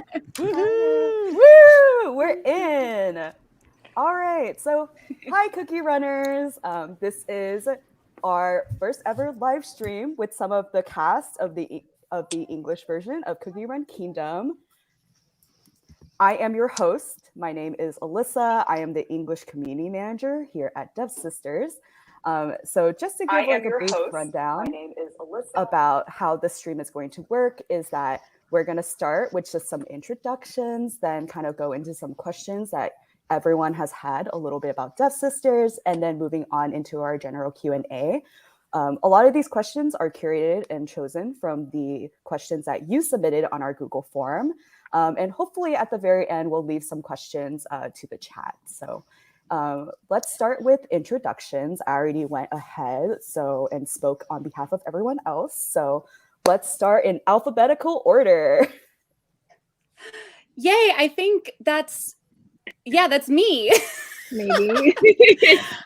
Woohoo! Woo! We're in. All right. So, hi, Cookie Runners. This is our first ever live stream with some of the cast of the English version of Cookie Run Kingdom. I am your host. My name is Alyssa. I am the English community manager here at Devsisters. So just to give like a brief rundown about how the stream is going to work is that we're going to start with just some introductions, then kind of go into some questions that everyone has had a little bit about Devsisters, and then moving on into our general Q&A. A lot of these questions are curated and chosen from the questions that you submitted on our Google form. And hopefully at the very end, we'll leave some questions to the chat. So let's start with introductions. I already went ahead and spoke on behalf of everyone else. So let's start in alphabetical order. Yay, I think that's me. Maybe.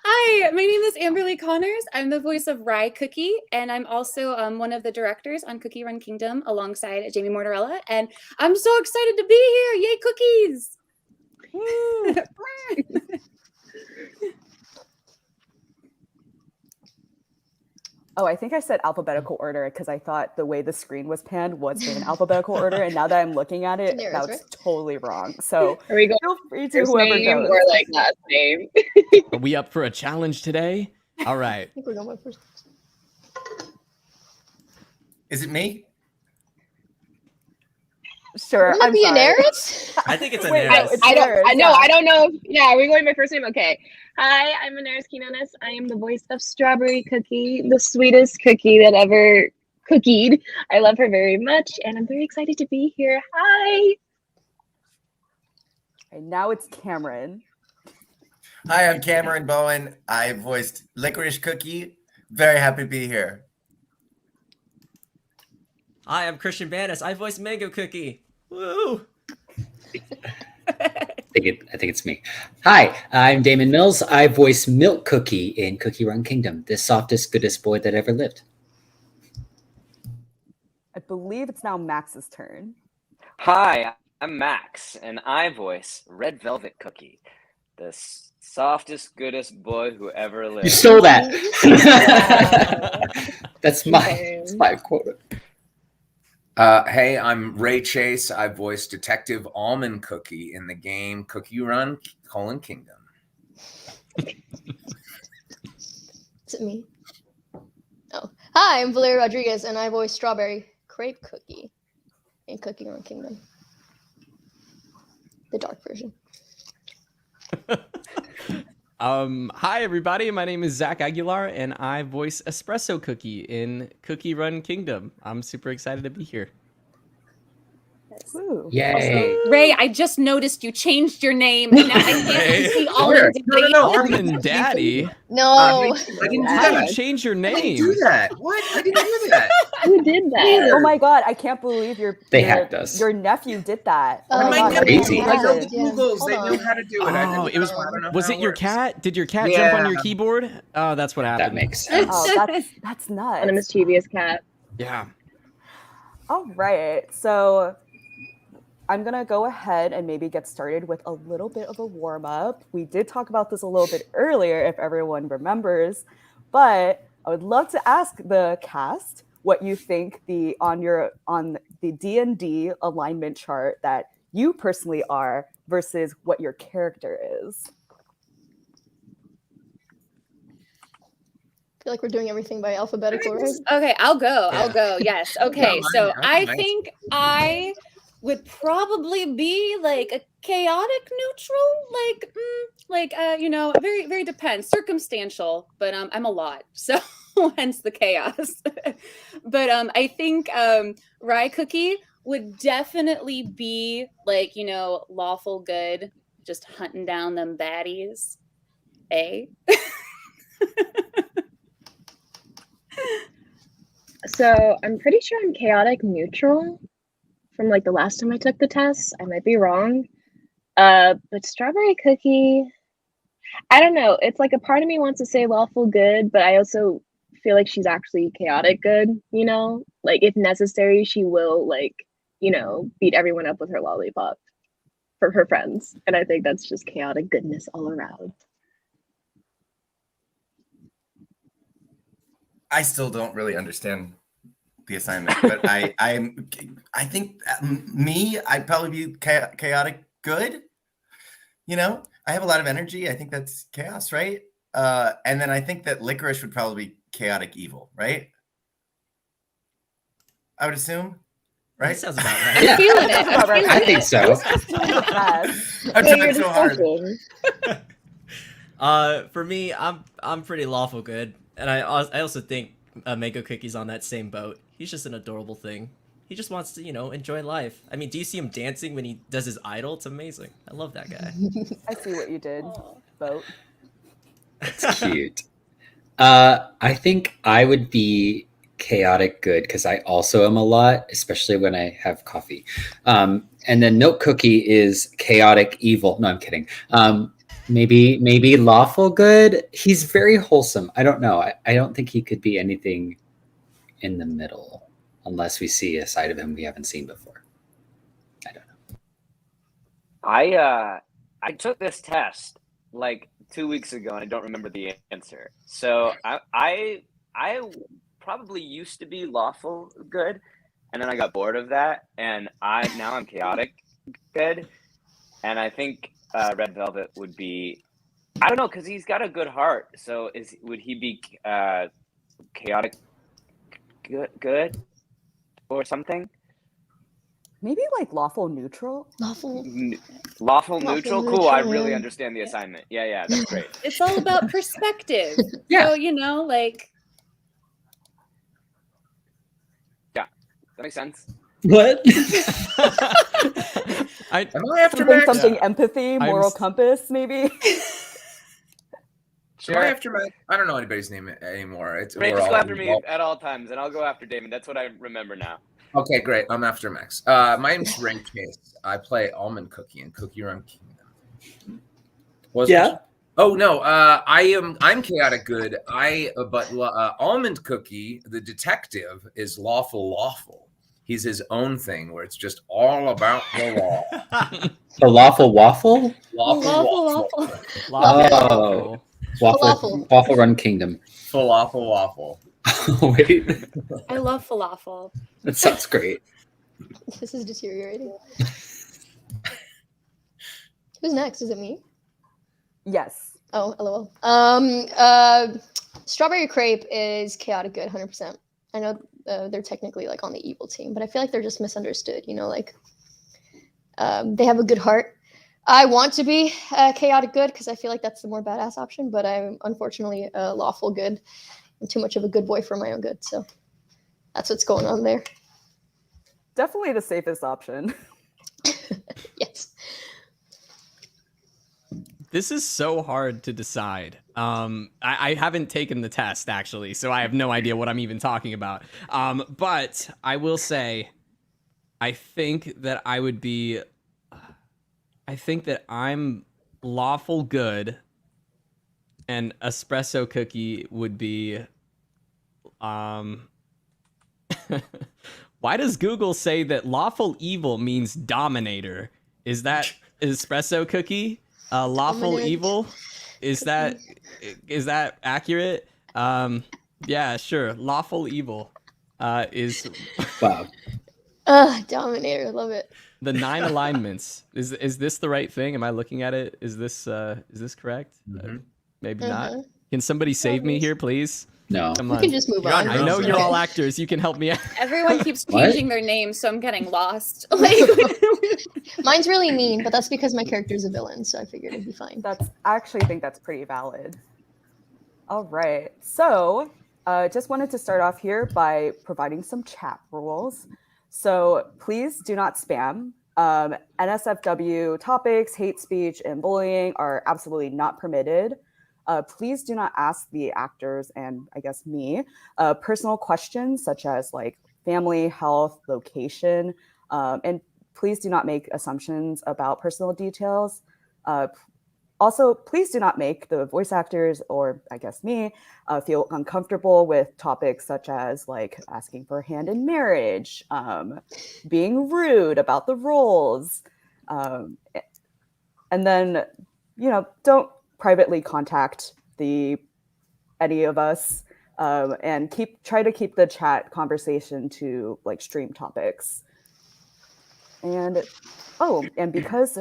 Hi, my name is Amberly Connors. I'm the voice of Rye Cookie, and I'm also one of the directors on Cookie Run Kingdom alongside Jamie Mortarella. And I'm so excited to be here! Yay, cookies! Oh, I think I said alphabetical order because I thought the way the screen was panned was in alphabetical order, and now that I'm looking at it, that was totally wrong. So are we going feel free to whoever goes. Or like last name? Are we up for a challenge today? All right. I think we're going first. Is it me? Sure. Wouldn't it be Anairis? I think it's Wait, Anairis. no, it's I Anairis, don't know. Are we going by first name? Okay. Hi, I'm Anairis Quinones. I am the voice of Strawberry Cookie, the sweetest cookie that ever cookied. I love her very much, and I'm very excited to be here. Hi. And now it's Cameron. Hi, I'm Cameron Bowen. I voiced Licorice Cookie. Very happy to be here. Hi, I'm Christian Banas. I voice Mango Cookie. Woo! I think it's me. Hi, I'm Damon Mills. I voice Milk Cookie in Cookie Run Kingdom, the softest, goodest boy that ever lived. I believe it's now Max's turn. Hi, I'm Max, and I voice Red Velvet Cookie, the softest, goodest boy who ever lived. You stole that. That's my quote. Hey, I'm Ray Chase. I voice Detective Almond Cookie in the game Cookie Run: Kingdom. Is it me? Oh. Hi, I'm Valeria Rodriguez, and I voice Strawberry Crepe Cookie in Cookie Run Kingdom. The dark version. Hi, everybody. My name is Zach Aguilar, and I voice Espresso Cookie in Cookie Run Kingdom. I'm super excited to be here. Woo. Yay. Ray, I just noticed you changed your name, and now I can't see all of the No. Almond Daddy. No. I didn't do How that. did you change your I didn't name? do that. What? I didn't do that. Who did that? Oh my god, I can't believe They hacked us. your nephew did that. Oh Oh my my God, god, crazy. that's I know the impressive. Yeah, Googles. hold They on. know how to do it. Oh, it was. I don't know Was how it your works. cat? Did your cat jump on Yeah. your keyboard? Oh, that's what That happened. makes sense. Oh, that's nuts. And a mischievous cat. Yeah. All right, so I'm gonna go ahead and maybe get started with a little bit of a warm up. We did talk about this a little bit earlier, if everyone remembers, but I would love to ask the cast what you think on the D&D alignment chart that you personally are versus what your character is. I feel like we're doing everything by alphabetical, right? Okay, I'll go. Yes. Okay, Yeah, so mine- I think I would probably be like a chaotic neutral, very, very depends, circumstantial, but I'm a lot, so hence the chaos. But I think Rye Cookie would definitely be like, lawful good, just hunting down them baddies. So I'm pretty sure I'm chaotic neutral from like the last time I took the test. I might be wrong. But Strawberry Cookie, I don't know. It's like a part of me wants to say lawful good, but I also feel like she's actually chaotic good, Like if necessary, she will like beat everyone up with her lollipop for her friends. And I think that's just chaotic goodness all around. I still don't really understand the assignment, but I think I'd probably be chaotic good. I have a lot of energy. I think that's chaos, right? And then I think that Licorice would probably be chaotic evil, right? I would assume, right? That sounds about right. Yeah. Feeling it. I'm feeling I think it. so. I'm Hey, trying you're so hard. disgusting. For me, I'm pretty lawful good, and I also think Mango Cookie's on that same boat. He's just an adorable thing. He just wants to, enjoy life. I mean, do you see him dancing when he does his idol? It's amazing. I love that guy. I see what you did, Boat. It's cute. I think I would be chaotic good because I also am a lot, especially when I have coffee. And then Milk Cookie is chaotic evil. No, I'm kidding. Maybe lawful good. He's very wholesome. I don't know. I don't think he could be anything in the middle unless we see a side of him we haven't seen before. I don't know. I took this test like 2 weeks ago and I don't remember the answer. So I probably used to be lawful good, and then I got bored of that, and now I'm chaotic good, and I think Red Velvet would be, I don't know, because he's got a good heart. So would he be chaotic good or something? Maybe like lawful neutral. Lawful Neutral. Cool. I really yeah. understand the assignment. Yeah, that's great. It's all about perspective. Yeah. So, Yeah, that makes sense. What? Am I after Something, Max? something empathy, moral s- compass, maybe. Am I after Max? I don't know anybody's name anymore. Ray, we're just go all after me involved. at all times, and I'll go after Damon. That's what I remember now. Okay, great. I'm after Max. My name's Ray Chase. I play Almond Cookie in Cookie Run Kingdom. Yeah. Oh no, I'm chaotic good. But Almond Cookie, the detective, is lawful. He's his own thing where it's just all about the law. The lawful waffle? Lawful. Oh. Falafel. Waffle Run Kingdom. Falafel waffle. Wait, I love falafel. that sounds great. This is deteriorating. Who's next? Is it me? Yes. Oh, lol. Strawberry Crepe is chaotic good, 100%. I know they're technically like on the evil team, but I feel like they're just misunderstood. They have a good heart. I want to be chaotic good because I feel like that's the more badass option, but I'm unfortunately lawful good. I'm too much of a good boy for my own good, so that's what's going on there. Definitely the safest option. Yes. This is so hard to decide. I haven't taken the test actually, so I have no idea what I'm even talking about. But I will say, I think that I'm lawful good, and Espresso Cookie would be. Why does Google say that lawful evil means dominator? Is that Espresso Cookie? Lawful Dominant. evil? Is that accurate? Yeah, sure. Lawful evil is Wow. Dominator, love it. the 9 alignments. Is this the right thing? Am I looking at it? Is this correct? Maybe not. Can somebody save me here, please? No. Come We on. can just move You're on on. your I know own, you're bro. all actors. You can help me out. Everyone keeps What? changing their names, so I'm getting lost. Mine's really mean, but that's because my character's a villain, so I figured it'd be fine. I actually think that's pretty valid. All right. So just wanted to start off here by providing some chat rules. So please do not spam. NSFW topics, hate speech, and bullying are absolutely not permitted. Please do not ask the actors and I guess me personal questions such as like family, health, location, and please do not make assumptions about personal details. Also, please do not make the voice actors, or I guess me, feel uncomfortable with topics such as like asking for a hand in marriage, being rude about the roles, and then, don't privately contact any of us, and try to keep the chat conversation to like stream topics. And because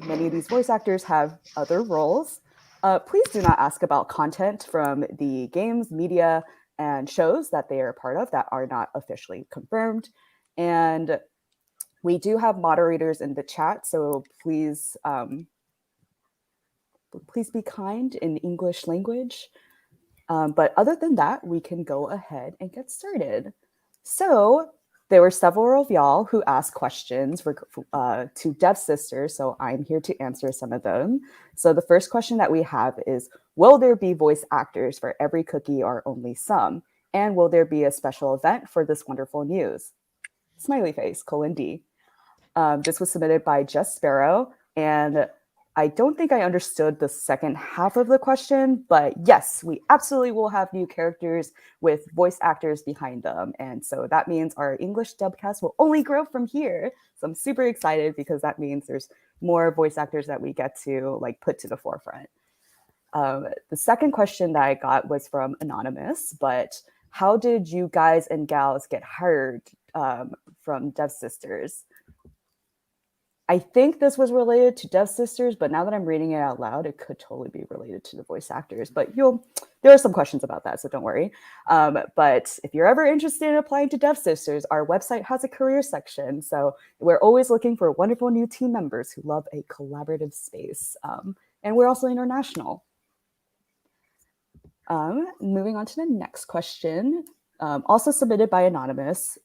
many of these voice actors have other roles, please do not ask about content from the games, media, and shows that they are part of that are not officially confirmed. And we do have moderators in the chat, so please be kind in English language. But other than that, we can go ahead and get started. So there were several of y'all who asked questions to Devsisters, so I'm here to answer some of them. So the first question that we have is, will there be voice actors for every cookie or only some? And will there be a special event for this wonderful news? Smiley face, :D. This was submitted by Just Sparrow, and I don't think I understood the second half of the question, but yes, we absolutely will have new characters with voice actors behind them. And so that means our English dubcast will only grow from here. So I'm super excited because that means there's more voice actors that we get to like put to the forefront. The second question that I got was from Anonymous, but how did you guys and gals get hired from Devsisters? I think this was related to Devsisters, but now that I'm reading it out loud, it could totally be related to the voice actors. But there are some questions about that, so don't worry. But if you're ever interested in applying to Devsisters, our website has a career section. So we're always looking for wonderful new team members who love a collaborative space. And we're also international. Moving on to the next question, also submitted by Anonymous.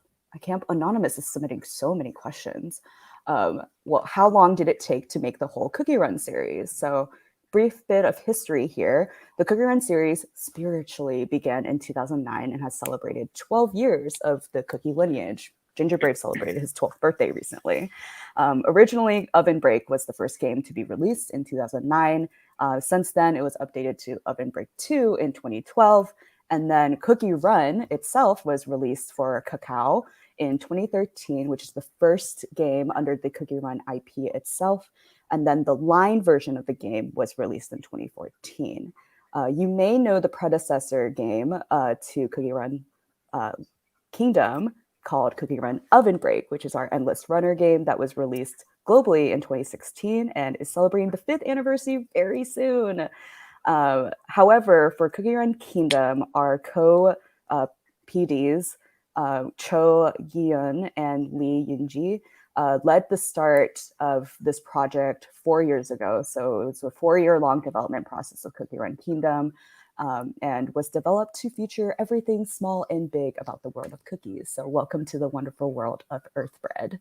Anonymous is submitting so many questions. How long did it take to make the whole Cookie Run series? So brief bit of history here. The Cookie Run series spiritually began in 2009 and has celebrated 12 years of the cookie lineage. Ginger Brave celebrated his 12th birthday recently. Originally, Oven Break was the first game to be released in 2009. Since then, it was updated to Oven Break 2 in 2012. And then Cookie Run itself was released for Cacao in 2013, which is the first game under the Cookie Run IP itself. And then the line version of the game was released in 2014. You may know the predecessor game to Cookie Run Kingdom called Cookie Run Oven Break, which is our endless runner game that was released globally in 2016 and is celebrating the 5th anniversary very soon. However, for Cookie Run Kingdom, our co-PDs, Cho Gi-eun and Lee Yunji, led the start of this project 4 years ago. So it was a 4-year-long development process of Cookie Run Kingdom, and was developed to feature everything small and big about the world of cookies. So welcome to the wonderful world of Earthbread.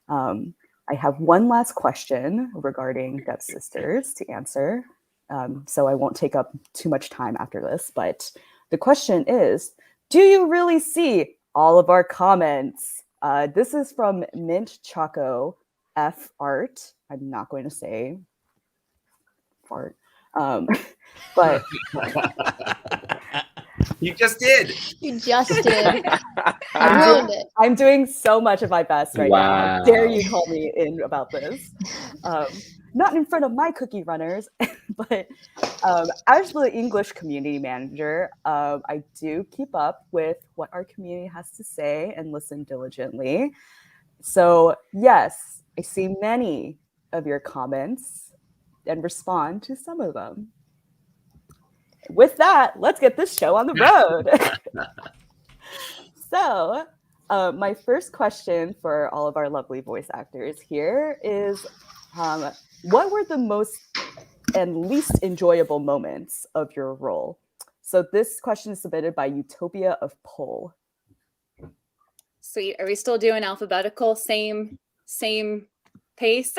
I have one last question regarding Devsisters to answer. So I won't take up too much time after this, but the question is, do you really see all of our comments? This is from Mint Choco F Art. I'm not going to say fart, but You just did. You just did. I ruined it. I'm doing so much of my best right now. How Wow. dare you call me in about this? Not in front of my cookie runners, but as the English community manager, I do keep up with what our community has to say and listen diligently. So yes, I see many of your comments and respond to some of them. With that, let's get this show on the road. So my first question for all of our lovely voice actors here is, what were the most and least enjoyable moments of your role? So this question is submitted by Utopia of Pole. Sweet. Are we still doing alphabetical? Same pace?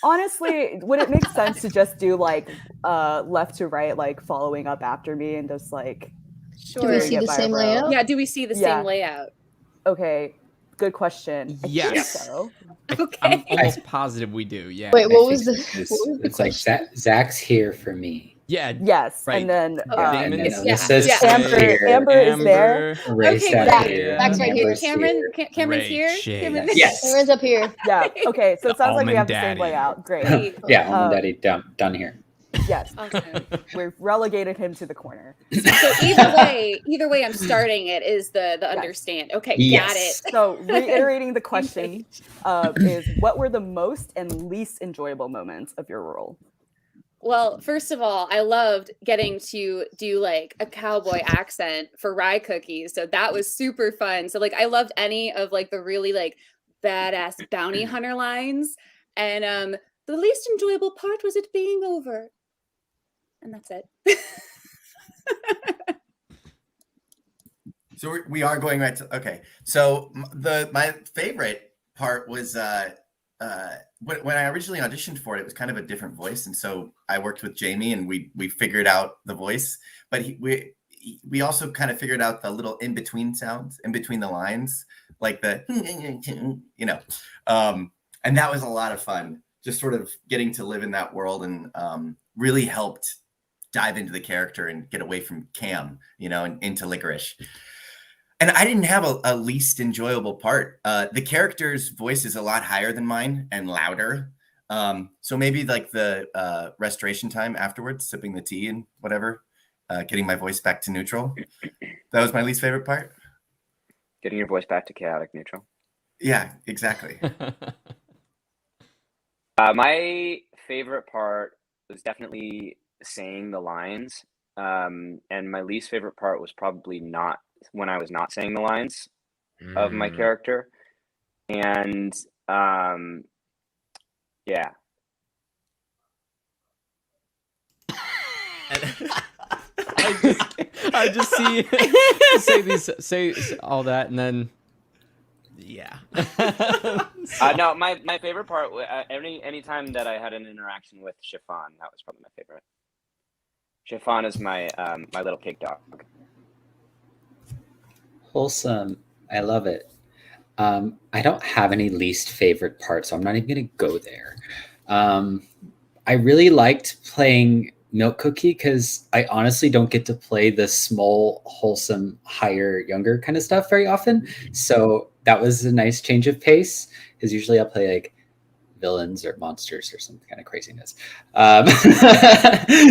Honestly, would it make sense to just do like left to right, like following up after me and just like... Sure. Do we see get the by same a row? layout? Yeah, do we see the Yeah. same layout? Okay. Good question. I think Yes. so. Okay. I'm almost positive we do. Yeah. Wait, I what think was the? it's, What was the it's like question? Zach's here for me. Yeah. Yes, Right. and then Okay. And then Damon's Yeah, Alyssa's yeah. here. Amber is there. Ray's Okay, down great. here. Zach's right here. Amber's Cameron's Ray here. Chase. Cameron- Yes. Cameron's up here. Yeah. Okay. So The it sounds like we Almond have the same Daddy. layout. Great. Great. Yeah, Almond Um, Daddy done here. Yes. Awesome. We've relegated him to the corner. So either way, I'm starting it is the understand. Okay, got Yes. it. So reiterating the question is, what were the most and least enjoyable moments of your role? Well, first of all, I loved getting to do like a cowboy accent for rye cookies. So that was super fun. So like I loved any of like the really like badass bounty hunter lines. And the least enjoyable part was it being over. And that's it. So we are going right to okay. So my favorite part was when I originally auditioned for it, it was kind of a different voice, and so I worked with Jamie, and we figured out the voice. But we also kind of figured out the little in between sounds, in between the lines, like the and that was a lot of fun. Just sort of getting to live in that world, and really helped dive into the character and get away from Cam, and into Licorice. And I didn't have a least enjoyable part. The character's voice is a lot higher than mine and louder. So maybe like the restoration time afterwards, sipping the tea and whatever, getting my voice back to neutral. That was my least favorite part. Getting your voice back to chaotic neutral. Yeah, exactly. My favorite part was definitely saying the lines. And my least favorite part was probably not when I was not saying the lines of my character. And yeah. I just say all that and then Yeah. No, my favorite part, any time that I had an interaction with Chiffon, that was probably my favorite. Chiffon is my my little cake dog. Wholesome. I love it. I don't have any least favorite part, so I'm not even going to go there. I really liked playing Milk Cookie because I honestly don't get to play the small, wholesome, higher, younger kind of stuff very often. So that was a nice change of pace because usually I'll play like villains or monsters or some kind of craziness.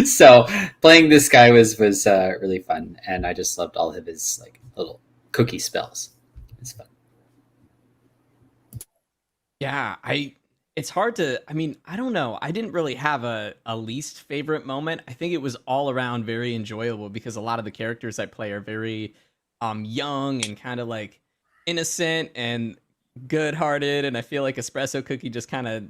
So playing this guy was really fun, and I just loved all of his like little cookie spells. It's fun. Yeah, it's hard to, I don't know. I didn't really have a least favorite moment. I think it was all around very enjoyable because a lot of the characters I play are very young and kind of like innocent and good-hearted, and I feel like Espresso Cookie just kind of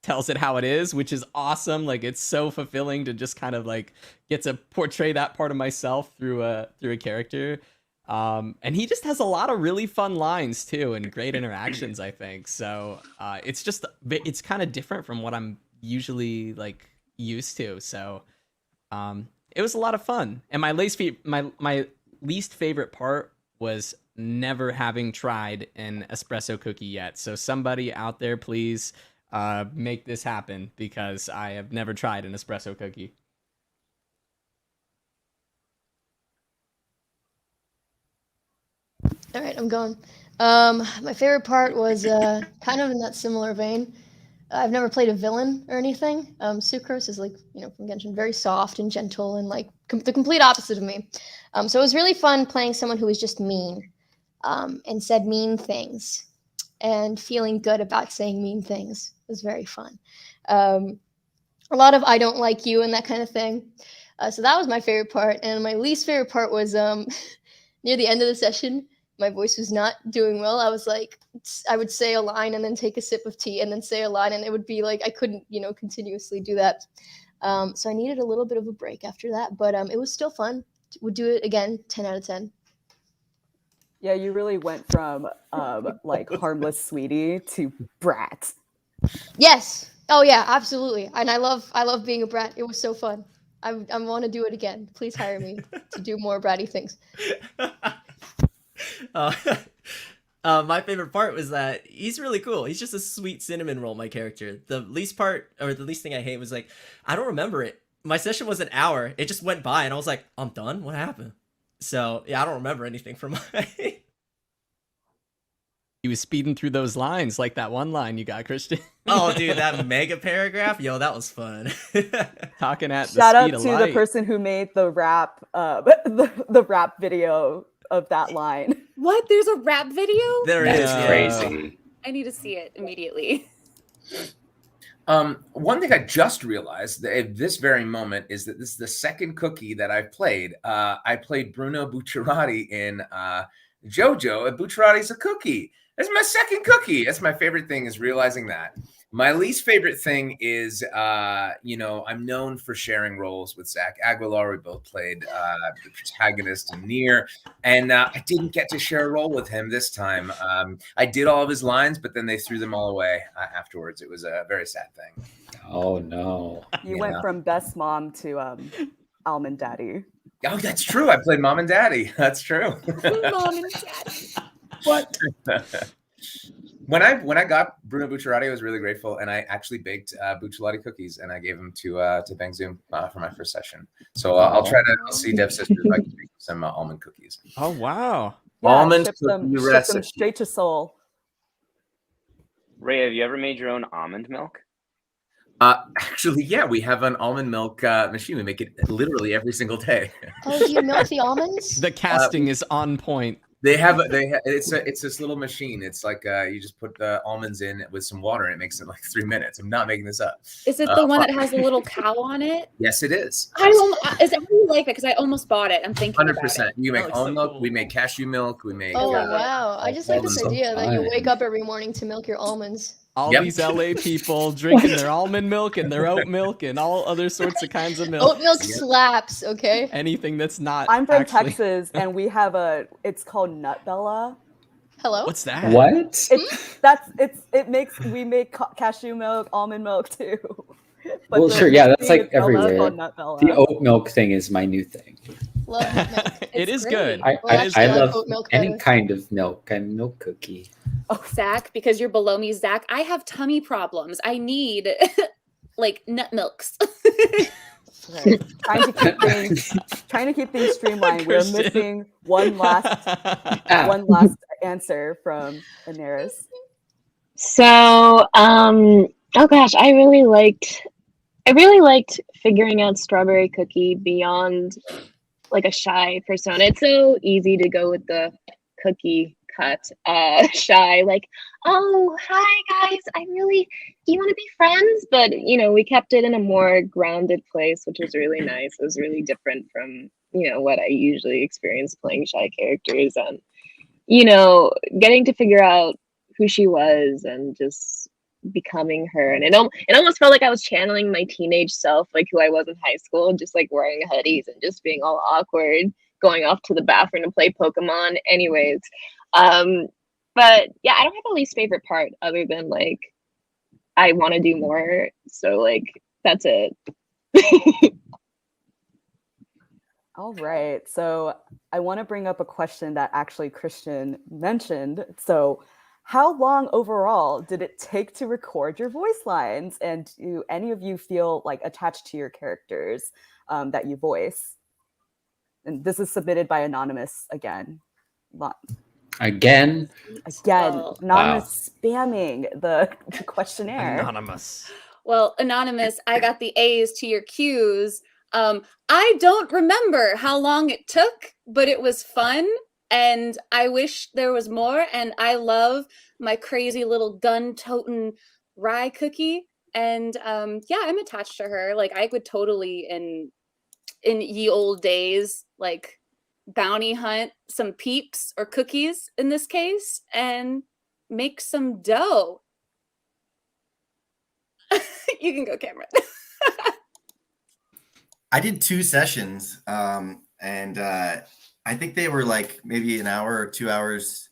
tells it how it is, which is awesome. Like it's so fulfilling to just kind of like get to portray that part of myself through a character. And he just has a lot of really fun lines too and great interactions, I think. So it's kind of different from what I'm usually like used to. So it was a lot of fun. And my least favorite part was never having tried an Espresso Cookie yet. So somebody out there, please make this happen because I have never tried an Espresso Cookie. All right, I'm going. My favorite part was kind of in that similar vein. I've never played a villain or anything. Sucrose is like, from Genshin, very soft and gentle and like the complete opposite of me. So it was really fun playing someone who was just mean and said mean things and feeling good about saying mean things. It was very fun. A lot of I don't like you and that kind of thing. So that was my favorite part. And my least favorite part was near the end of the session. My voice was not doing well. I was like, I would say a line and then take a sip of tea and then say a line, and it would be like I couldn't, continuously do that. So I needed a little bit of a break after that, but it was still fun. Would do it again, 10 out of 10. Yeah, you really went from like harmless sweetie to brat. Yes. Oh yeah, absolutely. And I love being a brat. It was so fun. I want to do it again. Please hire me to do more bratty things. My favorite part was that he's really cool. He's just a sweet cinnamon roll, my character. The least part, or the least thing I hate was like, I don't remember it. My session was an hour. It just went by and I was like, I'm done? What happened? So, yeah, I don't remember anything from my... He was speeding through those lines like that one line you got, Christian. Oh, dude, that mega paragraph? Yo, that was fun. Talking at the Shout out speed of to light. the person who made the rap, the rap video of that line. What? There's a rap video? There That is, is Yeah. crazy. I need to see it immediately. One thing I just realized at this very moment is that this is the second cookie that I've played. I played Bruno Bucciarati in JoJo, and Bucciarati's a cookie. That's my second cookie. That's my favorite thing, is realizing that. My least favorite thing is, I'm known for sharing roles with Zach Aguilar. We both played the protagonist in Nier, and I didn't get to share a role with him this time. I did all of his lines, but then they threw them all away afterwards. It was a very sad thing. Oh no. You Yeah. went from best mom to Almond Daddy. Oh, that's true. I played Mom and Daddy. That's true. Mom and Daddy. What? When I got Bruno Bucciarati, I was really grateful, and I actually baked Bucciarati cookies, and I gave them to Bang Zoom for my first session. So I'll see Devsisters if I can make some almond cookies. Oh, wow. Almond ship them cookie recipe. straight to Seoul. Ray, have you ever made your own almond milk? Actually, yeah, we have an almond milk machine. We make it literally every single day. Oh, do you milk the almonds? The casting is on point. It's this little machine. It's like you just put the almonds in with some water, and it makes it in like 3 minutes. I'm not making this up. Is it the one that has a little cow on it? Yes, it is. Is that how you like it? Because I almost bought it. I'm thinking 100%. You make That looks almond so milk. cool. We make cashew milk. We make. Oh wow! I just like this almonds. idea that you Fun. wake up every morning to milk your almonds. All Yep. these LA people drinking their almond milk and their oat milk and all other sorts of kinds of milk. Oat milk Yep. slaps. Okay. Anything that's not. I'm from actually- Texas, and we have it's called Nut Bella. Hello. What's that? What? We make cashew milk, almond milk too. Well, the sure, yeah, that's thing like itself is everywhere. called Nut Bella. The oat milk thing is my new thing. Love oat milk. It It's is good. Well, I actually, I like love oat milk any better. kind of milk. I'm a milk cookie. Zach, because you're below me, Zach, I have tummy problems. I need like nut milks. Okay. Trying to keep things streamlined. We're Christian. missing one last answer from Anairis. So, oh gosh, I really liked figuring out Strawberry Cookie beyond like a shy persona. It's so easy to go with the cookie cut, shy, like, oh, hi guys, do you want to be friends? But, we kept it in a more grounded place, which was really nice. It was really different from, what I usually experience playing shy characters, and, getting to figure out who she was and just becoming her. And it almost felt like I was channeling my teenage self, like who I was in high school, just like wearing hoodies and just being all awkward, going off to the bathroom to play Pokemon. Anyways, but yeah, I don't have a least favorite part other than like I want to do more. So like that's it. All right. So I want to bring up a question that actually Christian mentioned. So how long overall did it take to record your voice lines? And do any of you feel like attached to your characters that you voice? And this is submitted by Anonymous again. Again? Well, Anonymous spamming the questionnaire. Anonymous. Well, Anonymous, I got the A's to your Q's. I don't remember how long it took, but it was fun. And I wish there was more. And I love my crazy little gun-toting rye cookie. And yeah, I'm attached to her. Like I would totally in ye old days, like bounty hunt some peeps or cookies in this case and make some dough. You can go, Cameron. I did 2 sessions, and I think they were like maybe an hour or 2 hours.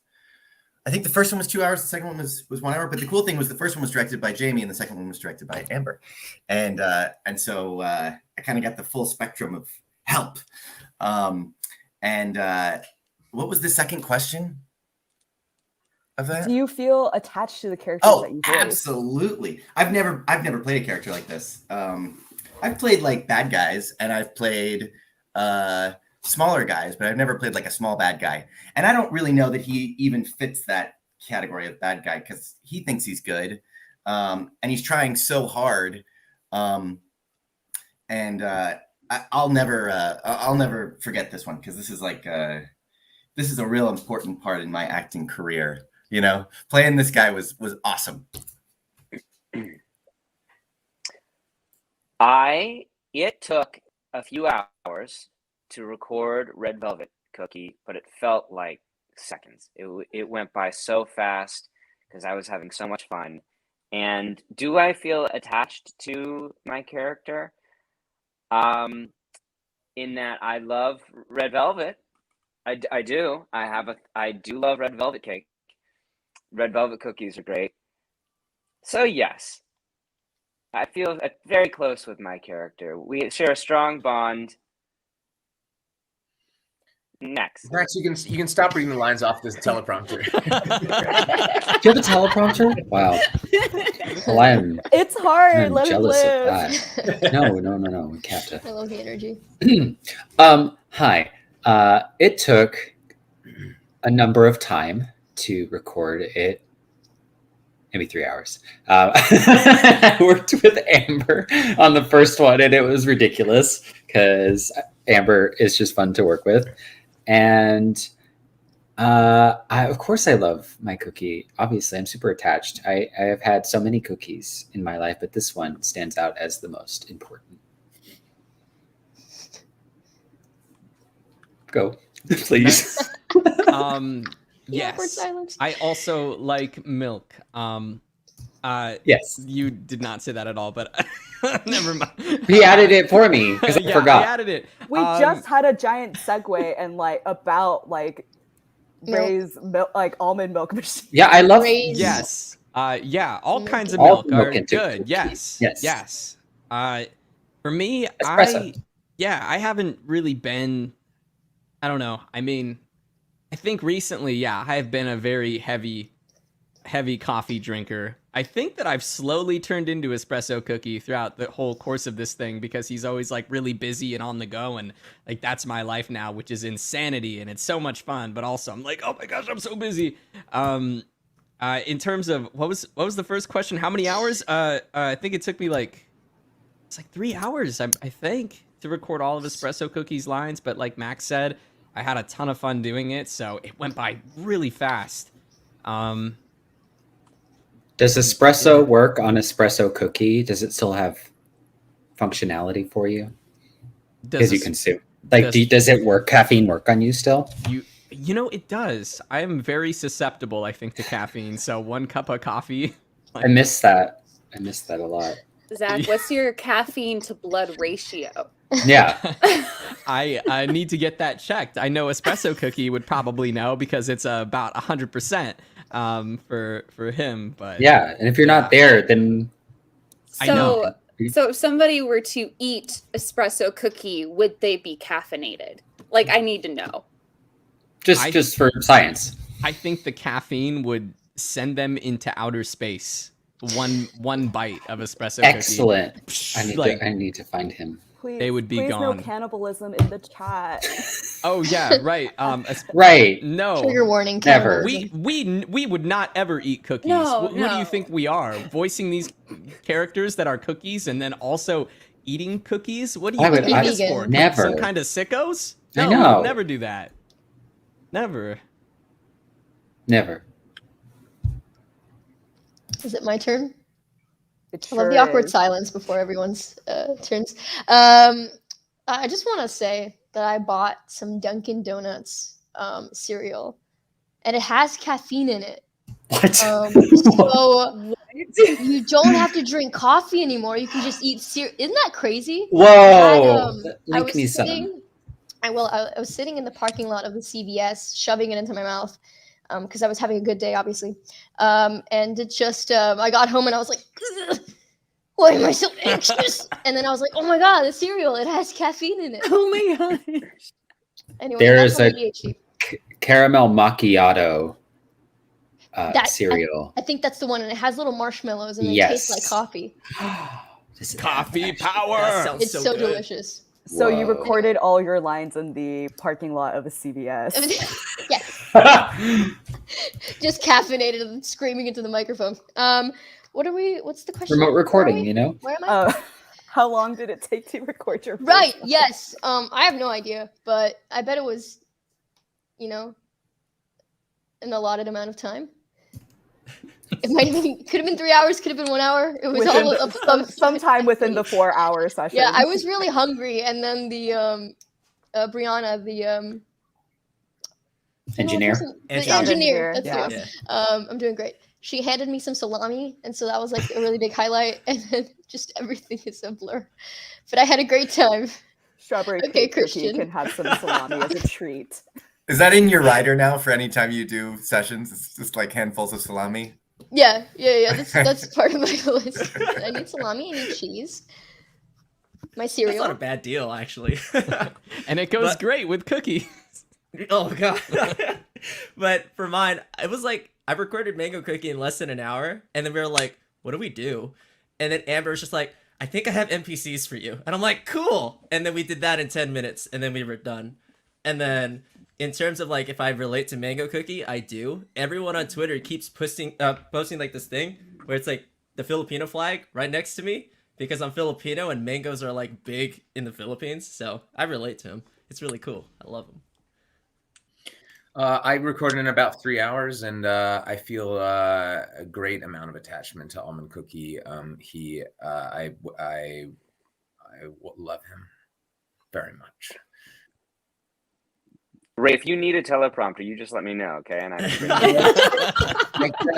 I think the first one was 2 hours, the second one was 1 hour. But the cool thing was the first one was directed by Jamie, and the second one was directed by Amber, and so I kind of got the full spectrum of help. And what was the second question? of that. Do you feel attached to the characters that Oh, you voice? absolutely. I've never played a character like this. I've played like bad guys, and I've played smaller guys, but I've never played like a small bad guy. And I don't really know that he even fits that category of bad guy because he thinks he's good, and he's trying so hard. I'll never forget this one because this is like this is a real important part in my acting career. You know, playing this guy was awesome. It took a few hours to record Red Velvet Cookie, but it felt like seconds. It went by so fast because I was having so much fun. And do I feel attached to my character? In that I love red velvet. I do. I do love red velvet cake. Red velvet cookies are great. So yes, I feel very close with my character. We share a strong bond. Next. Max, you can stop reading the lines off this teleprompter. Do you have a teleprompter? Wow. Well, It's hard. I'm Let it jealous live. of that. No. We can't. I love the energy. Hi. It took a number of time to record it. Maybe 3 hours. I worked with Amber on the first one, and it was ridiculous because Amber is just fun to work with. And of course I love my cookie. Obviously, I'm super attached. I have had so many cookies in my life, but this one stands out as the most important. Go, please. Awkward Yes. silence. I also like milk. Yes. You did not say that at all, but never mind. He added it for me because I Yeah, forgot. I added it. We just had a giant segue and like about like raised milk, like almond milk machine. Yeah, I love. Raised- Yes. Yeah, all kinds of All milk are milk into good. cookies. Yes. Yes. Yes. For me, Espresso. I haven't really been, I don't know. I mean, I think recently, I have been a very heavy coffee drinker. I think that I've slowly turned into Espresso Cookie throughout the whole course of this thing because he's always like really busy and on the go, and like that's my life now, which is insanity, and it's so much fun, but also I'm like, oh my gosh, I'm so busy. In terms of what was the first question? How many hours? I think it took me it's like 3 hours, I think, to record all of Espresso Cookie's lines, but like Max said, I had a ton of fun doing it, so it went by really fast. Does espresso work on Espresso Cookie? Does it still have functionality for you? Because you consume. Like, does it work? Caffeine work on you still? You know, it does. I am very susceptible, I think, to caffeine. So 1 cup of coffee. I miss that. I miss that a lot. Zach, what's your caffeine to blood ratio? Yeah. I need to get that checked. I know Espresso Cookie would probably know because it's about 100% for him. But yeah, and if you're not there, then I know. So if somebody were to eat Espresso Cookie, would they be caffeinated? Like, I need to know. Just for science. I think the caffeine would send them into outer space. One bite of Espresso Cookie. Excellent. I need to find him. Please, They would be please gone. no cannibalism in the chat. Oh yeah, right. Right. No. Trigger warning. Never. We would not ever eat cookies. No, Who do no. you think we are? Voicing these characters that are cookies and then also eating cookies? What do you think this vegan. for? Never. Some kind of sickos? I No, know. we'll never do that. Never. Never. Is it my turn? It I love sure the awkward is. silence before everyone's turns. I just want to say that I bought some Dunkin' Donuts cereal, and it has caffeine in it. What? So you don't have to drink coffee anymore. You can just eat cereal. Isn't that crazy? Whoa. I Link was me some. sitting. I was sitting in the parking lot of the CVS, shoving it into my mouth, because I was having a good day, obviously. And it just, I got home and I was like, "Ugh, why am I so anxious?" And then I was like, oh my god, the cereal, it has caffeine in it. Oh my god. Anyway, There that's is my a ADHD. caramel macchiato cereal. I think that's the one, and it has little marshmallows, and they taste like Yes. coffee. Coffee power. That sounds It's so good. delicious. So you Whoa. recorded all your lines in the parking lot of a CVS. Yes. Just caffeinated and screaming into the microphone. What's the question? Remote Where are recording, we? you know? Where am I? How long did it take to record your voice? Right, yes. I have no idea, but I bet it was, an allotted amount of time. It might have been, could have been 3 hours, could have been 1 hour. It was sometime within the 4 hour session. Yeah, I was really hungry, and then the Brianna, the Engineer. engineer. That's yeah. it. I'm doing great. She handed me some salami, and so that was like a really big highlight. And then just everything is a blur, but I had a great time. Strawberry Okay, cake Christian. cookie can have some salami as a treat. Is that in your rider now for any time you do sessions? It's just like handfuls of salami. Yeah. That's part of my list. I need salami. I need cheese. My That's cereal. not a bad deal, actually. And it goes But- great with cookies. Oh god. But for mine, it was like I recorded Mango Cookie in less than an hour, and then we were like, what do we do? And then Amber was just like, I think I have NPCs for you. And I'm like, cool. And then we did that in 10 minutes, and then we were done. And then in terms of like if I relate to Mango Cookie, I do. Everyone on Twitter keeps posting like this thing where it's like the Filipino flag right next to me because I'm Filipino and mangoes are like big in the Philippines. So I relate to him. It's really cool. I love him. I recorded in about 3 hours, and I feel a great amount of attachment to Almond Cookie. I love him very much. Ray, if you need a teleprompter, you just let me know, okay? And I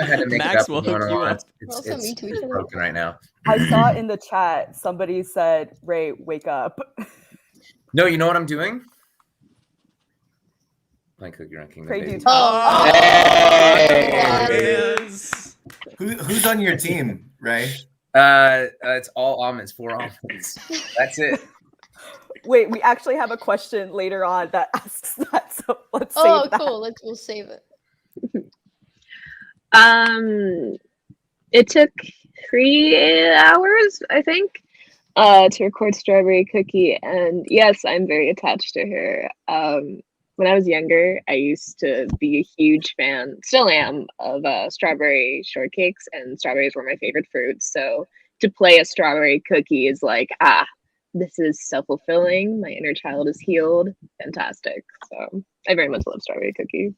had to make Max it up will with hook you one-on-one. up. Also me too, each other. Broken right now. I saw in the chat somebody said, "Ray, wake up." No, you know what I'm doing? Playing Cookie Run Kingdom. Pray do baby. tell. It is. Who's on your team, Ray? It's all almonds, 4 almonds. That's it. Wait, we actually have a question later on that asks that, so let's save Oh, that. cool. We'll save it. It took 3 hours, I think, to record Strawberry Cookie, and yes, I'm very attached to her. When I was younger, I used to be a huge fan, still am, of strawberry shortcakes, and strawberries were my favorite fruit. So to play a strawberry cookie is like, this is self-fulfilling. My inner child is healed. Fantastic. So I very much love Strawberry Cookie.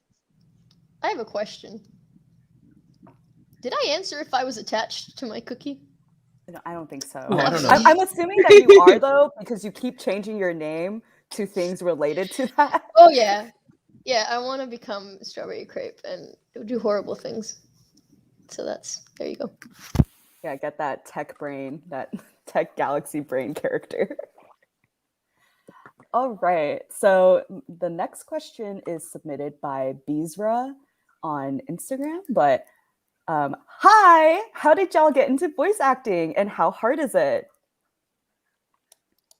I have a question. Did I answer if I was attached to my cookie? No, I don't think so. Oh, I don't know. I'm assuming that you are, though, because you keep changing your name to things related to that. Oh, yeah. Yeah, I want to become Strawberry Crepe and do horrible things. So there you go. Yeah, get that tech brain, that tech galaxy brain character. All right. So the next question is submitted by Beezra on Instagram. But hi, how did y'all get into voice acting and how hard is it?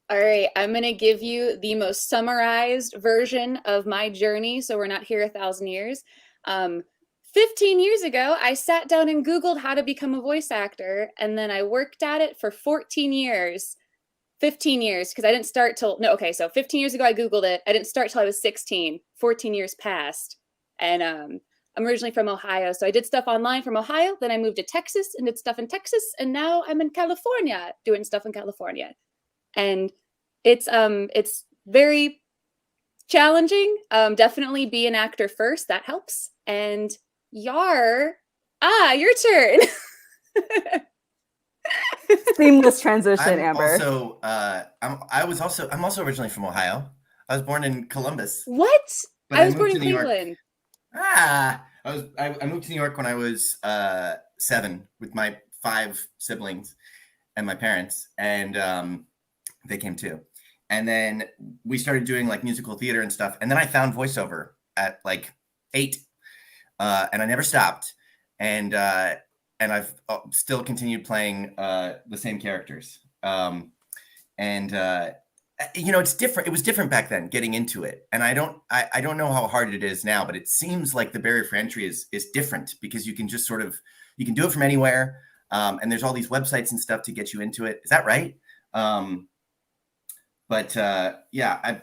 All right, I'm going to give you the most summarized version of my journey so we're not here 1,000 years. 15 years ago, I sat down and Googled how to become a voice actor, and then I worked at it for 14 years. 15 years, because I didn't start till, no, okay, so 15 years ago I Googled it. I didn't start till I was 16. 14 years passed. And I'm originally from Ohio, so I did stuff online from Ohio. Then I moved to Texas and did stuff in Texas, and now I'm in California doing stuff in California. And it's very challenging. Definitely be an actor first. That helps. And your turn. Seamless transition, Amber. I'm also originally from Ohio. I was born in Columbus. What? But I was born moved in to New York. Cleveland. I moved to New York when I was 7 with my 5 siblings and my parents, and they came too. And then we started doing like musical theater and stuff. And then I found voiceover at like 8, and I never stopped. And I've still continued playing the same characters. And you know, it's different. It was different back then getting into it. And I don't know how hard it is now, but it seems like the barrier for entry is different because you can just sort of, you can do it from anywhere. And there's all these websites and stuff to get you into it. Is that right? But yeah,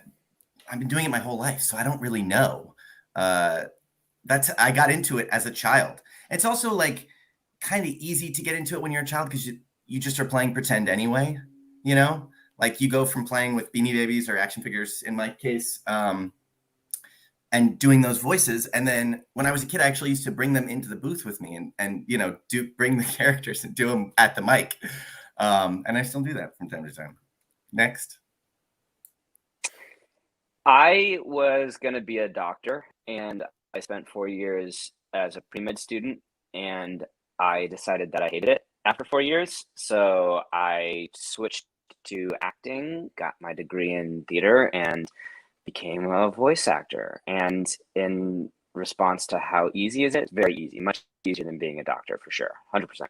I've been doing it my whole life, so I don't really know. I got into it as a child. It's also like kind of easy to get into it when you're a child because you just are playing pretend anyway, you know? Like you go from playing with Beanie Babies or action figures in my case, and doing those voices. And then when I was a kid, I actually used to bring them into the booth with me and you know, bring the characters and do them at the mic. And I still do that from time to time. Next. I was going to be a doctor, and I spent 4 years as a pre-med student, and I decided that I hated it after 4 years. So I switched to acting, got my degree in theater, and became a voice actor. And in response to how easy is it? It's very easy, much easier than being a doctor for sure, 100%.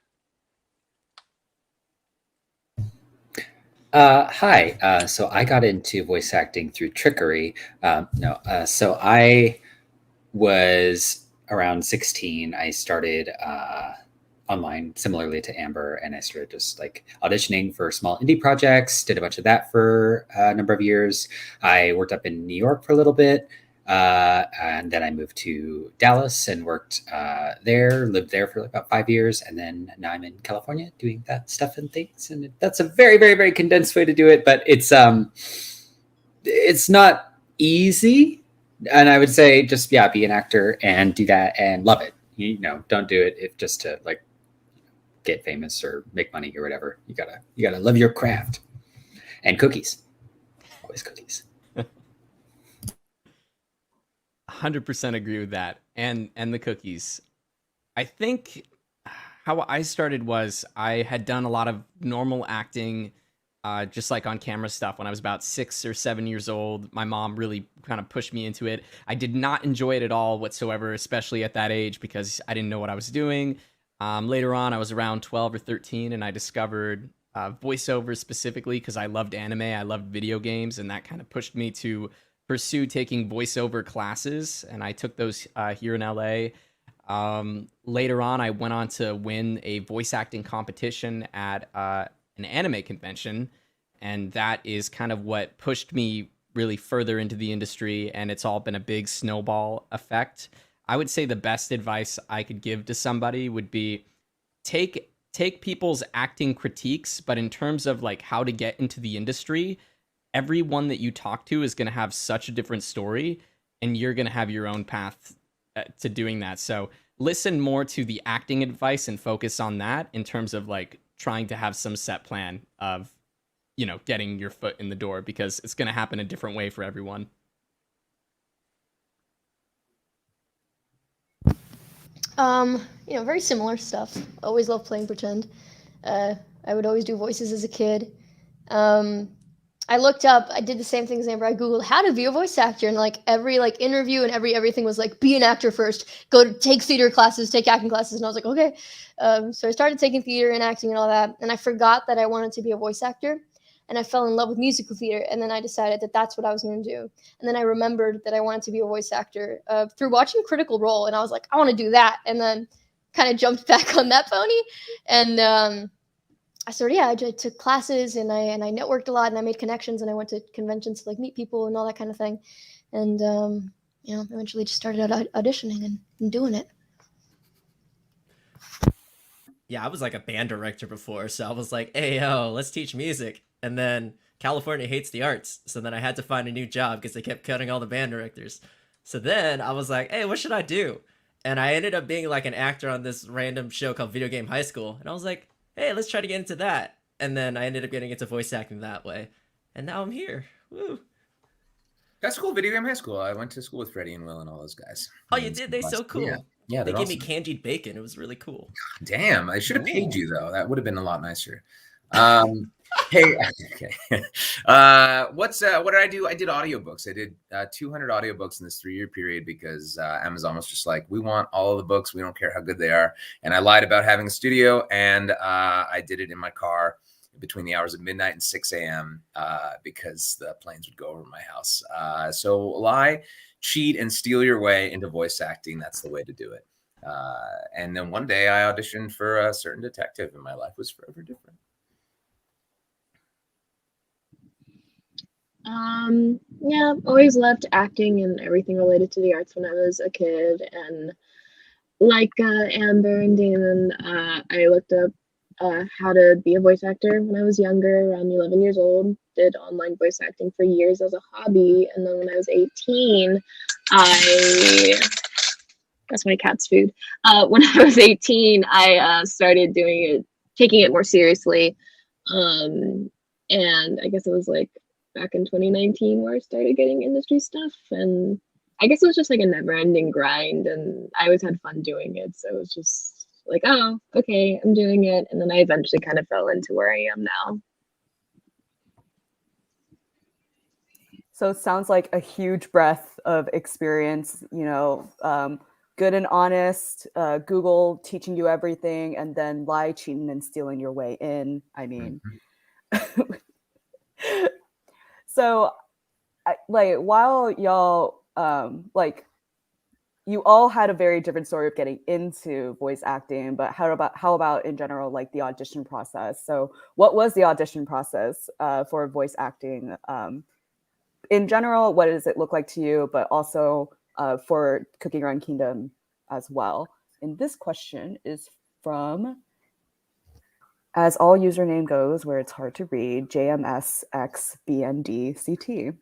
Hi. So I got into voice acting through trickery. So I was around 16. I started online, similarly to Amber, and I started just like auditioning for small indie projects. Did a bunch of that for a number of years. I worked up in New York for a little bit, and then I moved to Dallas and worked there. Lived there for about 5 years, and then now I'm in California doing that stuff and things. And that's a very, very, very condensed way to do it, but it's not easy. And I would say just be an actor and do that and love it. You know, don't do it if just to like get famous or make money or whatever. You gotta love your craft. And cookies. Always cookies. 100% agree with that. And the cookies. I think how I started was I had done a lot of normal acting, just like on camera stuff when I was about 6 or 7 years old. My mom really kind of pushed me into it. I did not enjoy it at all whatsoever, especially at that age, because I didn't know what I was doing. Later on, I was around 12 or 13, and I discovered voiceover specifically because I loved anime, I loved video games, and that kind of pushed me to pursue taking voiceover classes, and I took those here in LA. Later on, I went on to win a voice acting competition at an anime convention, and that is kind of what pushed me really further into the industry, and it's all been a big snowball effect. I would say the best advice I could give to somebody would be take people's acting critiques, but in terms of like how to get into the industry, everyone that you talk to is going to have such a different story, and you're going to have your own path to doing that. So listen more to the acting advice and focus on that in terms of like trying to have some set plan of, you know, getting your foot in the door, because it's going to happen a different way for everyone. You know, very similar stuff. Always loved playing pretend. I would always do voices as a kid. I looked up, I did the same thing as Amber. I Googled how to be a voice actor, and like every like interview and everything was like, be an actor first, take theater classes, take acting classes. And I was like, okay. So I started taking theater and acting and all that. And I forgot that I wanted to be a voice actor, and I fell in love with musical theater. And then I decided that that's what I was going to do. And then I remembered that I wanted to be a voice actor through watching Critical Role. And I was like, I want to do that. And then kind of jumped back on that pony. And I took classes, and I networked a lot, and I made connections, and I went to conventions to like meet people and all that kind of thing. And, you know, eventually just started auditioning and doing it. Yeah, I was like a band director before, so I was like, hey, yo, let's teach music. And then California hates the arts, so then I had to find a new job because they kept cutting all the band directors. So then I was like, hey, what should I do? And I ended up being like an actor on this random show called Video Game High School. And I was like, hey, let's try to get into that. And then I ended up getting into voice acting that way. And now I'm here. Woo. That's cool. Video Game High School. I went to school with Freddie and Will and all those guys. Oh, you did? They're so cool. Yeah, they they're gave awesome. me candied bacon. It was really cool. Damn, I should have paid you though. That would have been a lot nicer. Hey, okay. What did I do? I did audiobooks. I did 200 audiobooks in this 3-year period because Amazon was just like, we want all of the books. We don't care how good they are. And I lied about having a studio, and I did it in my car. between the hours of midnight and 6 a.m. Because the planes would go over my house. So lie, cheat, and steal your way into voice acting. That's the way to do it. And then one day I auditioned for a certain detective, and my life was forever different. Yeah, always loved acting and everything related to the arts when I was a kid. And like Amber and Damon, I looked up how to be a voice actor when I was younger, around 11 years old. Did online voice acting for years as a hobby. And then when I was 18, that's my cat's food. When I was 18, I started doing it, taking it more seriously. And I guess it was like back in 2019 where I started getting industry stuff. And I guess it was just like a never ending grind. And I always had fun doing it. So it was just like, oh, okay, I'm doing it. And then I eventually kind of fell into where I am now. So it sounds like a huge breadth of experience, you know, good and honest, Google teaching you everything, and then lie, cheating, and stealing your way in. I mean, so like while y'all, like you all had a very different story of getting into voice acting, but how about in general, like the audition process? So what was the audition process for voice acting? In general, what does it look like to you, but also for Cookie Run Kingdom as well? And this question is from, as all username goes, where it's hard to read, JMSXBNDCT.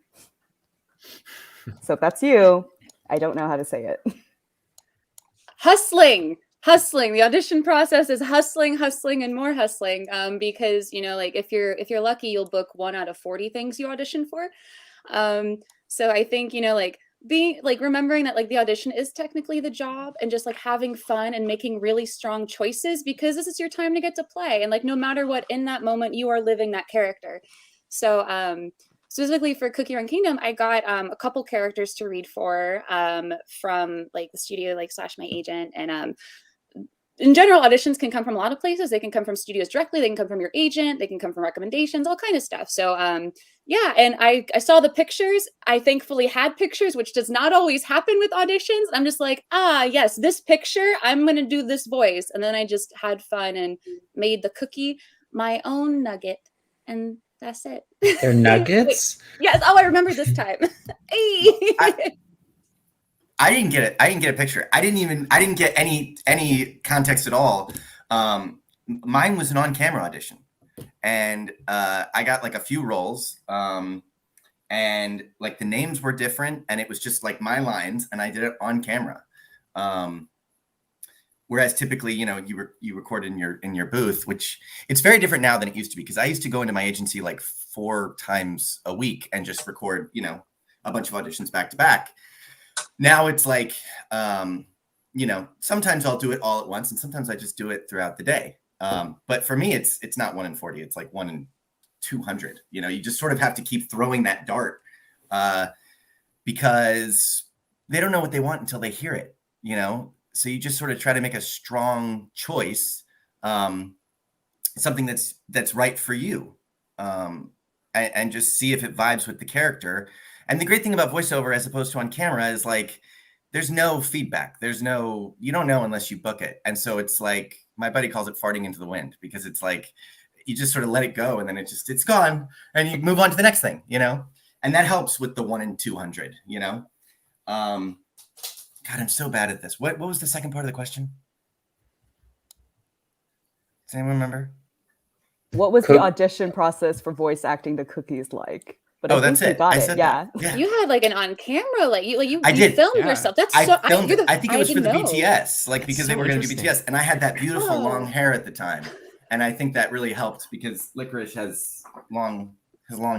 So if that's you, I don't know how to say it. Hustling. The audition process is hustling, and more hustling. Because, you know, like if you're lucky, you'll book 1 out of 40 things you audition for. So I think, you know, like being like remembering that like the audition is technically the job, and just like having fun and making really strong choices, because this is your time to get to play, and like no matter what, in that moment you are living that character. So specifically for Cookie Run Kingdom, I got a couple characters to read for from like the studio, like / my agent. And in general, auditions can come from a lot of places. They can come from studios directly. They can come from your agent. They can come from recommendations, all kind of stuff. So yeah, and I saw the pictures. I thankfully had pictures, which does not always happen with auditions. I'm just like, yes, this picture, I'm going to do this voice. And then I just had fun and made the cookie my own nugget. And that's it. They're nuggets? Yes. Oh, I remember this time. Hey. I didn't get it. I didn't get a picture. I didn't get any context at all. Mine was an on-camera audition, and I got like a few roles, and like the names were different, and it was just like my lines, and I did it on camera. Whereas typically, you know, you record in your booth, which it's very different now than it used to be, because I used to go into my agency like 4 times a week and just record, you know, a bunch of auditions back to back. Now it's like, you know, sometimes I'll do it all at once, and sometimes I just do it throughout the day. But for me, it's not 1 in 40. It's like 1 in 200. You know, you just sort of have to keep throwing that dart because they don't know what they want until they hear it, you know? So you just sort of try to make a strong choice, something that's right for you, and just see if it vibes with the character. And the great thing about voiceover, as opposed to on camera, is like, there's no feedback. You don't know unless you book it. And so it's like, my buddy calls it farting into the wind, because it's like, you just sort of let it go, and then it's gone, and you move on to the next thing, you know? And that helps with the 1 in 200, you know? God, I'm so bad at this. What was the second part of the question? Does anyone remember? What was the audition process for voice acting the Cookies like? But I that's think you it. got I it. said Yeah. that. Yeah. You had like an on camera, you I did. filmed yourself. That's so. I filmed it. I think it was for the know. BTS, like, because so they were going to do interesting. BTS, and I had that beautiful Oh. long hair at the time, and I think that really helped, because Licorice has long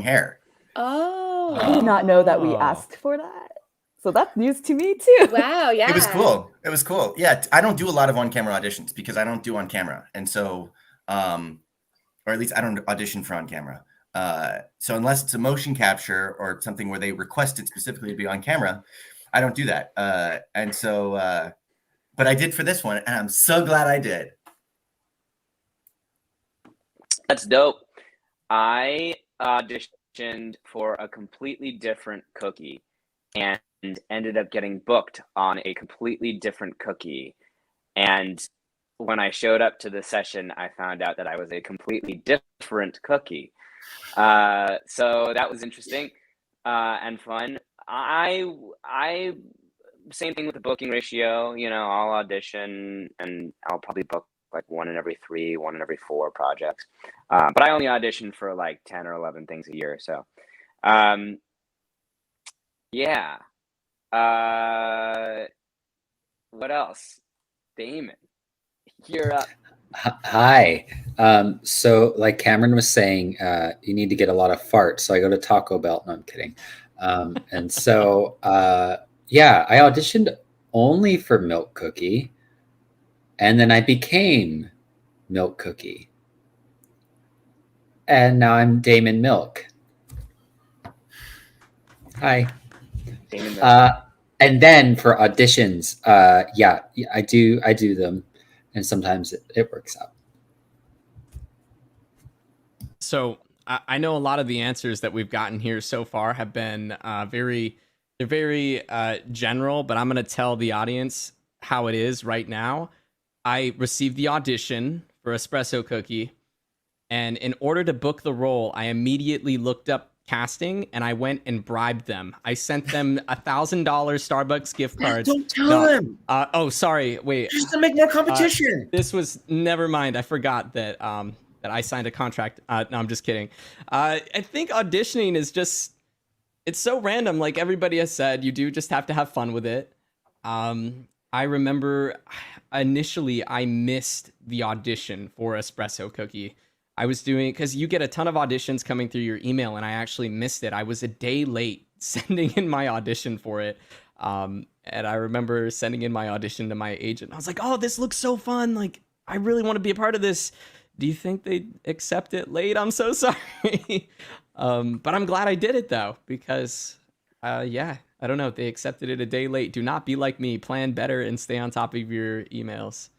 hair. Oh. I did not know that we asked for that. So that's news to me too. Wow. Yeah. It was cool. Yeah, I don't do a lot of on-camera auditions, because I don't do on camera, and so, or at least I don't audition for on camera. So unless it's a motion capture or something where they request it specifically to be on camera, I don't do that. And so, but I did for this one, and I'm so glad I did. That's dope. I auditioned for a completely different cookie and ended up getting booked on a completely different cookie. And when I showed up to the session, I found out that I was a completely different cookie. So that was interesting and fun. I same thing with the booking ratio. You know, I'll audition and I'll probably book like 1 in every 3, 1 in every 4 projects. But I only audition for like 10 or 11 things a year. So, yeah. What else? Damon, you're up. Hi. So like Cameron was saying, you need to get a lot of farts. So I go to Taco Bell. No, I'm kidding. And so, yeah, I auditioned only for Milk Cookie. And then I became Milk Cookie. And now I'm Damon Milk. Hi. Damon Milk. And then for auditions, yeah, I do them. And sometimes it works out. So I know a lot of the answers that we've gotten here so far have been very general, but I'm going to tell the audience how it is right now. I received the audition for Espresso Cookie, and in order to book the role, I immediately looked up casting and I went and bribed them. I sent them $1,000 Starbucks gift cards. Don't tell them. Oh, sorry. Wait. Just to make more competition. This was never mind. I forgot that that I signed a contract. No, I'm just kidding. I think auditioning is just, it's so random. Like everybody has said, you do just have to have fun with it. I remember initially I missed the audition for Espresso Cookie. I was doing, because you get a ton of auditions coming through your email, and I actually missed it. I was a day late sending in my audition for it. And I remember sending in my audition to my agent. I was like, oh, this looks so fun. Like, I really want to be a part of this. Do you think they'd accept it late? I'm so sorry. But I'm glad I did it, though, because, yeah, I don't know. They accepted it a day late. Do not be like me. Plan better and stay on top of your emails.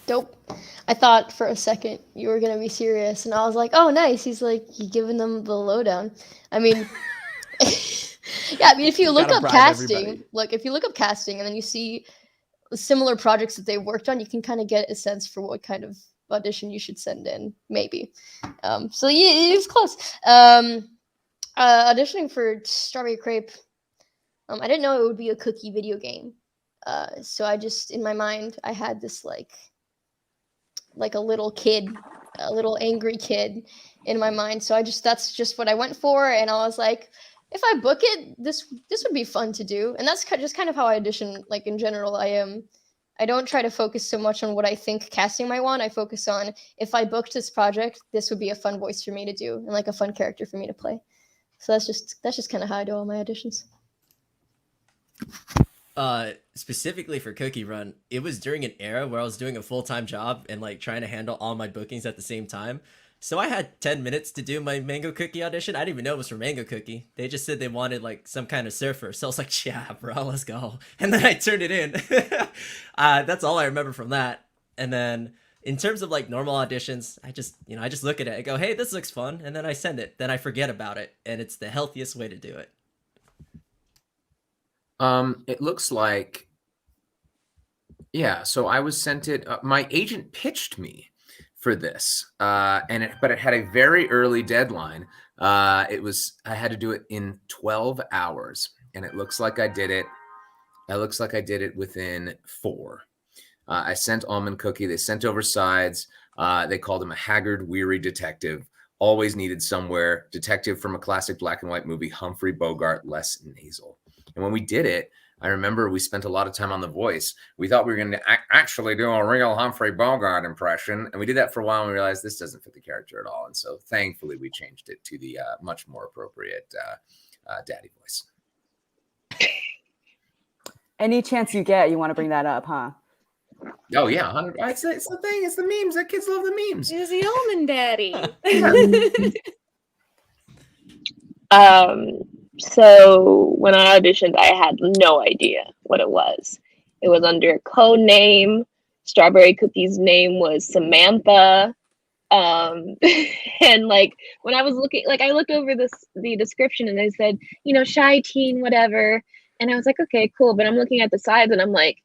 Dope. I thought for a second you were gonna be serious, and I was like, "Oh, nice." He's like, "You giving them the lowdown?" I mean, yeah. I mean, if you look up casting, if you look up casting, and then you see similar projects that they worked on, you can kind of get a sense for what kind of audition you should send in, maybe. So yeah, it was close. Auditioning for Strawberry Crepe, I didn't know it would be a cookie video game. So I just, in my mind, I had this like a little kid, a little angry kid in my mind. So that's just what I went for. And I was like, if I book it, this would be fun to do. And that's just kind of how I audition. Like in general, I don't try to focus so much on what I think casting might want. I focus on, if I booked this project, this would be a fun voice for me to do and like a fun character for me to play. So that's just kind of how I do all my auditions. Specifically for Cookie Run, it was during an era where I was doing a full-time job and like trying to handle all my bookings at the same time. So I had 10 minutes to do my Mango Cookie audition. I didn't even know it was for Mango Cookie. They just said they wanted like some kind of surfer. So I was like, yeah, bro, let's go. And then I turned it in. That's all I remember from that. And then in terms of like normal auditions, I just look at it. I go, hey, this looks fun. And then I send it. Then I forget about it. And it's the healthiest way to do it. It looks like, yeah. So I was sent it. My agent pitched me for this, but it had a very early deadline. I had to do it in 12 hours, and it looks like I did it. It looks like I did it within 4. I sent Almond Cookie. They sent over sides. They called him a haggard, weary detective. Always needed somewhere. Detective from a classic black and white movie, Humphrey Bogart, less nasal. And when we did it, I remember we spent a lot of time on the voice. We thought we were going to actually do a real Humphrey Bogart impression. And we did that for a while and we realized this doesn't fit the character at all. And so thankfully we changed it to the much more appropriate daddy voice. Any chance you get, you want to bring that up, huh? Oh, yeah. It's the thing. It's the memes. That kids love the memes. Is the almond daddy. So when I auditioned, I had no idea what it was. It was under a code name. Strawberry Cookie's name was Samantha. And like when I was looking, like I looked over the description and they said, you know, shy teen, whatever. And I was like, okay, cool. But I'm looking at the sides and I'm like,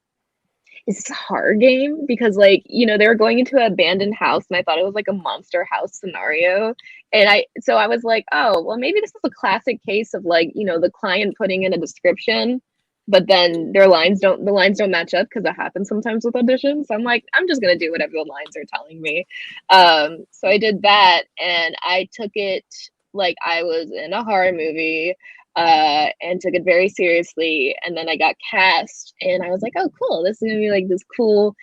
is this a horror game? Because like, you know, they were going into an abandoned house and I thought it was like a monster house scenario. And I was like, oh, well, maybe this is a classic case of like, you know, the client putting in a description, but then the lines don't match up, because it happens sometimes with auditions. So I'm like, I'm just gonna do whatever the lines are telling me. So I did that and I took it like I was in a horror movie. And took it very seriously. And then I got cast and I was like, oh, cool. This is going to be like this cool,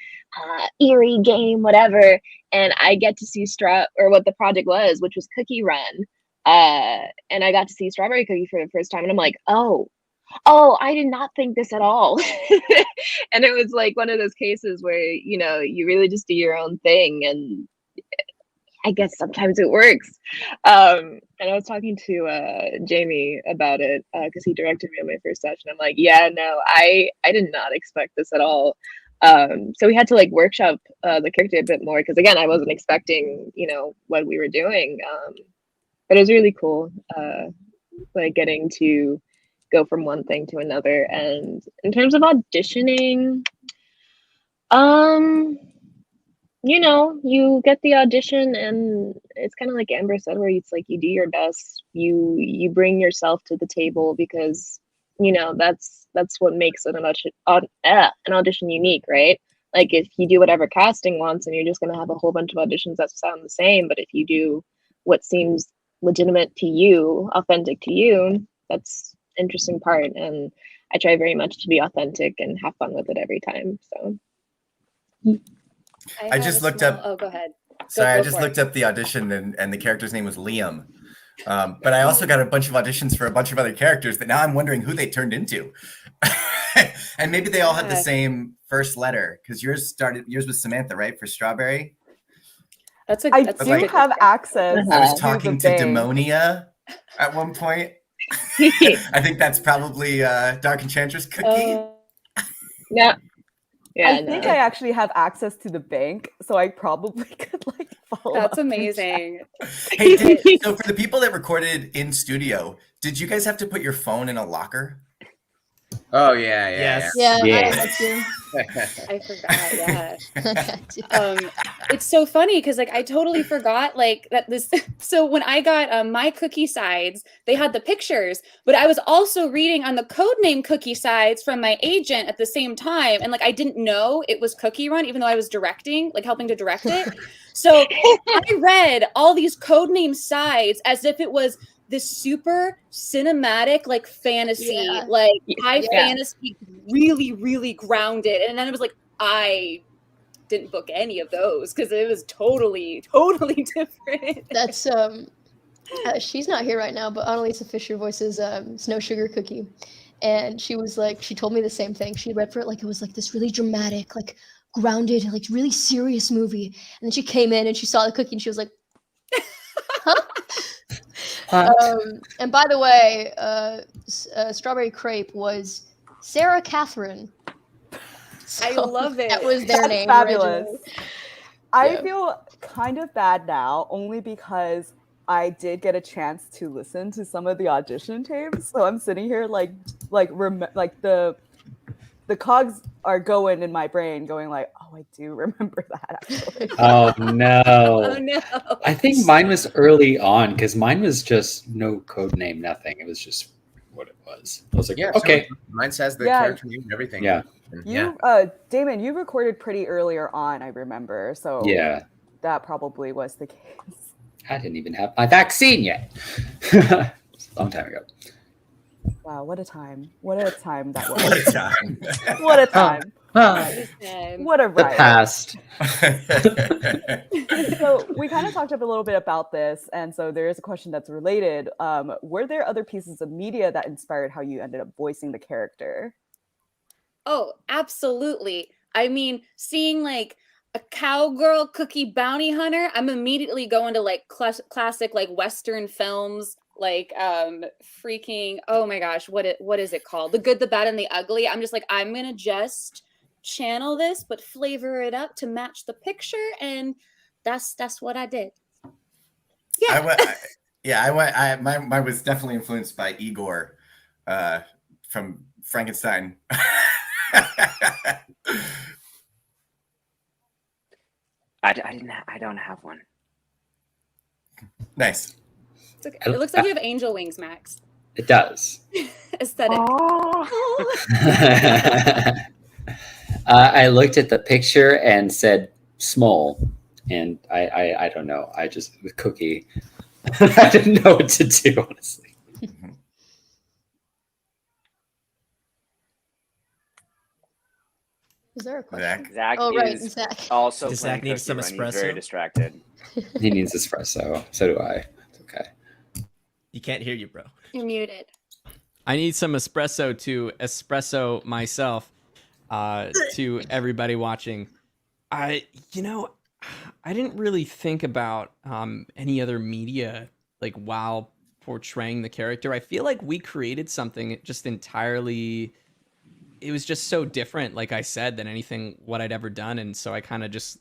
eerie game, whatever. And I get to see what the project was, which was Cookie Run. And I got to see Strawberry Cookie for the first time. And I'm like, oh, I did not think this at all. And it was like one of those cases where, you know, you really just do your own thing. And I guess sometimes it works. And I was talking to Jamie about it because he directed me on my first session. I'm like, yeah, no, I did not expect this at all. So we had to like workshop the character a bit more because again, I wasn't expecting, you know, what we were doing. But it was really cool, like getting to go from one thing to another. And in terms of auditioning, you know, you get the audition and it's kind of like Amber said, where it's like you do your best, you bring yourself to the table because, you know, that's what makes an audition unique, right? Like if you do whatever casting wants and you're just going to have a whole bunch of auditions that sound the same, but if you do what seems legitimate to you, authentic to you, that's interesting part. And I try very much to be authentic and have fun with it every time. So I just looked up. Oh, go ahead. Sorry, I just looked up the audition and the character's name was Liam. But I also got a bunch of auditions for a bunch of other characters that now I'm wondering who they turned into. And maybe they all had the same first letter because yours was Samantha, right? For Strawberry. I do have access. I was talking to Demonia at one point. I think that's probably Dark Enchantress Cookie. Yeah. Yeah, I think I actually have access to the bank, so I probably could like follow. That's amazing. Hey, so for the people that recorded in studio, did you guys have to put your phone in a locker? Oh yeah. I forgot. Yeah. It's so funny because like I totally forgot like that this. So when I got my cookie sides, they had the pictures, but I was also reading on the codename cookie sides from my agent at the same time, and like I didn't know it was Cookie Run, even though I was directing, like helping to direct it. So I read all these codename sides as if it was this super cinematic, like fantasy, like high fantasy, really, really grounded. And then it was like, I didn't book any of those because it was totally different. That's she's not here right now, but Annalisa Fisher voices Snow Sugar Cookie. And she was like, she told me the same thing. She read for it like it was like this really dramatic, like grounded, like really serious movie. And then she came in and she saw the cookie and she was like, huh? And by the way, Strawberry Crepe was Sarah Catherine. So I love it. That was their name. Fabulous. Originally. I feel kind of bad now, only because I did get a chance to listen to some of the audition tapes. So I'm sitting here like the cogs are going in my brain, going like, oh, I do remember that actually. Oh no. Oh no. I think mine was early on because mine was just no code name, nothing. It was just what it was. I was like, Yeah, okay. so mine says the character name and everything. Yeah. You, Daman, you recorded pretty earlier on, I remember. So Yeah. that probably was the case. I didn't even have my vaccine yet. A long time ago. Wow, what a time. What a time that was. What a time. What a time. What a The ride. past. So we kind of talked up a little bit about this, and so there is a question that's related. Were there other pieces of media that inspired how you ended up voicing the character? Oh, absolutely. I mean, seeing like a cowgirl cookie bounty hunter, I'm immediately going to like classic like Western films, like freaking, oh my gosh, what is it called? The Good, the Bad, and the Ugly. I'm just like, I'm gonna just channel this but flavor it up to match the picture, and that's what I did. Yeah. Mine was definitely influenced by Igor from Frankenstein. I don't have one. Nice. It's okay. It looks like you have angel wings, Max. It does. Aesthetic. I looked at the picture and said small, and I don't know. I just with Cookie, I didn't know what to do, honestly. Is there a question? Zach. Zach Oh, right, is Zach. also Does playing Zach need Cookie some Run. He's very espresso? distracted. He needs espresso. So do I. It's okay. You can't hear you, bro. You're muted. I need some espresso to espresso myself. To everybody watching, I didn't really think about any other media like while portraying the character. I feel like we created something just entirely. It was just so different, like I said, than anything what I'd ever done, and so I kind of just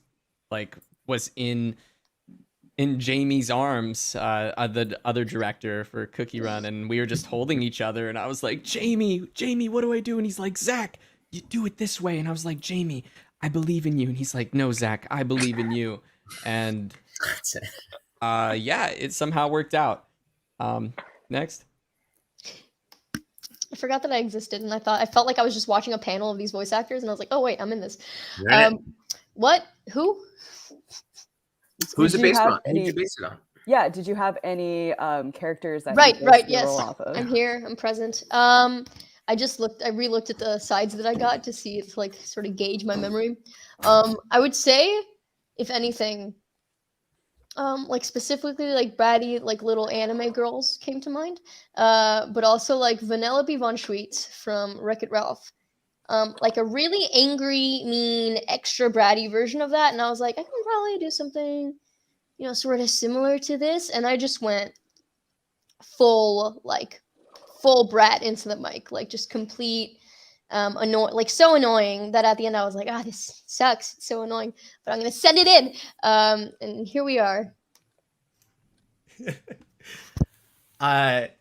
like was in Jamie's arms, the other director for Cookie Run, and we were just holding each other, and I was like, Jamie, what do I do? And he's like, Zach, you do it this way. And I was like, Jamie, I believe in you. And he's like, no, Zach, I believe in you. And yeah, it somehow worked out. Next. I forgot that I existed, and I felt like I was just watching a panel of these voice actors, and I was like, oh wait, I'm in this. You're in it. What? Who? Who's Did it you based have on? Who'd you base it on? Yeah, did you have any characters that Right, you based your yes. role off of? I'm here. I'm present. I re-looked at the sides that I got to see if like sort of gauge my memory. I would say, if anything, like specifically like bratty, like little anime girls came to mind. But also like Vanellope von Schweetz from Wreck-It Ralph. Like a really angry, mean, extra bratty version of that. And I was like, I can probably do something, sort of similar to this. And I just went full brat into the mic, like just complete like so annoying that at the end I was like, this sucks, it's so annoying, but I'm gonna send it in. And here we are. I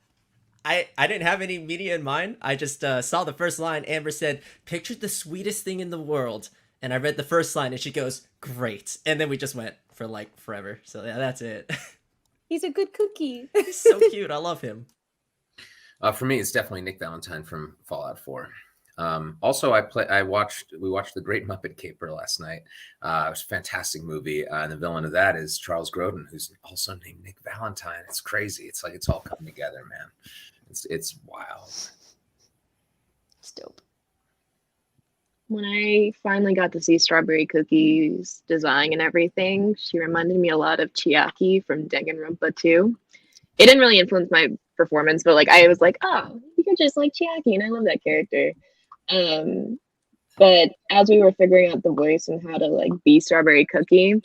didn't have any media in mind. I just saw the first line. Amber said, "Pictured the sweetest thing in the world," and I read the first line, and she goes, "Great," and then we just went for like forever. So yeah, that's it. He's a good cookie. He's so cute. I love him. For me, it's definitely Nick Valentine from Fallout 4. Also, we watched The Great Muppet Caper last night. It was a fantastic movie, and the villain of that is Charles Grodin, who's also named Nick Valentine. It's crazy. It's like it's all coming together, man. It's wild. It's dope. When I finally got to see Strawberry Cookie's design and everything, she reminded me a lot of Chiaki from Danganronpa 2. It didn't really influence my performance, but like I was like, oh, you're just like Chiaki, and I love that character. But as we were figuring out the voice and how to like be Strawberry Cookie,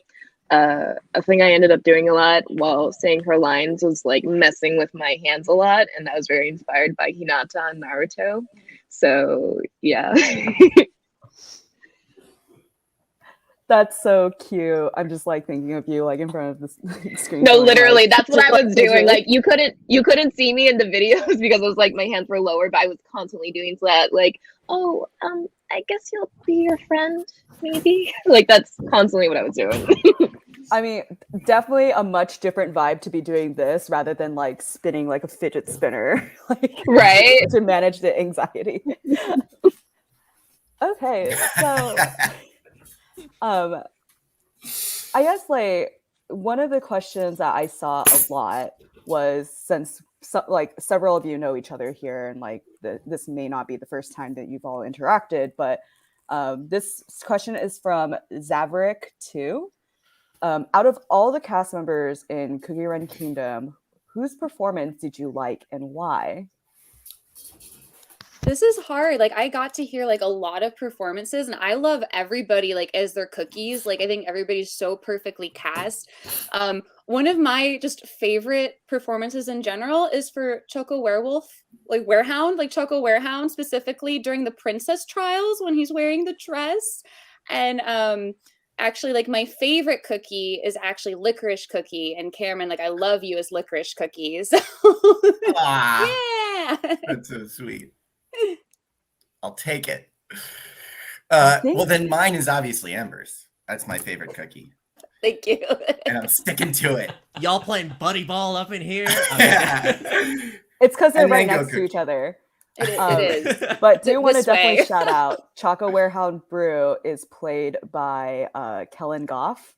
a thing I ended up doing a lot while saying her lines was like messing with my hands a lot, and that was very inspired by Hinata and Naruto. So yeah. That's so cute. I'm just like thinking of you like in front of the screen. No, going, literally, like, that's what I was doing. visually. Like you couldn't see me in the videos because it was like my hands were lower, but I was constantly doing that. Like, oh, I guess you'll be your friend, maybe. Like that's constantly what I was doing. I mean, definitely a much different vibe to be doing this rather than like spinning like a fidget spinner, like Right? to manage the anxiety. Okay, so I guess like one of the questions that I saw a lot was, since several of you know each other here, and like this may not be the first time that you've all interacted, but this question is from Zaverick 2. Out of all the cast members in Cookie Run Kingdom, whose performance did you like and why? This is hard. Like, I got to hear like a lot of performances, and I love everybody like as their cookies. Like, I think everybody's so perfectly cast. One of my just favorite performances in general is for Choco Werewolf, like Werehound, like Choco Werehound specifically during the princess trials when he's wearing the dress. And actually, like, my favorite cookie is actually Licorice Cookie, and Cameron, like, I love you as Licorice Cookie. So yeah. That's so sweet. I'll take it. think- Well, then mine is obviously Amber's. That's my favorite cookie, Thank you. and I'm sticking to it. Y'all playing buddy ball up in here? It's because they're And right mango next to each other. It is. But do want to This definitely way. shout out Choco Warehound Brew is played by Kellen Goff.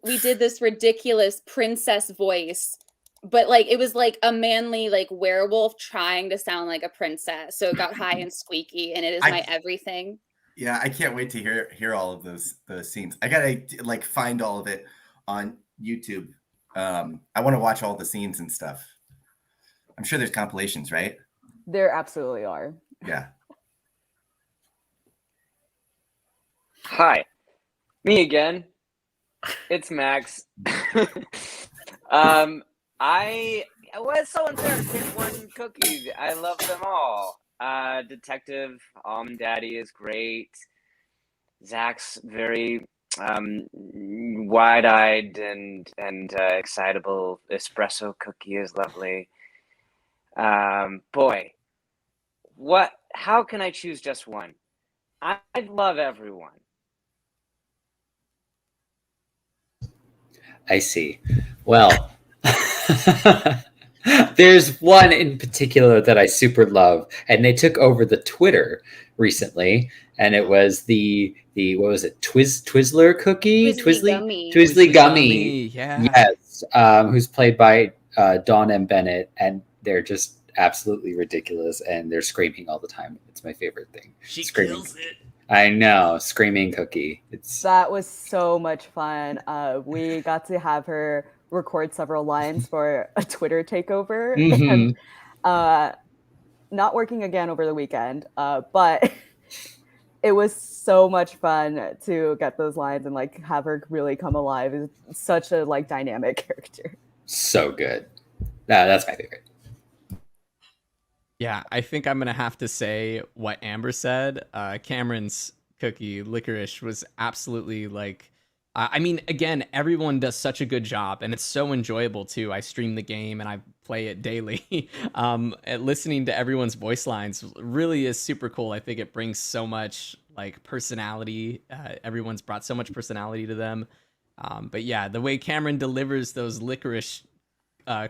We did this ridiculous princess voice, but like it was like a manly like werewolf trying to sound like a princess, so it got high and squeaky, and it is my everything. Yeah, I can't wait to hear all of those scenes. I gotta like find all of it on YouTube. I want to watch all the scenes and stuff. I'm sure there's compilations, right? There absolutely are. Yeah. Hi, me again. It's Max. I was so unfair to pick one cookie. I love them all. Detective Almond Daddy is great. Zach's very wide-eyed and excitable espresso cookie is lovely. Boy, how can I choose just one? I love everyone. I see. Well, there's one in particular that I super love, and they took over the Twitter recently, and it was the what was it, Twizzler cookie, Twizzly Gummy, Yeah. yes, who's played by Dawn M. Bennett, and they're just absolutely ridiculous, and they're screaming all the time. It's my favorite thing. She Screaming. kills it. I know, screaming cookie. That was so much fun. We got to have her record several lines for a Twitter takeover. Mhm. And, not working again over the weekend, but it was so much fun to get those lines and like have her really come alive. It's such a like dynamic character. So good. That's my favorite. Yeah, I think I'm gonna have to say what Amber said. Cameron's cookie, Licorice, was absolutely like. I mean, again, everyone does such a good job, and it's so enjoyable too. I stream the game and I play it daily. And listening to everyone's voice lines really is super cool. I think it brings so much like personality. Everyone's brought so much personality to them. But yeah, the way Cameron delivers those Licorice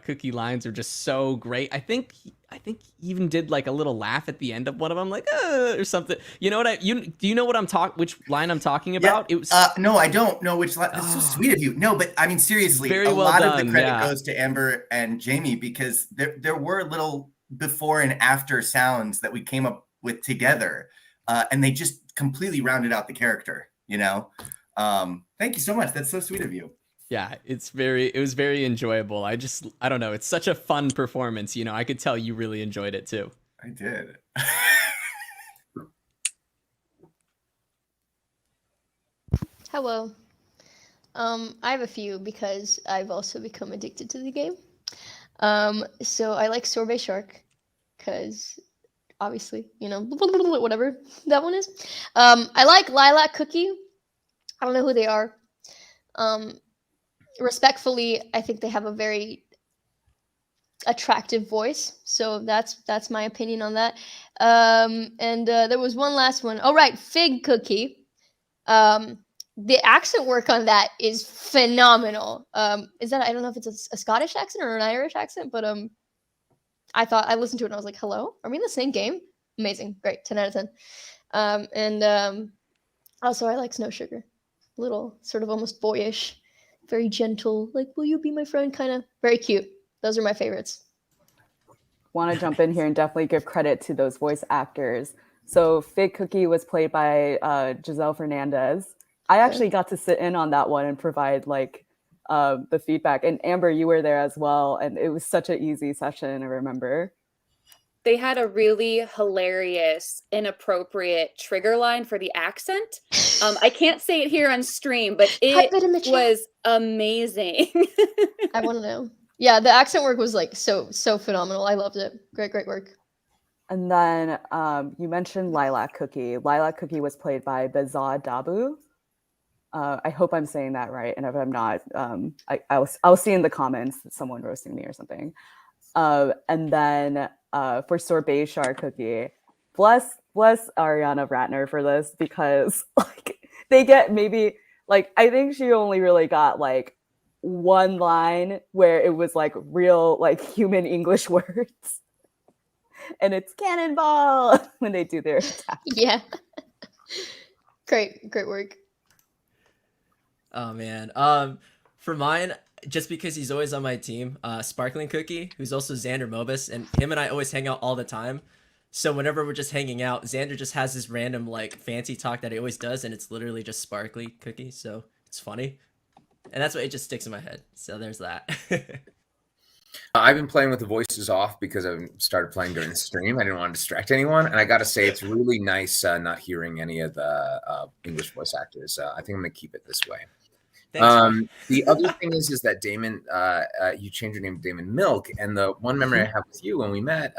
cookie lines are just so great. I think he even did like a little laugh at the end of one of them, like or something. You know what do you know what which line I'm talking about? Yeah. It was no, I don't know which line. That's so sweet of you. No, but I mean seriously, Very a well lot done, of the credit yeah. goes to Amber and Jamie, because there were little before and after sounds that we came up with together, and they just completely rounded out the character. You know, thank you so much. That's so sweet of you. Yeah, it was very enjoyable. I don't know, it's such a fun performance, you know. I could tell you really enjoyed it too. I did. Hello. I have a few because I've also become addicted to the game. So I like Sorbet Shark because obviously, you know, whatever that one is. I like Lilac Cookie. I don't know who they are. Respectfully, I think they have a very attractive voice, so that's my opinion on that. And there was one last one. Oh right, Fig Cookie. The accent work on that is phenomenal. Is that, I don't know if it's a Scottish accent or an Irish accent, but I listened to it and I was like, hello, are we in the same game? Amazing, great, 10 out of 10. And also I like Snow Sugar, little sort of almost boyish, very gentle, like, will you be my friend, kind of very cute. Those are my favorites. Want to jump in here and definitely give credit to those voice actors. So Fig Cookie was played by Giselle Fernandez. I actually got to sit in on that one and provide like the feedback. And Amber, you were there as well, and it was such an easy session. I remember. they had a really hilarious, inappropriate trigger line for the accent. I can't say it here on stream, but Type it in the it chat. was amazing. I want to know. Yeah, the accent work was like so phenomenal. I loved it. Great work. And then you mentioned Lilac Cookie. Lilac Cookie was played by Bezad Dabu. I hope I'm saying that right. And if I'm not, I'll see in the comments someone roasting me or something. And then for Sorbet Char Cookie, bless Ariana Ratner for this, because like they get maybe like, I think she only really got like one line where it was like real like human English words. And it's cannonball when they do their attack. Yeah. Great work. Oh man. For mine, just because he's always on my team, Sparkling Cookie, who's also Xander Mobus, and him and I always hang out all the time. So whenever we're just hanging out, Xander just has this random like fancy talk that he always does, and it's literally just Sparkly Cookie, so it's funny. And that's what it just sticks in my head. So there's that. I've been playing with the voices off because I started playing during the stream. I didn't want to distract anyone. And I got to say, it's really nice not hearing any of the English voice actors. I think I'm going to keep it this way. Thanks. The other thing is that Daman, you changed your name to Daman Milk. And the one memory I have with you when we met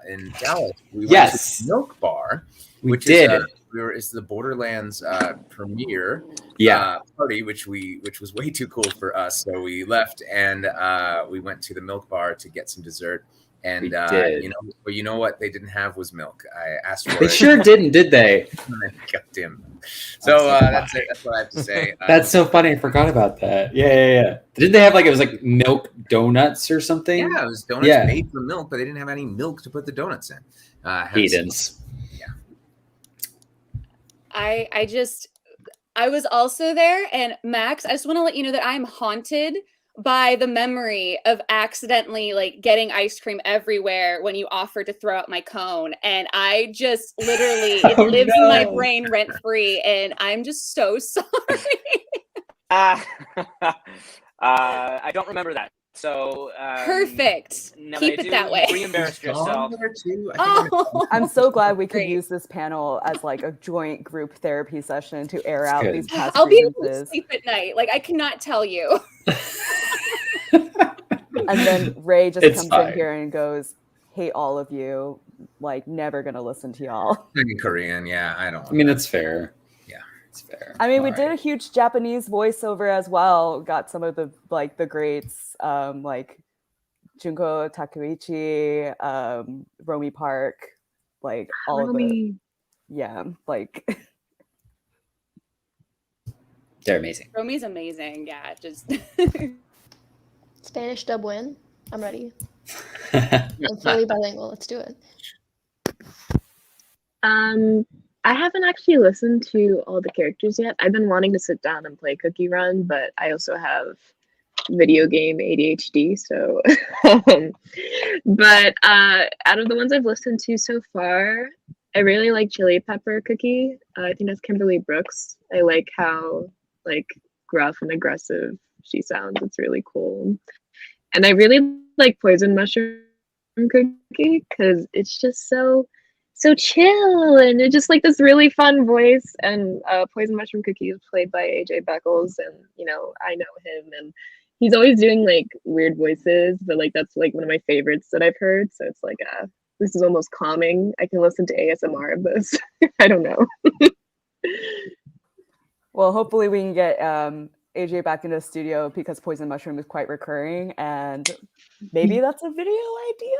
in Dallas, we went to the Milk Bar, which is it's the Borderlands premiere party, which was way too cool for us. So we left and we went to the Milk Bar to get some dessert. And you know what they didn't have was milk. I asked for it. They sure didn't, did they? God damn. So that's it. That's what I have to say. That's so funny. I forgot about that. Yeah. Didn't they have like, it was like milk donuts or something? Yeah, it was donuts made from milk, but they didn't have any milk to put the donuts in. Heathens. Yeah. I was also there, and Max, I just want to let you know that I'm haunted by the memory of accidentally like getting ice cream everywhere when you offered to throw out my cone. And I just literally, it lives in my brain rent free. And I'm just so sorry. I don't remember that. So perfect. Keep it that way. Re-embarrassed yourself. I'm so glad we could use this panel as like a joint group therapy session to air out these past I'll be able to grievances. sleep at night. Like I cannot tell you. And then Ray just comes in here and goes, hate all of you, like never gonna listen to y'all. In Korean, yeah, I don't. I mean, that's fair. Yeah, it's fair. I mean, we did a huge Japanese voiceover as well. Got some of the like the greats, like Junko Takeuchi, Romy Park, like all of the, like they're amazing. Romy's amazing. Yeah, just Spanish dub win. I'm ready. I'm fully bilingual. Let's do it. I haven't actually listened to all the characters yet. I've been wanting to sit down and play Cookie Run, but I also have video game ADHD. So, but out of the ones I've listened to so far, I really like Chili Pepper Cookie. I think that's Kimberly Brooks. I like how like gruff and aggressive she sounds. It's really cool. And I really like Poison Mushroom Cookie because it's just so chill, and it's just like this really fun voice. And Poison Mushroom Cookie is played by AJ Beckles, and you know, I know him, and he's always doing like weird voices, but like that's like one of my favorites that I've heard. So it's like this is almost calming. I can listen to ASMR of this. I don't know. Well, hopefully we can get AJ back into the studio because Poison Mushroom is quite recurring, and maybe that's a video idea.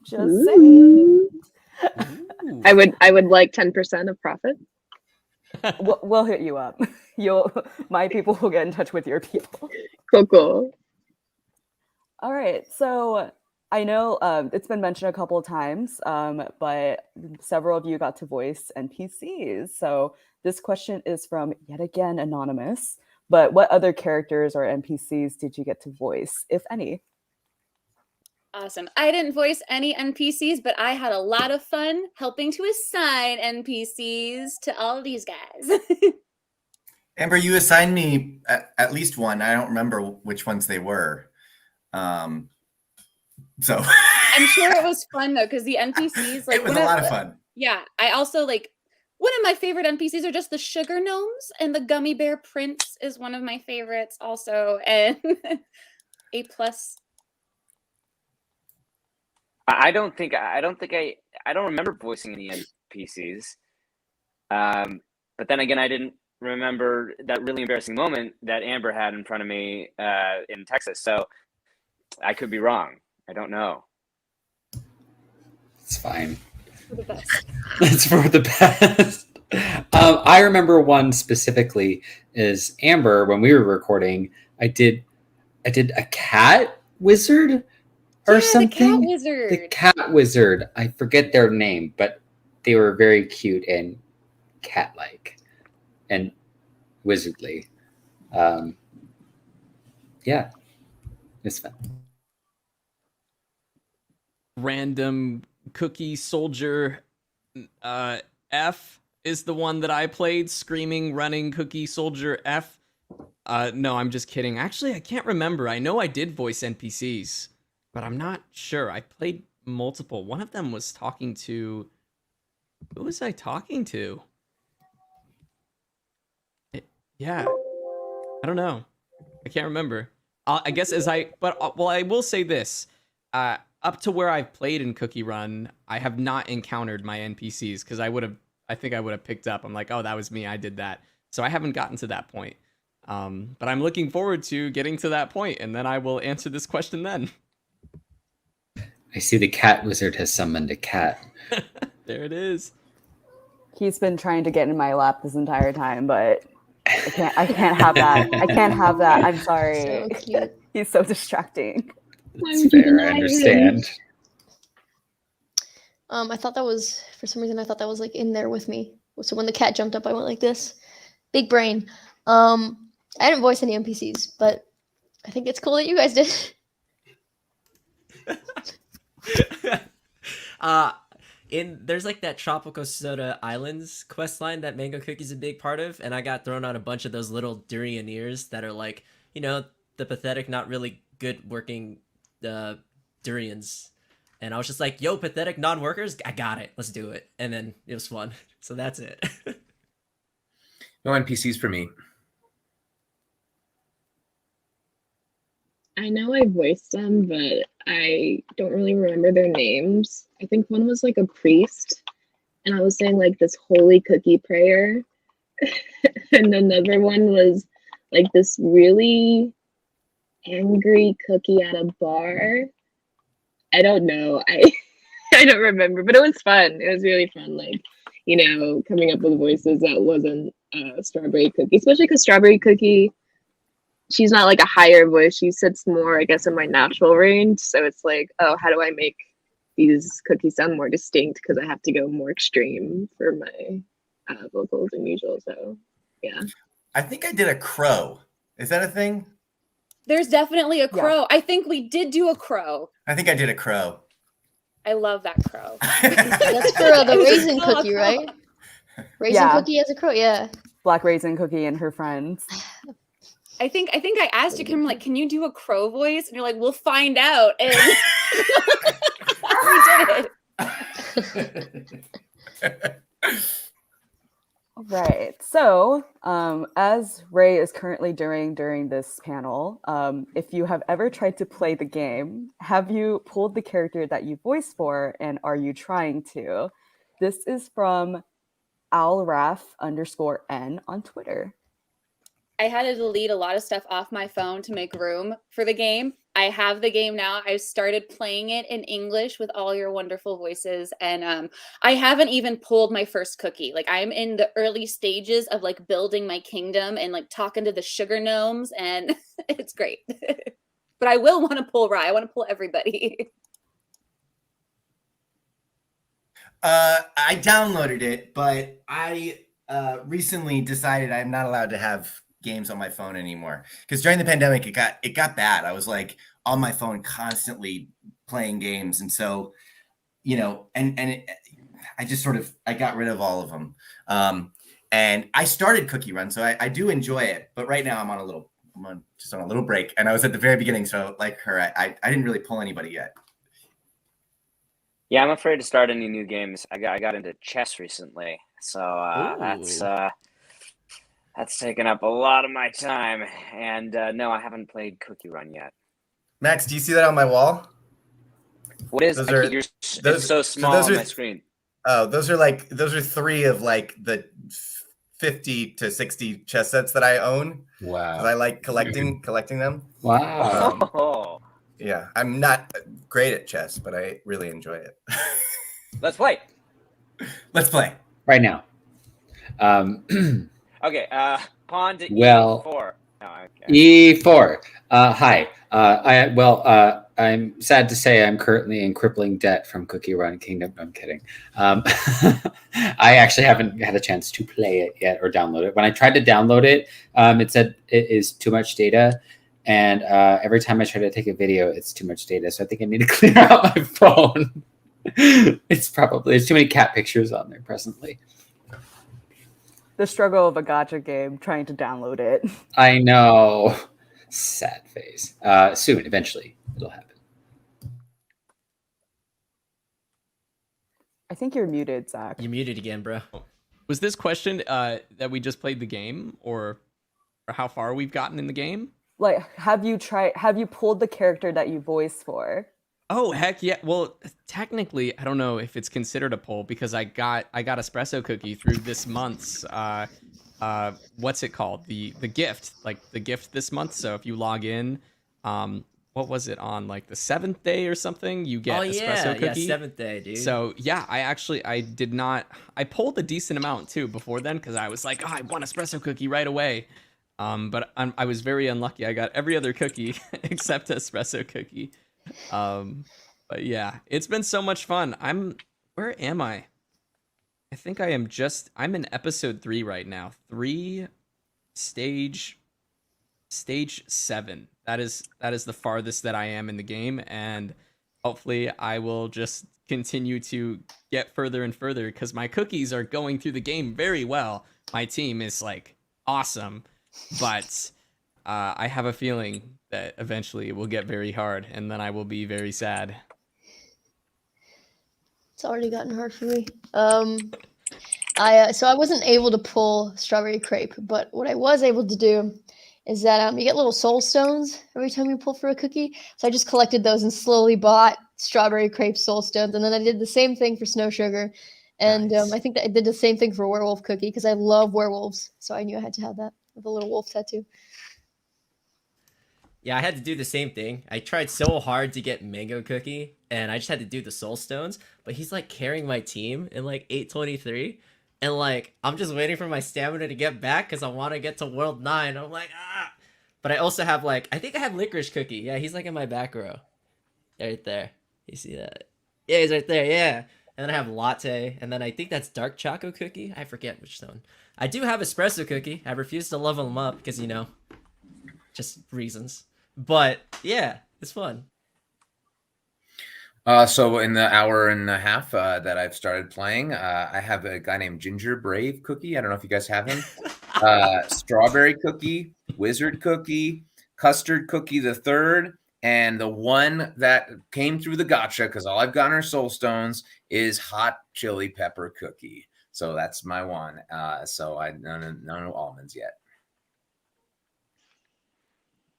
Just saying. I would like 10% of profit. We'll hit you up. My people will get in touch with your people. Cool. All right, so I know it's been mentioned a couple of times, but several of you got to voice NPCs. So this question is from, yet again, Anonymous. But what other characters or NPCs did you get to voice, if any? Awesome. I didn't voice any NPCs, but I had a lot of fun helping to assign NPCs to all these guys. Amber, you assigned me at least one. I don't remember which ones they were. So I'm sure it was fun though, because the NPCs like it was a lot of fun. Yeah, I also like one of my favorite NPCs are just the sugar gnomes, and the gummy bear prince is one of my favorites also, and A+. I don't remember voicing any NPCs. But then again, I didn't remember that really embarrassing moment that Amber had in front of me in Texas. So I could be wrong. I don't know. It's fine. For the best. It's for the best. I remember one specifically is Amber. When we were recording, I did a cat wizard or something. The cat wizard. The cat wizard. I forget their name, but they were very cute and cat-like and wizardly. Yeah, it's fun. Random cookie soldier F is the one that I played. Screaming, running cookie soldier F. No, I'm just kidding. Actually, I can't remember. I know I did voice NPCs, but I'm not sure. I played multiple. One of them was talking to... Who was I talking to? Yeah. I don't know. I can't remember. I guess I will say this. Up to where I've played in Cookie Run, I have not encountered my NPCs because I think I would have picked up. I'm like, oh, that was me. I did that. So I haven't gotten to that point. But I'm looking forward to getting to that point, and then I will answer this question then. I see the cat wizard has summoned a cat. There it is. He's been trying to get in my lap this entire time, but I can't have that. I can't have that. I'm sorry. So cute. He's so distracting. It's fair, I understand. I thought that was, for some reason, I thought that was like in there with me. So when the cat jumped up, I went like this. Big brain. I didn't voice any NPCs, but I think it's cool that you guys did. There's like that Tropical Soda Islands quest line that Mango Cookie's a big part of, and I got thrown out a bunch of those little durian ears that are like, the pathetic, not really good working durians. And I was just like, yo, pathetic non-workers, I got it, let's do it. And then it was fun. So that's it. No NPCs for me. I know I voiced them, but I don't really remember their names. I think one was like a priest, and I was saying like this holy cookie prayer. And another one was like this really angry cookie at a bar. I don't know. I don't remember, but it was fun. It was really fun, like, coming up with voices that wasn't Strawberry Cookie, especially because Strawberry Cookie, she's not like a higher voice. She sits more, I guess, in my natural range. So it's like, oh, how do I make these cookies sound more distinct? Because I have to go more extreme for my vocals than usual. So, yeah. I think I did a crow. Is that a thing? There's definitely a crow. Yeah. I think we did do a crow. I think I did a crow. I love that crow. That's for the raisin cookie, right? Raisin cookie as a crow, yeah. Black Raisin Cookie and her friends. I think I asked you, Kim, like, can you do a crow voice? And you're like, we'll find out. And we did it. All right. So, as Ray is currently doing during this panel, if you have ever tried to play the game, have you pulled the character that you voiced for, and are you trying to? This is from alraf_n on Twitter. I had to delete a lot of stuff off my phone to make room for the game. I have the game now. I started playing it in English with all your wonderful voices. And I haven't even pulled my first cookie. Like, I'm in the early stages of like building my kingdom and like talking to the sugar gnomes, and it's great. But I will want to pull Rye. I want to pull everybody. I downloaded it, but I recently decided I'm not allowed to have games on my phone anymore, because during the pandemic it got bad. I was like on my phone constantly playing games, and so I just I got rid of all of them, and I started Cookie Run, so I do enjoy it, but right now I'm just on a little break, and I was at the very beginning, so like her, I didn't really pull anybody yet. Yeah, I'm afraid to start any new games. I got into chess recently, so that's taken up a lot of my time. And no, I haven't played Cookie Run yet. Max, do you see that on my wall? What is? Those I are- can't- those- it's so so small those on are- my screen. Oh, those are 3 of like the 50 to 60 chess sets that I own. Wow. 'Cause I like collecting them. Wow. Oh, Yeah, I'm not great at chess, but I really enjoy it. let's play. Let's play. Right now. Okay, pawn to Well, E4. Oh, okay. E4. Hi. I'm sad to say I'm currently in crippling debt from Cookie Run Kingdom. I'm kidding. I actually haven't had a chance to play it yet or download it. When I tried to download it, it said it is too much data. And every time I try to take a video, it's too much data. So I think I need to clear out my phone. There's too many cat pictures on there presently. The struggle of a gacha game trying to download it. I know. Sad face. Soon, eventually, it'll happen. I think you're muted, Zach. You muted again, bro. Was this question that we just played the game, or how far we've gotten in the game? Like, have you pulled the character that you voice for? Oh heck yeah! Well, technically, I don't know if it's considered a poll because I got Espresso Cookie through this month's what's it called, the gift, like the gift this month. So if you log in, what was it, on like the 7th day or something, you get Espresso Cookie. Yeah, 7th day, dude. So yeah, I pulled a decent amount too before then because I was like, oh, I want Espresso Cookie right away. But I was very unlucky. I got every other cookie except Espresso Cookie. But yeah, it's been so much fun. Where am I? I think I'm in episode 3 right now. 3 stage 7. That is the farthest that I am in the game, and hopefully I will just continue to get further and further because my cookies are going through the game very well. My team is like awesome, but I have a feeling that eventually it will get very hard, and then I will be very sad. It's already gotten hard for me. So I wasn't able to pull Strawberry Crepe, but what I was able to do is that you get little soul stones every time you pull for a cookie. So I just collected those and slowly bought Strawberry Crepe soul stones, and then I did the same thing for Snow Sugar, and Nice. I think that I did the same thing for Werewolf Cookie because I love werewolves, so I knew I had to have that with a little wolf tattoo. Yeah, I had to do the same thing. I tried so hard to get Mango Cookie, and I just had to do the Soul Stones, but he's like carrying my team in like 823, and like I'm just waiting for my stamina to get back because I want to get to World 9. I'm like, ah! But I also have I think I have Licorice Cookie. Yeah, he's like in my back row. Right there. You see that? Yeah, he's right there, yeah. And then I have Latte, and then I think that's Dark Choco Cookie. I forget which one. I do have Espresso Cookie. I refuse to level him up because, just reasons. But yeah, it's fun. So in the hour and a half that I've started playing, I have a guy named Ginger Brave Cookie. I don't know if you guys have him. Strawberry Cookie, Wizard Cookie, Custard Cookie the third, and the one that came through the gacha because all I've gotten are soul stones is Hot Chili Pepper Cookie. So that's my one. So I no almonds yet.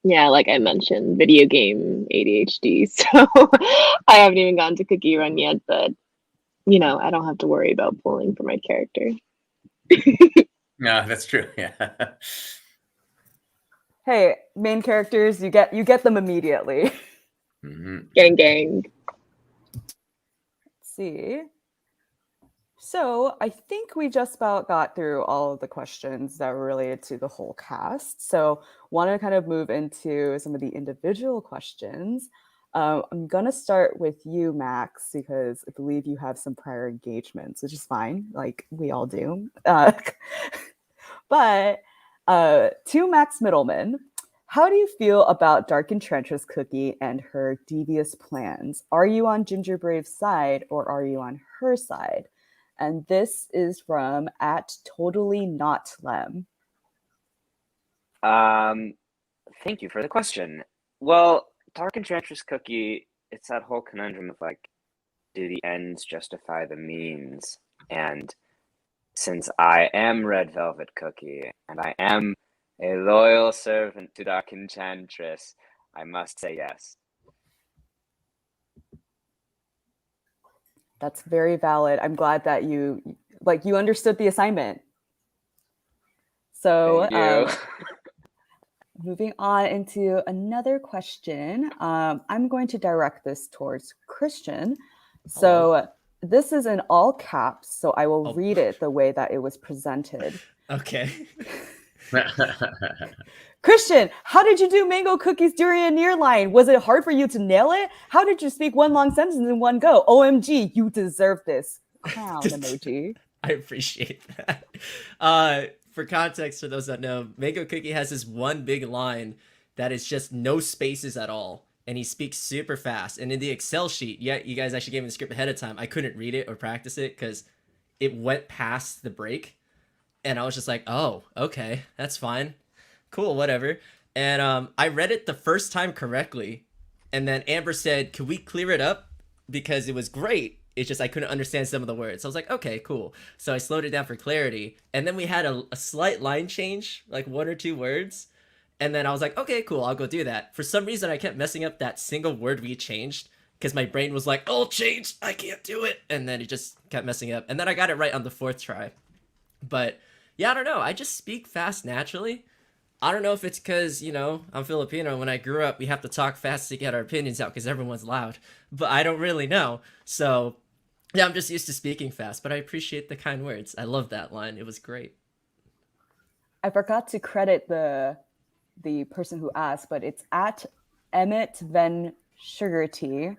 Yeah, like I mentioned, video game ADHD. So I haven't even gotten to Cookie Run yet, but I don't have to worry about pulling for my character. No, that's true. Yeah. Hey, main characters, you get them immediately. Mm-hmm. Gang. Let's see. So I think we just about got through all of the questions that were related to the whole cast. So want to kind of move into some of the individual questions. I'm going to start with you, Max, because I believe you have some prior engagements, which is fine. Like we all do. But to Max Mittelman, how do you feel about Dark Enchantress Cookie and her devious plans? Are you on Ginger Brave's side or are you on her side? And this is from @TotallyNotLem. Thank you for the question. Well, Dark Enchantress Cookie, it's that whole conundrum of do the ends justify the means? And since I am Red Velvet Cookie and I am a loyal servant to Dark Enchantress, I must say yes. That's very valid. I'm glad that you understood the assignment. So Thank you. moving on into another question, I'm going to direct this towards Christian. So this is in all caps, so I will read it the way that it was presented. Okay. Christian, how did you do mango cookies during a near line? Was it hard for you to nail it? How did you speak one long sentence in one go? OMG, you deserve this. Clown emoji. I appreciate that. For context, for those that know, Mango Cookie has this one big line that is just no spaces at all. And he speaks super fast. And in the Excel sheet, yeah, you guys actually gave me the script ahead of time. I couldn't read it or practice it because it went past the break. And I was just like, oh, okay, that's fine. Cool, whatever. And I read it the first time correctly. And then Amber said, could we clear it up? Because it was great. It's just I couldn't understand some of the words. So I was like, okay, cool. So I slowed it down for clarity. And then we had a slight line change, like 1 or 2 words. And then I was like, okay, cool, I'll go do that. For some reason, I kept messing up that single word we changed because my brain was like, oh, changed, I can't do it. And then it just kept messing up. And then I got it right on the 4th try. But yeah, I don't know. I just speak fast naturally. I don't know if it's because, you know, I'm Filipino. When I grew up, we have to talk fast to get our opinions out because everyone's loud. But I don't really know. So yeah, I'm just used to speaking fast. But I appreciate the kind words. I love that line. It was great. I forgot to credit the person who asked, but it's at Emmett Van Sugar Tea.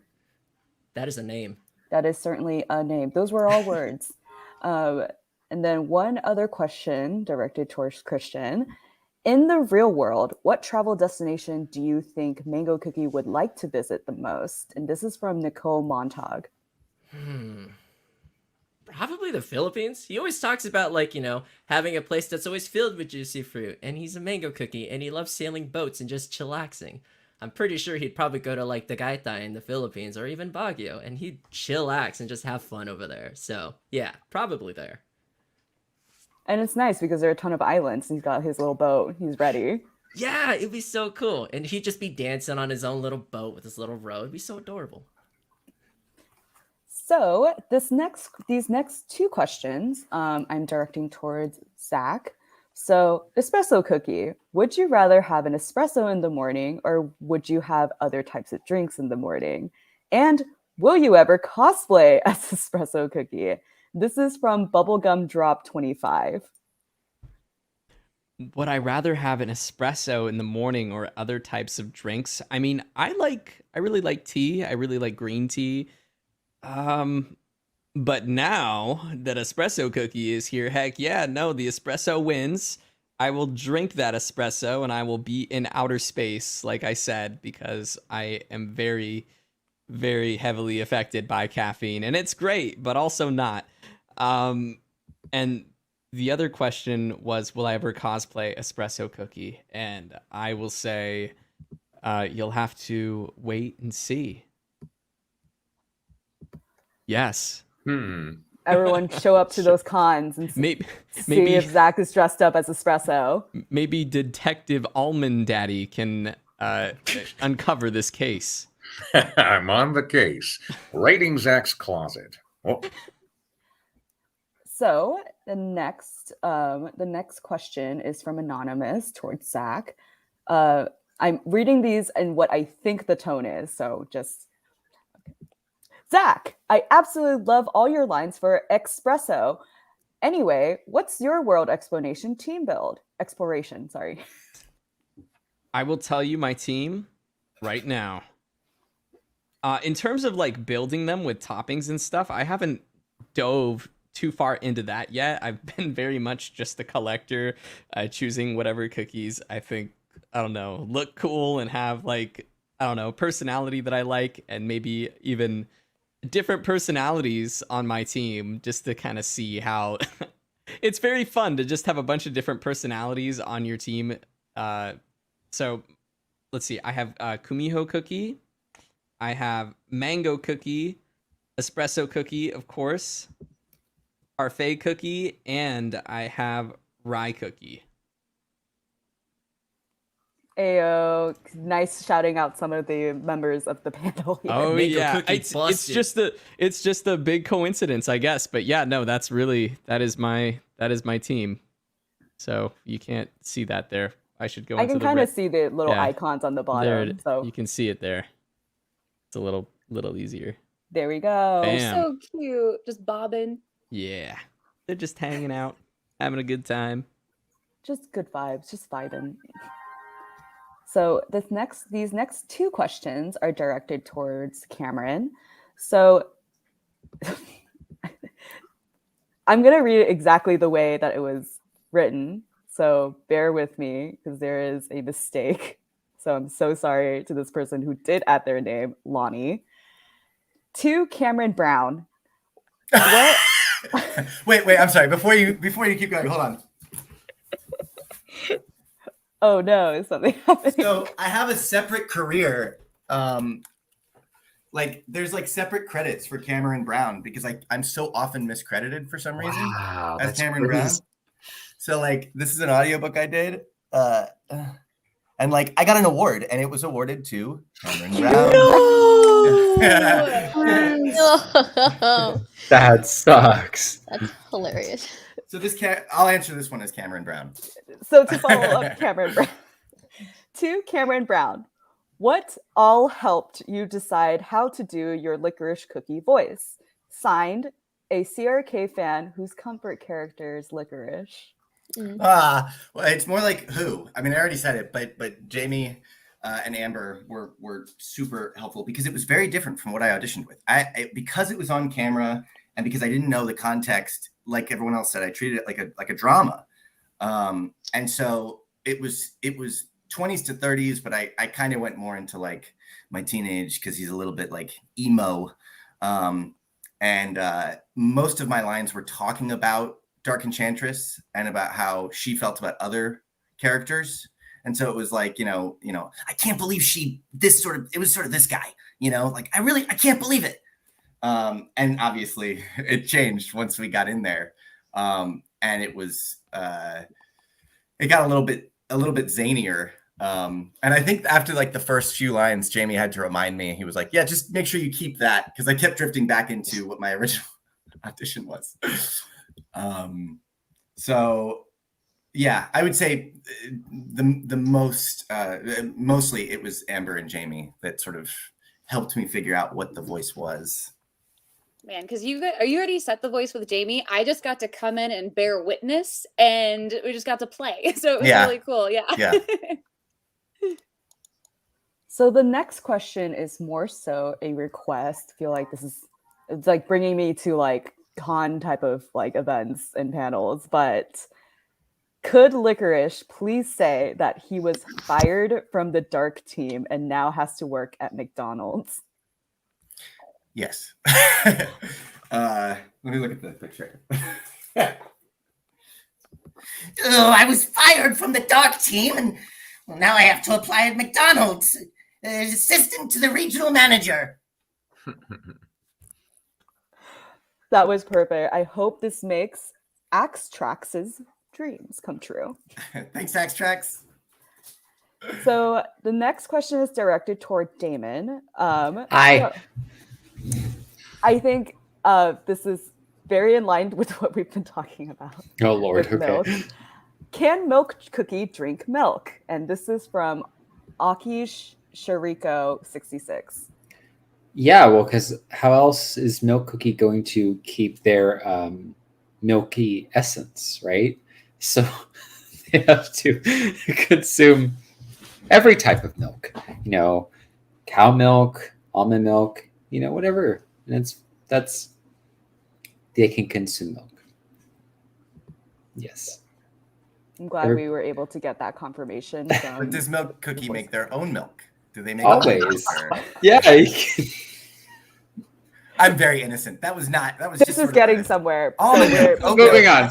That is a name. That is certainly a name. Those were all words. And then one other question directed towards Christian. In the real world, what travel destination do you think Mango Cookie would like to visit the most? And this is from Nicole Montag. Probably the Philippines. He always talks about, like, you know, having a place that's always filled with juicy fruit. And he's a Mango Cookie, and he loves sailing boats and just chillaxing. I'm pretty sure he'd probably go to, like, Tagaytay in the Philippines, or even Baguio, and he'd chillax and just have fun over there. So, yeah, probably there. And it's nice because there are a ton of islands. He's got his little boat. He's ready. Yeah, it'd be so cool. And he'd just be dancing on his own little boat with his little row. It'd be so adorable. So these next 2 questions I'm directing towards Zach. So espresso cookie, would you rather have an espresso in the morning or would you have other types of drinks in the morning? And will you ever cosplay as espresso cookie? This is from Bubblegum Drop 25. Would I rather have an espresso in the morning or other types of drinks? I mean, I really like tea. I really like green tea. But now that espresso cookie is here, heck yeah, no, the espresso wins. I will drink that espresso and I will be in outer space, like I said, because I am very, very heavily affected by caffeine, and it's great, but also not. And the other question was, will I ever cosplay espresso cookie? And I will say, you'll have to wait and see. Yes. Everyone show up to those cons and see if Zach is dressed up as espresso. Maybe Detective Almond Daddy can uncover this case. I'm on the case. Raiding Zach's closet. Oh. So the next question is from Anonymous towards Zach. I'm reading these and what I think the tone is. So just Zach, I absolutely love all your lines for Espresso. Anyway, what's your world exploration team build? Exploration, sorry. I will tell you my team right now. In terms of like building them with toppings and stuff, I haven't dove too far into that yet. I've been very much just a collector, choosing whatever cookies I think, I don't know, look cool and have like, I don't know, personality that I like, and maybe even different personalities on my team just to kind of see how it's very fun to just have a bunch of different personalities on your team. So let's see, I have Kumiho Cookie, I have Mango Cookie, espresso cookie, of course, parfait cookie, and I have rye cookie. Ayo, nice shouting out some of the members of the panel here. Oh Mango yeah, cookie it's busted. just a big coincidence, I guess. But yeah, no, that is my team. So you can't see that there. I should go. I into can the kind of red- see the little Yeah. icons on the There, bottom. So you can see it there. It's a little easier. there we go. Bam. So cute, just bobbing. Yeah, they're just hanging out, having a good time. Just good vibes, just vibing. So these next two questions are directed towards Cameron. So I'm gonna read it exactly the way that it was written. So bear with me because there is a mistake. So I'm so sorry to this person who did add their name, Lonnie. To Cameron Brown. What? wait. I'm sorry. Before you keep going, hold on. Oh no, is something happening? So I have a separate career. Like there's like separate credits for Cameron Brown because I'm so often miscredited for some reason Wow, as that's Cameron crazy. Brown. So like this is an audiobook I did. And like I got an award and it was awarded to Cameron Brown. No. That sucks. That's hilarious. So I'll answer this one as Cameron Brown. So to follow up Cameron Brown. To Cameron Brown, what all helped you decide how to do your Licorice Cookie voice? Signed, a CRK fan whose comfort character is Licorice. Well, it's more like who. I mean, I already said it, but Jamie and Amber were super helpful because it was very different from what I auditioned with. Because it was on camera and because I didn't know the context, like everyone else said, I treated it like a drama. And so it was 20s to 30s, but I kind of went more into like my teenage because he's a little bit like emo. And most of my lines were talking about Dark Enchantress and about how she felt about other characters. And so it was like, I can't believe it was sort of this guy, like I can't believe it. And obviously it changed once we got in there. And it was, it got a little bit zanier. And I think after like the first few lines, Jamie had to remind me, he was like, yeah, just make sure you keep that. Cause I kept drifting back into what my original audition was. So yeah, I would say the most, mostly it was Amber and Jamie that sort of helped me figure out what the voice was. Man, because you already set the voice with Jamie. I just got to come in and bear witness, and we just got to play. So it was really cool. Yeah. So the next question is more so a request. I feel like it's like bringing me to like con type of like events and panels, but could Licorice please say that he was fired from the Dark team and now has to work at McDonald's? Yes. Let me look at the picture. Oh, I was fired from the Dark team, and now I have to apply at McDonald's. Assistant to the regional manager. That was perfect. I hope this makes Axtrax's dreams come true. Thanks, Axtrax. So the next question is directed toward Daman. Hi. I think this is very in line with what we've been talking about. Oh Lord, with okay. Milk. Can Milk Cookie drink milk? And this is from Akish Shariko 66. Yeah, well, because how else is Milk Cookie going to keep their milky essence, right? So they have to consume every type of milk, cow milk, almond milk, whatever. And that's they can consume milk. Yes. I'm glad we were able to get that confirmation. But does Milk Cookie make their own milk? Do they make always? Or... Yeah. I'm very innocent. That was this is getting somewhere. So moving on.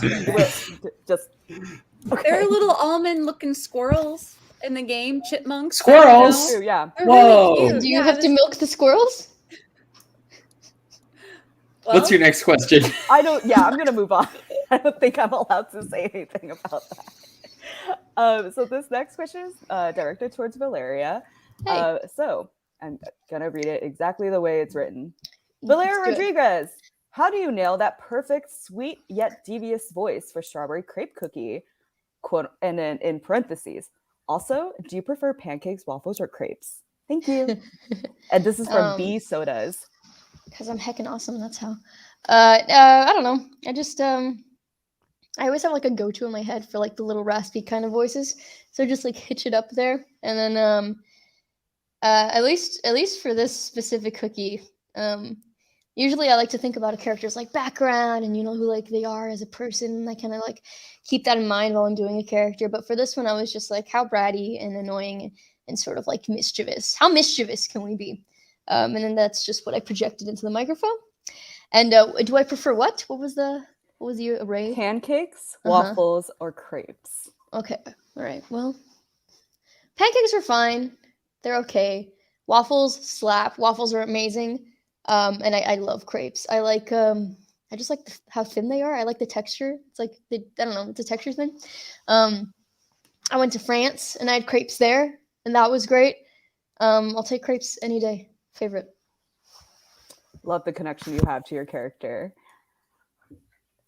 Just okay. There are little almond-looking squirrels in the game. Chipmunks. Squirrels. Yeah. They're Whoa. really cute. Do you have to milk the squirrels? What's your next question? I don't. Yeah, I'm gonna move on. I don't think I'm allowed to say anything about that. So this next question is directed towards Valeria. Hey. So I'm gonna read it exactly the way it's written. It's Valeria good. Rodriguez, how do you nail that perfect, sweet yet devious voice for Strawberry Crepe Cookie? Quote, and then in parentheses. Also, do you prefer pancakes, waffles, or crepes? Thank you. And this is from B Sodas. Because I'm heckin' awesome. That's how. I don't know. I just I always have like a go-to in my head for like the little raspy kind of voices. So just like hitch it up there, and then at least for this specific cookie, usually I like to think about a character's like background and who like they are as a person. And I kind of like keep that in mind while I'm doing a character. But for this one, I was just like, how bratty and annoying and sort of like mischievous. How mischievous can we be? And then that's just what I projected into the microphone. And do I prefer what? What was the array? Pancakes, waffles, or crepes. Okay. All right. Well, pancakes are fine. They're okay. Waffles slap. Waffles are amazing. And I love crepes. I like I just like how thin they are. I like the texture. It's like I don't know, it's a texture thing. I went to France and I had crepes there, and that was great. I'll take crepes any day. Favorite. Love the connection you have to your character.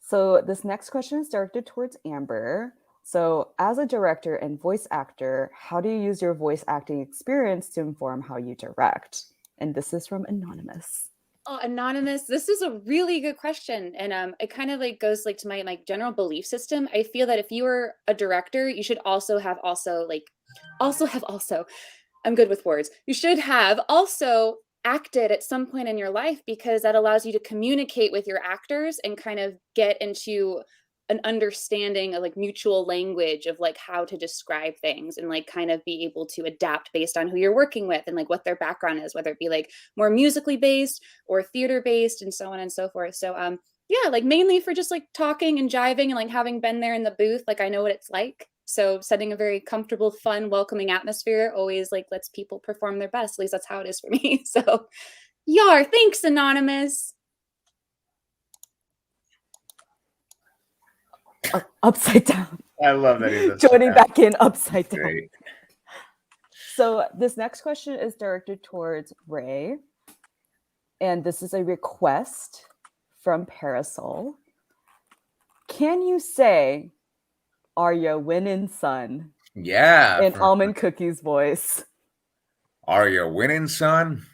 So this next question is directed towards Amber. So as a director and voice actor, how do you use your voice acting experience to inform how you direct? And this is from Anonymous. Oh, Anonymous, this is a really good question. And it kind of like goes like to my general belief system. I feel that if you are a director, you should also have I'm good with words. You should have also acted at some point in your life, because that allows you to communicate with your actors and kind of get into an understanding of like mutual language of like how to describe things, and like kind of be able to adapt based on who you're working with and like what their background is, whether it be like more musically based or theater based and so on and so forth. So yeah, like mainly for just like talking and jiving and like having been there in the booth, like I know what it's like. So setting a very comfortable, fun, welcoming atmosphere always like lets people perform their best. At least that's how it is for me. So yar, thanks, Anonymous. Upside down. I love that he's joining back in upside down. Great. So this next question is directed towards Ray, and this is a request from Parasol. Can you say, "Are you winning, son"? Yeah. In Almond Cookie's voice. Are you winning, son?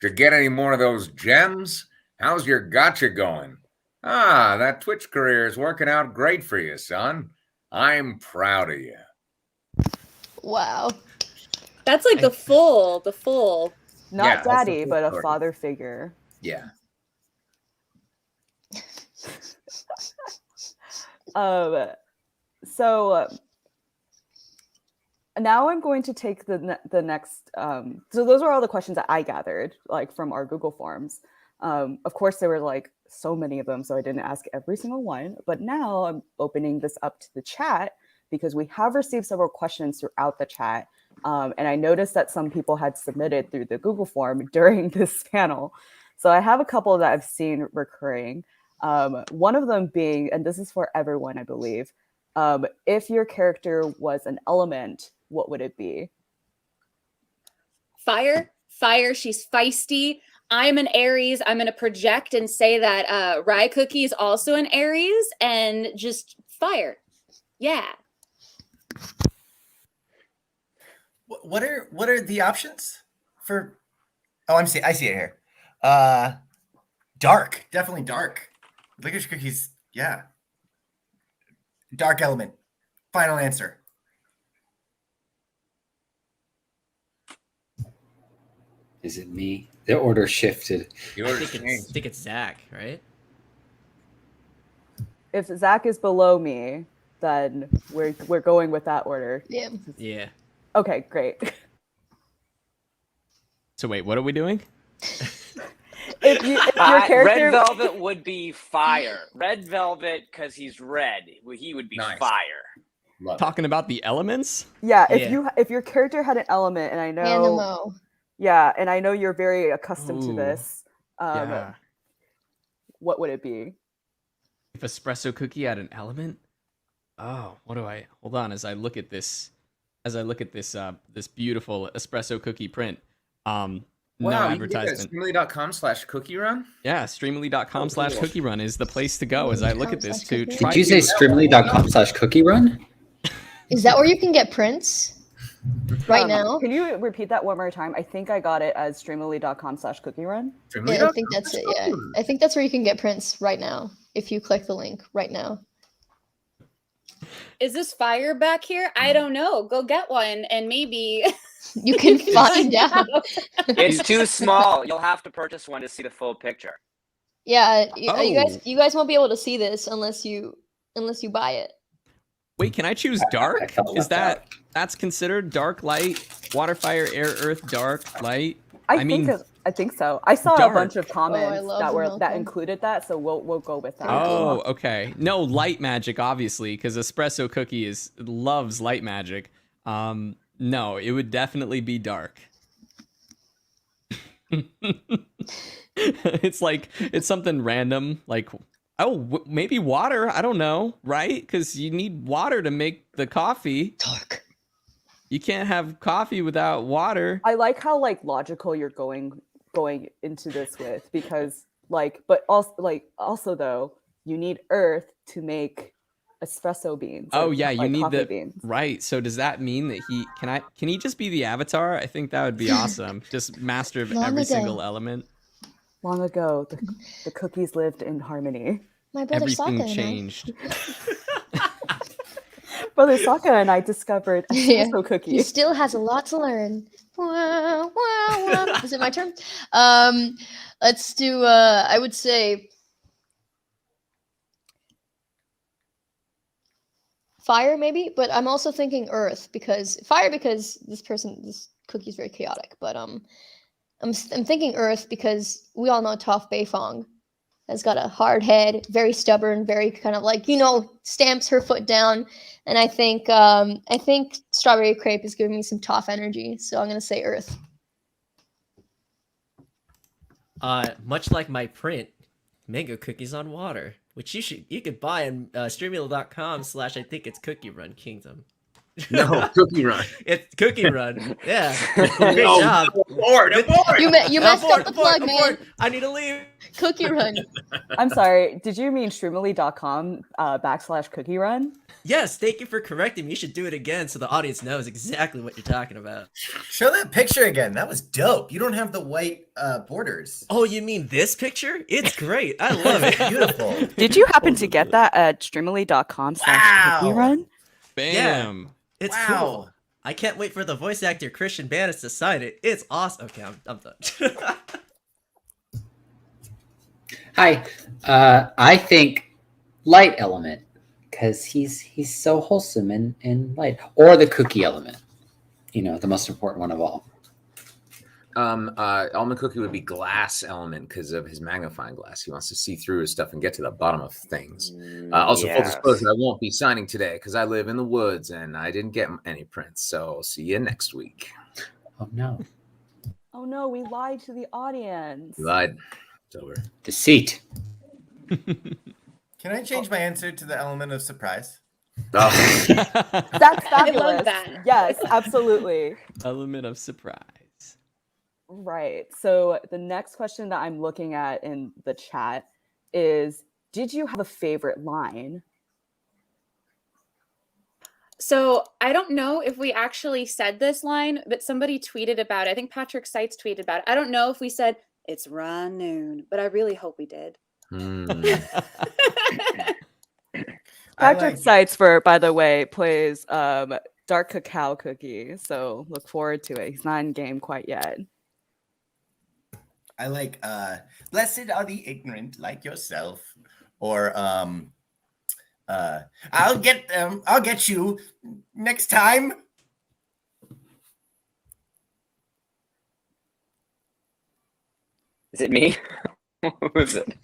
Did you get any more of those gems? How's your gotcha going? Ah, that Twitch career is working out great for you, son. I'm proud of you. Wow. That's like the full. Not Yeah, daddy, that's but a story. father figure. Yeah. So now I'm going to take the next. So those are all the questions that I gathered, like from our Google Forms. Of course, there were like so many of them, so I didn't ask every single one. But now I'm opening this up to the chat because we have received several questions throughout the chat. And I noticed that some people had submitted through the Google form during this panel. So I have a couple that I've seen recurring. One of them being, and this is for everyone, I believe, if your character was an element, what would it be? Fire. She's feisty. I'm an Aries. I'm going to project and say that Rye Cookie is also an Aries, and just fire. Yeah. What are the options for? Oh, I see it here. Dark, definitely dark. Licorice Cookies, yeah. Dark element. Final answer. Is it me? The order shifted. I think it's Zach, right? If Zach is below me, then we're going with that order. Yeah. Yeah. Okay, great. So wait, what are we doing? If your character... Red Velvet would be fire. Red Velvet, because he's red, he would be Nice. fire. Talking about the elements? Yeah, if your character had an element, and I know... Animo. Yeah, and I know you're very accustomed to this. Yeah. what would it be? If espresso cookie had an element? Oh, hold on as I look at this this beautiful espresso cookie print. No Wow, you can get advertisement. Streamily.com/cookie run. Yeah, streamily.com/cookie run is the place to go as I look at this to try. Did you say streamily.com/cookie run? Is that where you can get prints right now? Can you repeat that one more time? I think I got it as streamily.com/cookie run. Yeah, I think that's it. Yeah, I think that's where you can get prints right now if you click the link right now. Is this fire back here? I don't know. Go get one and maybe you can find out. It's too small. You'll have to purchase one to see the full picture. Yeah, you guys won't be able to see this unless you buy it. Wait, can I choose dark? Is that's considered dark, light, water, fire, air, earth, dark, light? I think so. I saw dark. a bunch of comments love the that milk included that, so we'll go with that. Oh, okay. No light magic, obviously, because espresso cookie loves light magic. No, it would definitely be dark. It's something random, like maybe water. I don't know, right? Because you need water to make the coffee. Dark. You can't have coffee without water. I like how logical you're going into this with, because but also though you need earth to make espresso beans. Oh yeah, you need the beans. Right. So does that mean that can he just be the avatar? I think that would be awesome. Just master of every single element. Long ago, the cookies lived in harmony. My brother Everything Sokka changed. Brother Sokka and I discovered espresso cookie. He still has a lot to learn. Wah, wah, wah. Is it my turn? Let's do. I would say fire, maybe, but I'm also thinking earth because this cookie is very chaotic. But I'm thinking earth because we all know Toph Beifong has got a hard head, very stubborn, very kind of stamps her foot down. And I think Strawberry Crepe is giving me some Toph energy, so I'm gonna say earth. Much like my print, mango cookies on water, which you could buy on streamily.com/ I think it's Cookie Run Kingdom. No, Cookie Run. It's Cookie Run. Yeah. Great job. Abort. You messed up the plug, man. I need to leave. Cookie Run. I'm sorry. Did you mean streamily.com /cookie run? Yes, thank you for correcting me. You should do it again so the audience knows exactly what you're talking about. Show that picture again. That was dope. You don't have the white borders. Oh, you mean this picture? It's great. I love it. Beautiful. Did you happen to get that at streamily.com /cookie run? Bam. Yeah, it's cool. I can't wait for the voice actor Christian Banas to sign it. It's awesome. Okay, I'm done. Hi. I think light element because he's so wholesome and light, or the cookie element. The most important one of all. Almond Cookie would be glass element because of his magnifying glass. He wants to see through his stuff and get to the bottom of things. Also, full disclosure, I won't be signing today because I live in the woods and I didn't get any prints. So see you next week. Oh no. Oh no, we lied to the audience. You lied. It's over. Deceit. Can I change my answer to the element of surprise? Oh. That's fabulous. I love that. Yes, absolutely. Element of surprise. Right. So the next question that I'm looking at in the chat is, did you have a favorite line? So I don't know if we actually said this line, but somebody tweeted about it. I think Patrick Seitz tweeted about it. I don't know if we said it's raw noon, but I really hope we did. Patrick Seitz, by the way, plays Dark Cacao Cookie, so look forward to it. He's not in game quite yet. I like blessed are the ignorant like yourself, or I'll get you next time. Is it me? Who is it?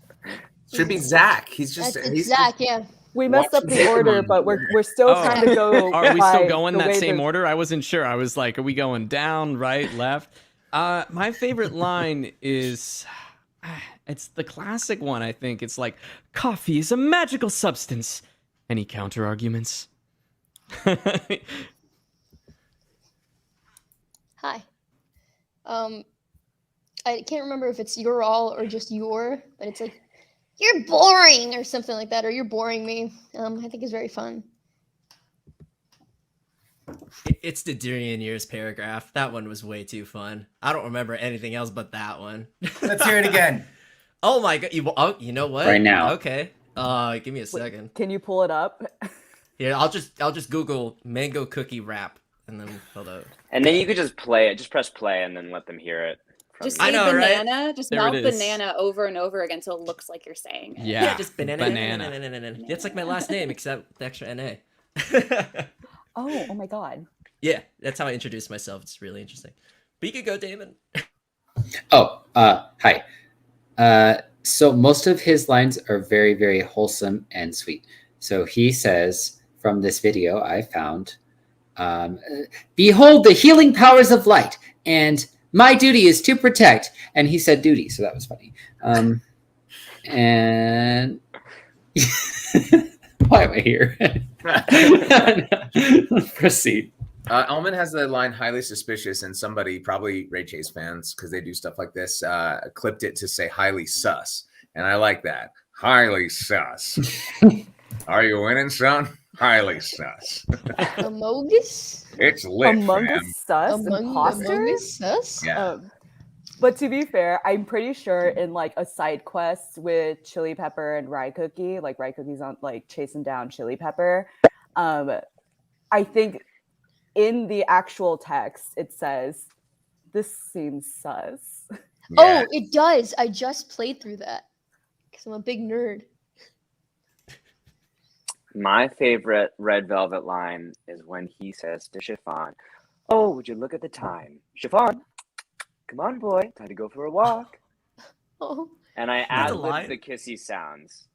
Should be Zach. He's Zach, yeah. We messed up the order, but we're still trying to go. Are we still going that same order? I wasn't sure. I was like, are we going down, right, left? My favorite line is, It's the classic one, I think. It's like, coffee is a magical substance. Any counter arguments? Hi. I can't remember if it's your all or just your, but it's like, you're boring or something like that, or you're boring me. I think it's very fun. It's the Durian Years paragraph. That one was way too fun. I don't remember anything else but that one. Let's hear it again. Oh my god! You know what? Right now. Okay. Give me a second. Can you pull it up? Here, I'll just Google mango cookie rap, and then hold up. And then you could just play it. Just press play and then let them hear it. Just I say know, right? banana. Just There mouth it is. banana over and over again so it looks like you're saying it. Yeah, just banana. banana. That's like my last name, except the extra NA. Oh my god. Yeah, that's how I introduce myself. It's really interesting. But you could go, Daman. Oh, hi. So most of his lines are very, very wholesome and sweet. So he says from this video I found, behold the healing powers of light, and my duty is to protect. And he said duty, so that was funny. And why am I here? Proceed. Almond has the line highly suspicious, and somebody, probably Ray Chase fans, because they do stuff like this, clipped it to say highly sus. And I like that. Highly sus. Are you winning, son? Highly sus. Amogus? It's lit, Among fam. Us imposters? Us? Yeah. But to be fair, I'm pretty sure in like a side quest with Chili Pepper and Rye Cookie, like Rye Cookie's on like chasing down Chili Pepper. I think in the actual text it says, "This seems sus." Yeah. Oh, it does. I just played through that because I'm a big nerd. My favorite Red Velvet line is when he says to Chiffon, "Oh, would you look at the time? Chiffon, come on, boy, time to go for a walk." Oh, And I That's a ad-libbed line? the kissy sounds.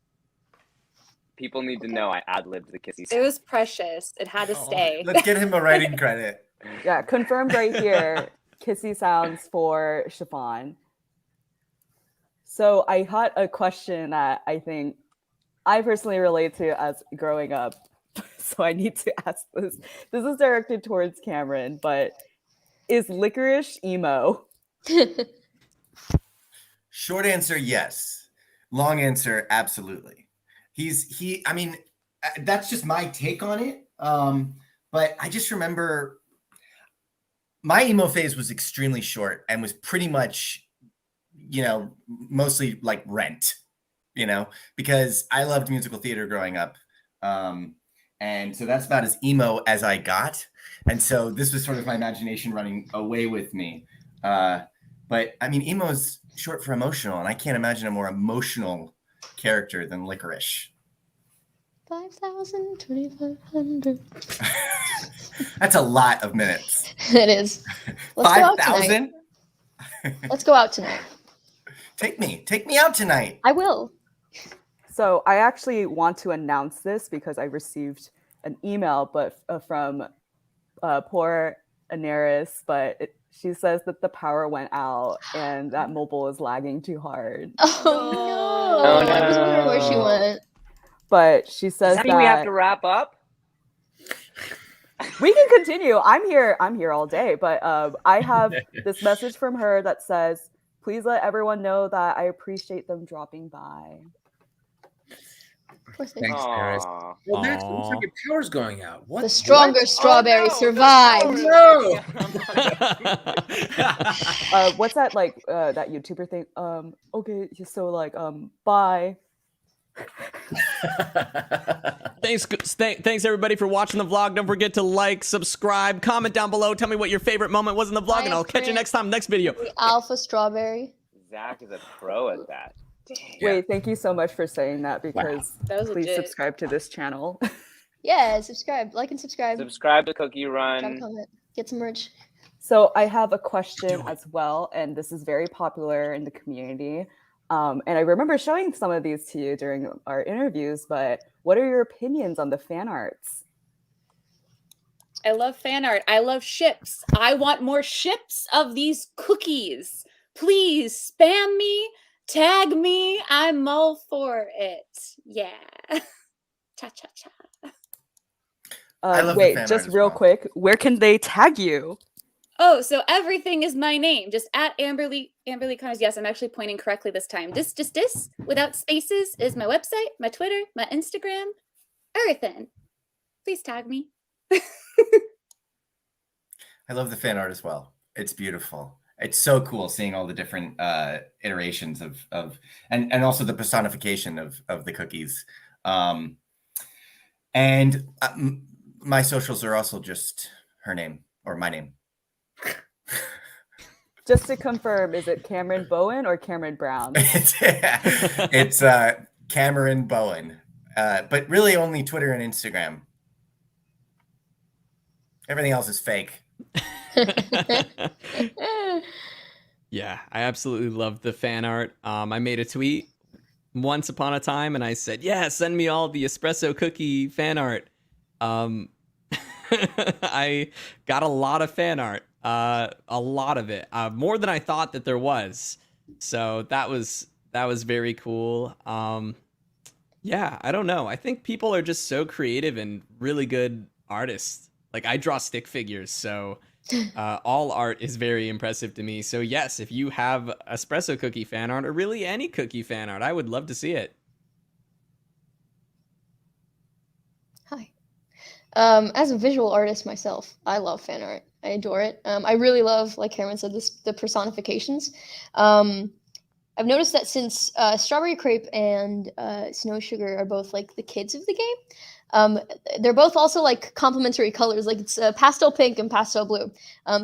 People need to know I ad-libbed the kissy It sounds. was precious. It had to Oh. stay. Let's get him a writing credit. Yeah, confirmed right here. Kissy sounds for Chiffon. So I had a question that I think I personally relate to as growing up. So I need to ask this. This is directed towards Cameron, but is Licorice Emo? Short answer, yes. Long answer, absolutely. I mean, that's just my take on it. But I just remember my emo phase was extremely short and was pretty much, mostly like Rent, because I loved musical theater growing up. And so that's about as emo as I got. And so this was sort of my imagination running away with me. But I mean, emo is short for emotional, and I can't imagine a more emotional character than Licorice. 5,000, 2,500. That's a lot of minutes. It is. Let's go out tonight. 5,000? Let's go out tonight. Take me out tonight. I will. So I actually want to announce this because I received an email, but from poor Anairis, but she says that the power went out and that mobile is lagging too hard. Oh no! Oh, I was wondering where she no. went. But she says Does that mean we have to wrap up? we can continue. I'm here all day, but I have this message from her that says, "Please let everyone know that I appreciate them dropping by." Poor thing. Thanks, Paris. Aw. Well, that looks like your power's going out. What? The stronger strawberry no, survived. No. What's that like? That YouTuber thing? Okay, so like, bye. Thanks everybody for watching the vlog. Don't forget to like, subscribe, comment down below. Tell me what your favorite moment was in the vlog, and I'll catch you next time, next video. The alpha strawberry. Zach is a pro at that. Dang. Wait, thank you so much for saying that because That was please legit. subscribe to this channel. Yeah, subscribe, like and subscribe. Subscribe to Cookie Drop a Run. comment. Get some merch. So I have a question as well, and this is very popular in the community. And I remember showing some of these to you during our interviews, but what are your opinions on the fan arts? I love fan art. I love ships. I want more ships of these cookies. Please spam me Tag me. I'm all for it. Yeah. Cha cha cha. I love the Wait, fan art just as real well. quick, where can they tag you? Oh, so everything is my name. Just at Amberly Connors. Yes, I'm actually pointing correctly this time. This without spaces is my website, my Twitter, my Instagram, everything. Please tag me. I love the fan art as well. It's beautiful. It's so cool seeing all the different iterations of and also the personification of the cookies. And my socials are also just her name or my name. Just to confirm, is it Cameron Bowen or Cameron Brown? It's Cameron Bowen, but really only Twitter and Instagram. Everything else is fake. Yeah, I absolutely love the fan art. I made a tweet once upon a time and I said, yeah, send me all the espresso cookie fan art. I got a lot of fan art, a lot of it, more than I thought that there was. So that was very cool. Yeah, I don't know. I think people are just so creative and really good artists. Like, I draw stick figures, so all art is very impressive to me. So yes, if you have espresso cookie fan art or really any cookie fan art, I would love to see it. Hi. As a visual artist myself, I love fan art. I adore it. I really love, like Cameron said, the personifications. I've noticed that since Strawberry Crepe and Snow Sugar are both like the kids of the game, they're both also like complementary colors. Like it's pastel pink and pastel blue.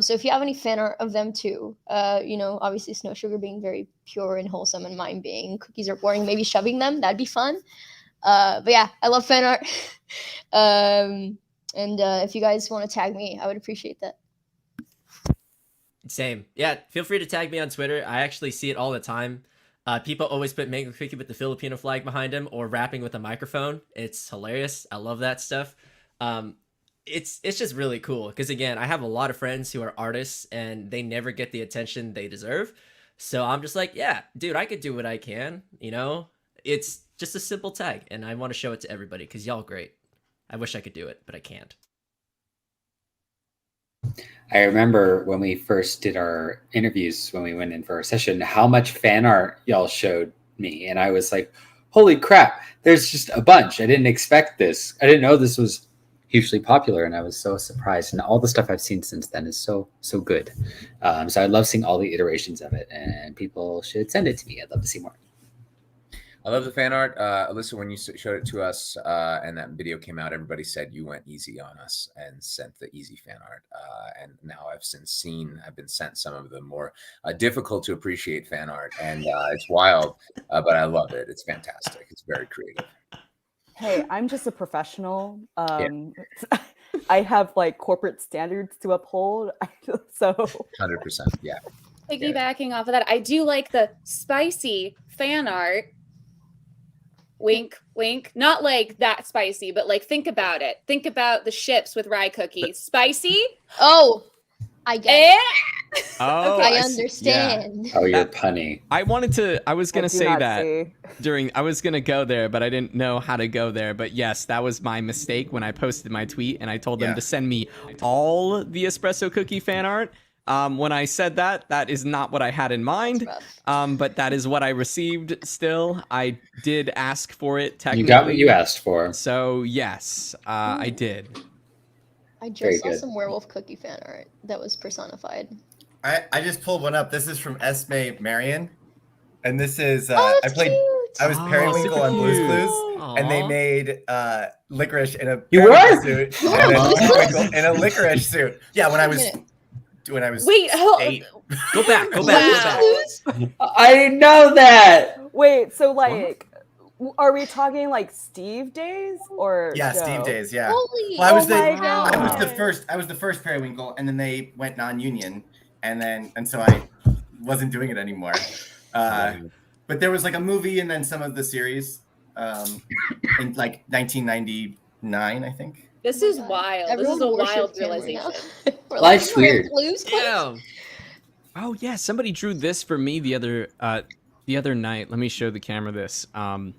So if you have any fan art of them too, obviously Snow Sugar being very pure and wholesome, and mine being cookies are boring, maybe shoving them, that'd be fun. But yeah, I love fan art. And if you guys want to tag me, I would appreciate that. Same. Yeah, feel free to tag me on Twitter. I actually see it all the time. People always put Mango Cookie with the Filipino flag behind him or rapping with a microphone. It's hilarious. I love that stuff. It's just really cool because, again, I have a lot of friends who are artists and they never get the attention they deserve. So I'm just like, yeah, dude, I could do what I can. It's just a simple tag and I want to show it to everybody because y'all great. I wish I could do it, but I can't. I remember when we first did our interviews, when we went in for our session, how much fan art y'all showed me. And I was like, holy crap, there's just a bunch. I didn't expect this. I didn't know this was hugely popular. And I was so surprised. And all the stuff I've seen since then is so good. So I love seeing all the iterations of it. And people should send it to me. I'd love to see more. I love the fan art. Alyssa, when you showed it to us and that video came out, everybody said you went easy on us and sent the easy fan art. And now I've been sent some of the more difficult to appreciate fan art. And it's wild, but I love it. It's fantastic. It's very creative. Hey, I'm just a professional. I have like corporate standards to uphold. So 100%. Yeah. Piggybacking off of that, I do like the spicy fan art. Wink, wink. Not like that spicy, but like think about it. Think about the ships with rye cookies. Spicy? Oh, I get it. Oh, okay, I understand. Yeah. Oh, you're punny. I was going to say that I was going to go there, but I didn't know how to go there. But yes, that was my mistake when I posted my tweet and I told them to send me all the espresso cookie fan art. When I said that is not what I had in mind, but that is what I received still. I did ask for it technically. You got what you asked for. So, yes, I did. I just saw some werewolf cookie fan art that was personified. I just pulled one up. This is from Esme Marion. And this is, I was Periwinkle on Blue's Clues. Aww. And they made Licorice in a periwinkle suit. And then Periwinkle in a licorice suit. Yeah, when I was... Wait, 8. Go back. I didn't know that. Wait, so like, are we talking like Steve days or yeah, Joe? Steve days, yeah. Holy, well, I was the first Periwinkle, and then they went non-union, and so I wasn't doing it anymore. But there was like a movie and then some of the series in like 1999, I think. This is wild. Everyone this is a wild worships him right realization. now. Life's weird. Blues Clues? Yeah. Oh, yeah, somebody drew this for me the other the other night, let me show the camera this. Can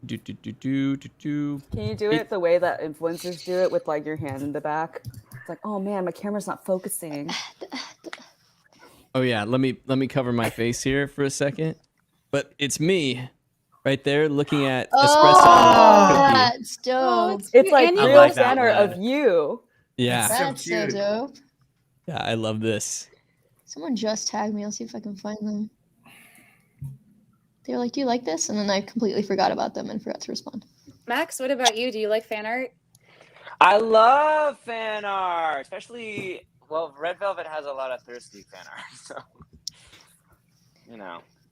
you do it the way that influencers do it with like your hand in the back? It's like, oh man, my camera's not focusing. Oh yeah, let me cover my face here for a second. But it's me right there looking at Espresso cookie. That's dope. It's like And real you- like that banner one. of you. Yeah. That's so cute. dope. Yeah, I love this. Someone just tagged me. I'll see if I can find them. They were like, "Do you like this?" And then I completely forgot about them and forgot to respond. Max, what about you? Do you like fan art? I love fan art, especially Red Velvet has a lot of thirsty fan art, so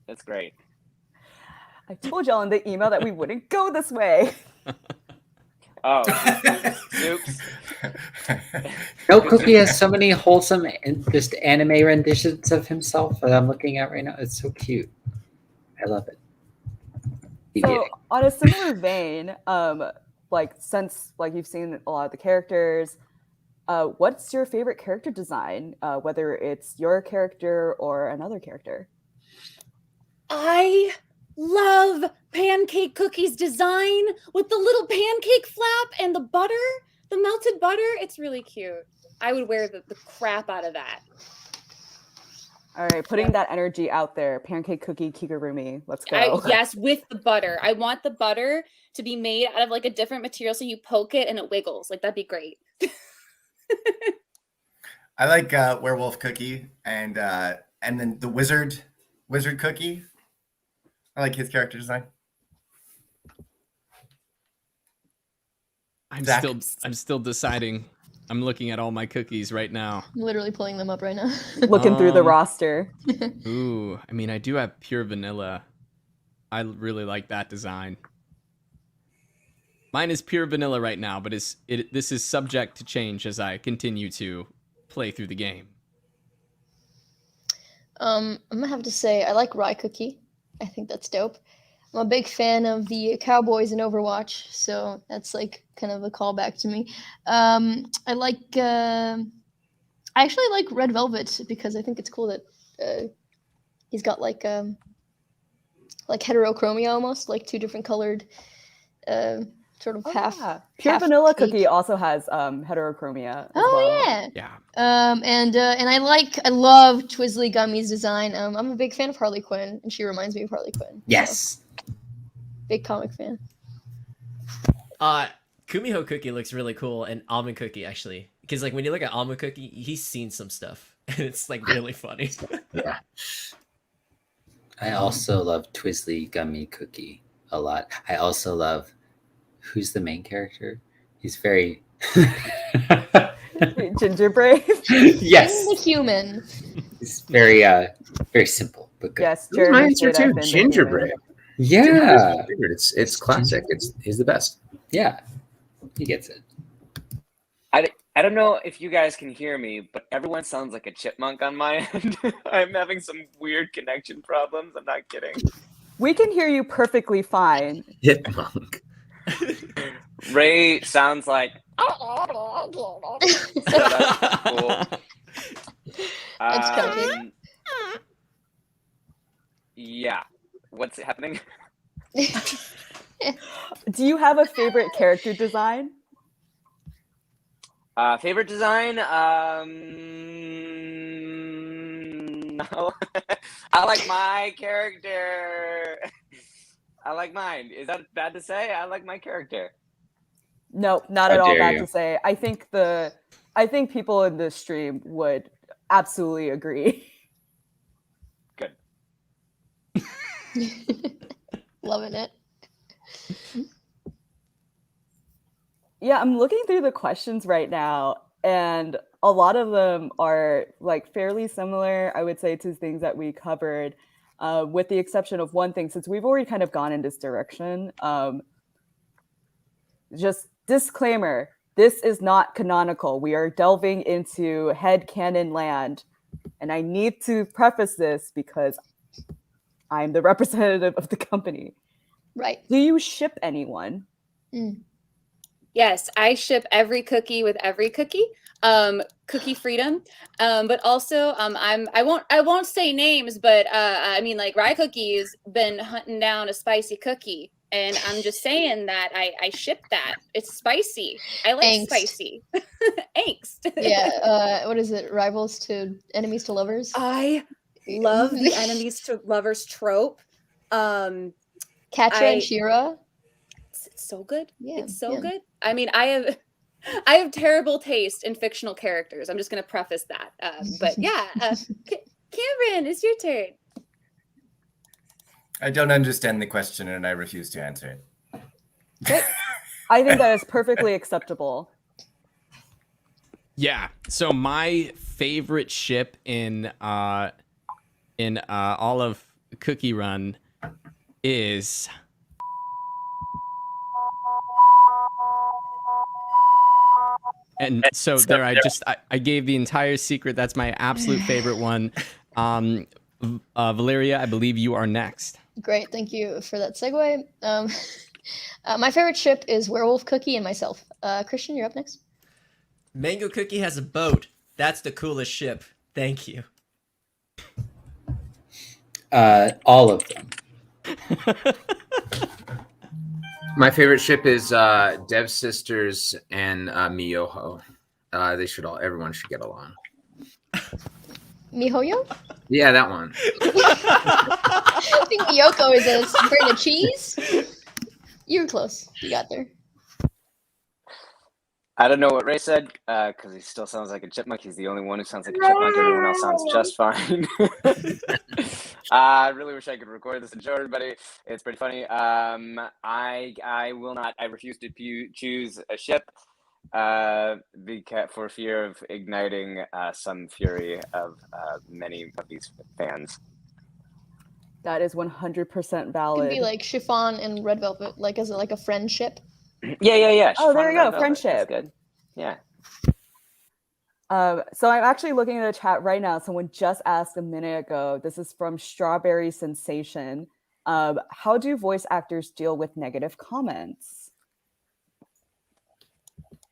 it's great. I told y'all in the email that we wouldn't go this way. Oh, oops. No Cookie has so many wholesome and just anime renditions of himself that I'm looking at right now. It's so cute. I love it. You get So it. on a similar vein, like since like you've seen a lot of the characters, what's your favorite character design? Whether it's your character or another character. I love Pancake Cookie's design with the little pancake flap and the butter, the melted butter. It's really cute. I would wear the crap out of that. All right, putting that energy out there. Pancake Cookie Kigurumi. Let's go. Yes, with the butter. I want the butter to be made out of like a different material so you poke it and it wiggles. Like that'd be great. I like Werewolf Cookie and then the Wizard Cookie. I like his character design. I'm Zach? still deciding. I'm looking at all my cookies right now. I'm literally pulling them up right now. Looking through the roster. Ooh, I mean, I do have pure vanilla. I really like that design. Mine is pure vanilla right now, but this is subject to change as I continue to play through the game. I'm gonna have to say I like Rye Cookie. I think that's dope. I'm a big fan of the Cowboys in Overwatch, so that's like kind of a callback to me. I actually like Red Velvet because I think it's cool that he's got like heterochromia almost, like two different colored sort of half. Yeah. Pure half Vanilla cake. Cookie also has heterochromia. As Oh well. yeah. Yeah. And I love Twizzly Gummy's design. I'm a big fan of Harley Quinn, and she reminds me of Harley Quinn. Yes. So, big comic fan. Kumiho Cookie looks really cool, and Almond Cookie actually, because like when you look at Almond Cookie, he's seen some stuff, and it's like really funny. Yeah. I also love Twizzly Gummy Cookie a lot. I also love who's the main character? He's very Gingerbread. yes. The human. He's very very simple but good. Yes, My Jeremy answer straight too. up in the Gingerbread. Yeah. It's classic. He's the best. Yeah. He gets it. I don't know if you guys can hear me, but everyone sounds like a chipmunk on my end. I'm having some weird connection problems. I'm not kidding. We can hear you perfectly fine. Chipmunk. Ray sounds like. So that's cool. That's cookie. Yeah. What's happening? Do you have a favorite character design? Favorite design? No. I like my character. I like mine. Is that bad to say? I like my character. No, not How at all dare bad you. to say. I think people in this stream would absolutely agree. Good. Loving it. Yeah, I'm looking through the questions right now, and a lot of them are like fairly similar, I would say, to things that we covered, with the exception of one thing, since we've already kind of gone in this direction. Just disclaimer, this is not canonical. We are delving into headcanon land, and I need to preface this because I'm the representative of the company. Right. Do you ship anyone? Mm. Yes, I ship every cookie with every cookie. Cookie Freedom, but also I won't say names, but I mean, like, Rye Cookie's been hunting down a spicy cookie, and I'm just saying that I ship that. It's spicy. I like Angst. spicy. Angst. Yeah. What is it? Rivals to enemies to lovers. I love the enemies to lovers trope. Katra and Shira. It's so good. Yeah, It's so yeah. good. I mean, I have terrible taste in fictional characters. I'm just going to preface that. But yeah, Cameron, it's your turn. I don't understand the question and I refuse to answer it. Okay. I think that is perfectly acceptable. Yeah. So my favorite ship in all of Cookie Run is and so there I gave the entire secret. That's my absolute favorite one. Valeria, I believe you are next. Great, thank you for that segue. My favorite ship is Werewolf Cookie and myself. Christian, you're up next. Mango Cookie has a boat. That's the coolest ship. Thank you. All of them. My favorite ship is Devsisters and Miyoho. Everyone should get along. Mihoyo? Yeah, that one. I think Miyoko is a grain of cheese. You were close. You got there. I don't know what Ray said because he still sounds like a chipmunk. He's the only one who sounds like a chipmunk. Everyone else sounds just fine. I really wish I could record this and show everybody. It's pretty funny. I will not. I refuse to choose a ship for fear of igniting some fury of many of these fans. That is 100% It valid. could be like chiffon and red velvet, like as a friendship. Yeah. Oh, there you go, Chiffon friendship. That's good. Yeah. So I'm actually looking at the chat right now. Someone just asked a minute ago. This is from Strawberry Sensation. How do voice actors deal with negative comments?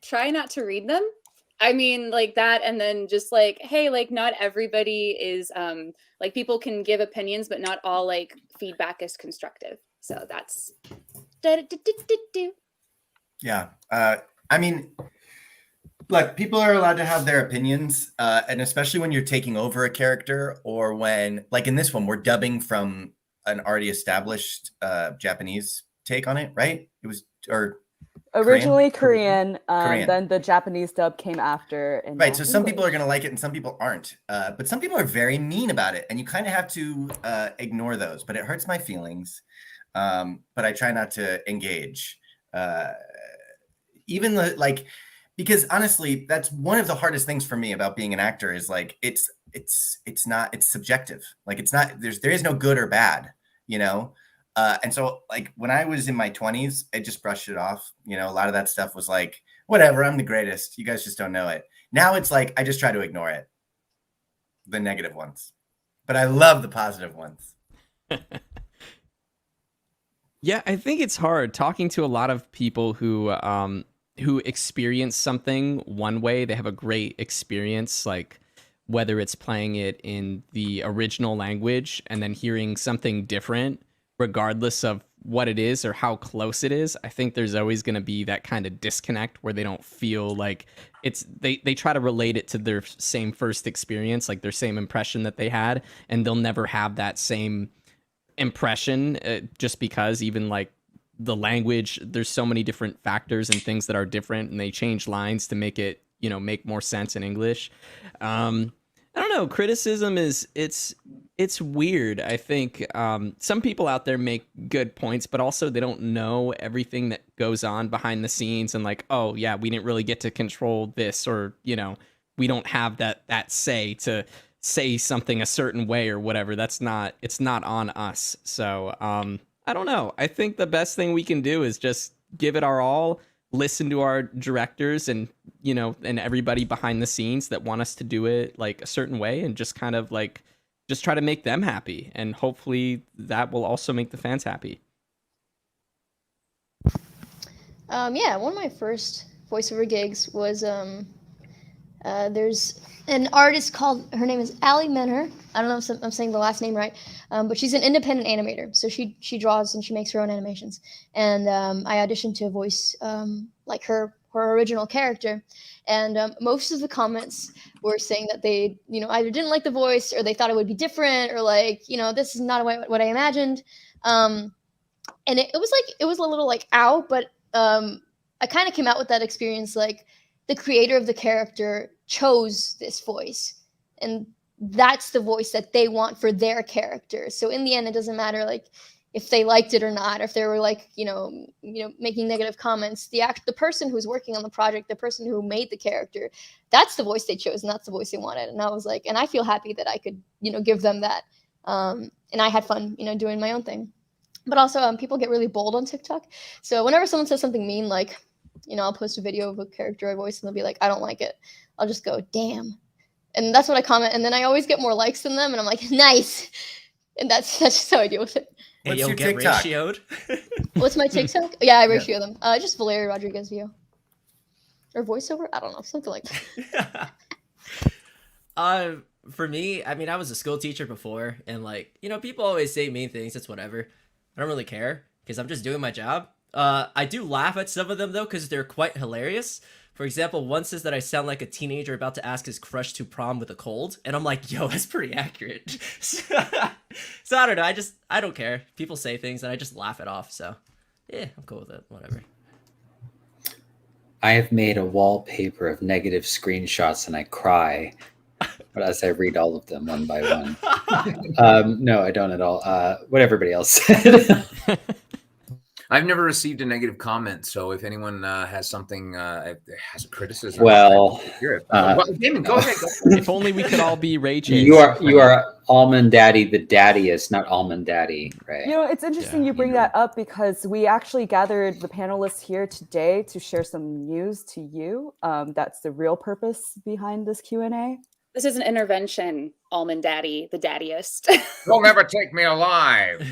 Try not to read them. I mean, like that, and then just like, hey, like not everybody is like people can give opinions, but not all like feedback is constructive. So that's Yeah. I mean, look, people are allowed to have their opinions, and especially when you're taking over a character or when, like in this one, we're dubbing from an already established Japanese take on it, right? It was, or Originally Korean, Korean. Then the Japanese dub came after. And right, now so some people are English. going to like it and some people aren't. But some people are very mean about it, and you kind of have to ignore those. But it hurts my feelings. But I try not to engage. Even because honestly, that's one of the hardest things for me about being an actor is like it's subjective. Like it's not there is no good or bad, you know. And so like when I was in my 20s, I just brushed it off. You know, a lot of that stuff was like, whatever, I'm the greatest. You guys just don't know it. Now it's like I just try to ignore it, the negative ones, but I love the positive ones. Yeah, I think it's hard talking to a lot of people who experience something one way. They have a great experience, like whether it's playing it in the original language and then hearing something different, regardless of what it is or how close it is. I think there's always going to be that kind of disconnect where they don't feel like they try to relate it to their same first experience, like their same impression that they had, and they'll never have that same impression just because even like the language, there's so many different factors and things that are different, and they change lines to make it, you know, make more sense in English. I don't know. Criticism it's weird. I think some people out there make good points, but also they don't know everything that goes on behind the scenes, and like, oh yeah, we didn't really get to control this, or you know, we don't have that say to say something a certain way or whatever. It's not on us. So I don't know. I think the best thing we can do is just give it our all, listen to our directors and, you know, and everybody behind the scenes that want us to do it like a certain way, and just kind of like just try to make them happy, and hopefully that will also make the fans happy. Yeah, one of my first voiceover gigs was There's an artist called, her name is Ali Menher. I don't know if I'm saying the last name right, but she's an independent animator. So she draws and she makes her own animations. And I auditioned to voice like her original character. And most of the comments were saying that they, either didn't like the voice or they thought it would be different or like, this is not what I imagined. And it was a little like, ow, but I kind of came out with that experience like the creator of the character chose this voice, and that's the voice that they want for their character. So in the end, it doesn't matter like if they liked it or not, if they were like making negative comments. The person who's working on the project, the person who made the character, that's the voice they chose, and that's the voice they wanted. And I was like, and I feel happy that I could give them that, and I had fun doing my own thing. But also, people get really bold on TikTok. So whenever someone says something mean, like, I'll post a video of a character I voice and they'll be like, I don't like it. I'll just go, damn. And that's what I comment. And then I always get more likes than them. And I'm like, nice. And that's just how I deal with it. Hey, What's yo, your get TikTok? ratioed. What's my TikTok? Yeah, I ratio them. Just Valeria Rodriguez view. Or voiceover? I don't know. Something like that. For me, I mean, I was a school teacher before, and like, people always say mean things. It's whatever. I don't really care because I'm just doing my job. I do laugh at some of them though because they're quite hilarious. For example, one says that I sound like a teenager about to ask his crush to prom with a cold, and I'm like, yo, that's pretty accurate. So I don't know. I don't care. People say things and I just laugh it off. So yeah, I'm cool with it. Whatever. I have made a wallpaper of negative screenshots and I cry, but as I read all of them one by one. No, I don't at all. What everybody else said. I've never received a negative comment, so if anyone has something, has a criticism, Well, Damon, go ahead. If only we could all be Ray Chase. you are Almond Daddy, the daddiest, not Almond Daddy, right? It's interesting you bring that up because we actually gathered the panelists here today to share some news to you. That's the real purpose behind this Q&A. This is an intervention, Almond Daddy, the daddiest. You'll never take me alive.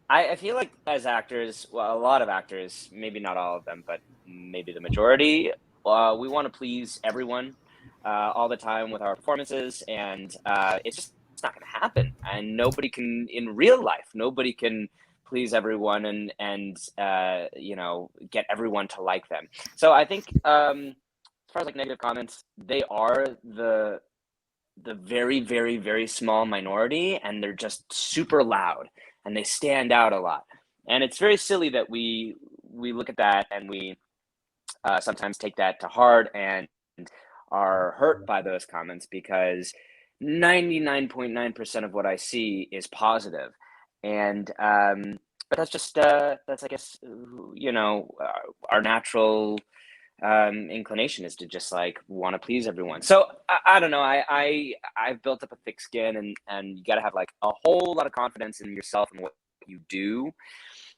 I feel like as actors, well, a lot of actors, maybe not all of them, but maybe the majority, we want to please everyone all the time with our performances, and it's not going to happen. And nobody can, in real life, nobody can please everyone and get everyone to like them. So I think as far as like negative comments, they are the very, very, very small minority, and they're just super loud and they stand out a lot. And it's very silly that we look at that and we sometimes take that to heart and are hurt by those comments, because 99.9% of what I see is positive. And but that's just that's, I guess, our natural inclination is to just like want to please everyone. So I don't know. I've built up a thick skin, and you got to have like a whole lot of confidence in yourself and what you do,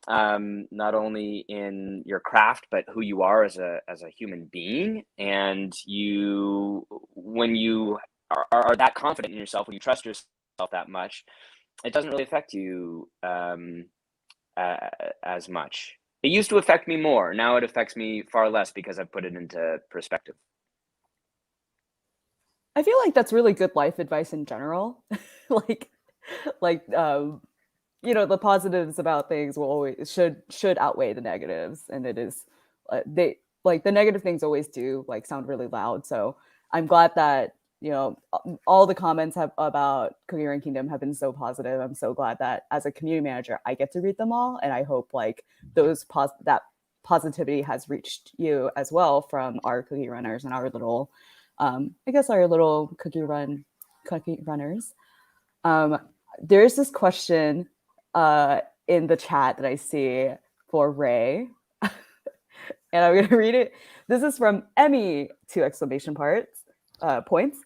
not only in your craft but who you are as a human being. And when you are that confident in yourself, when you trust yourself that much, it doesn't really affect you as much. It used to affect me more. Now it affects me far less because I've put it into perspective. I feel like that's really good life advice in general. The positives about things will always should outweigh the negatives, and it is the negative things always do sound really loud. So I'm glad that all the comments about Cookie Run Kingdom have been so positive. I'm so glad that as a community manager, I get to read them all. And I hope that positivity has reached you as well from our cookie runners and our little, our little cookie runners. There's this question in the chat that I see for Ray, and I'm going to read it. This is from Emmy, 2 exclamation points.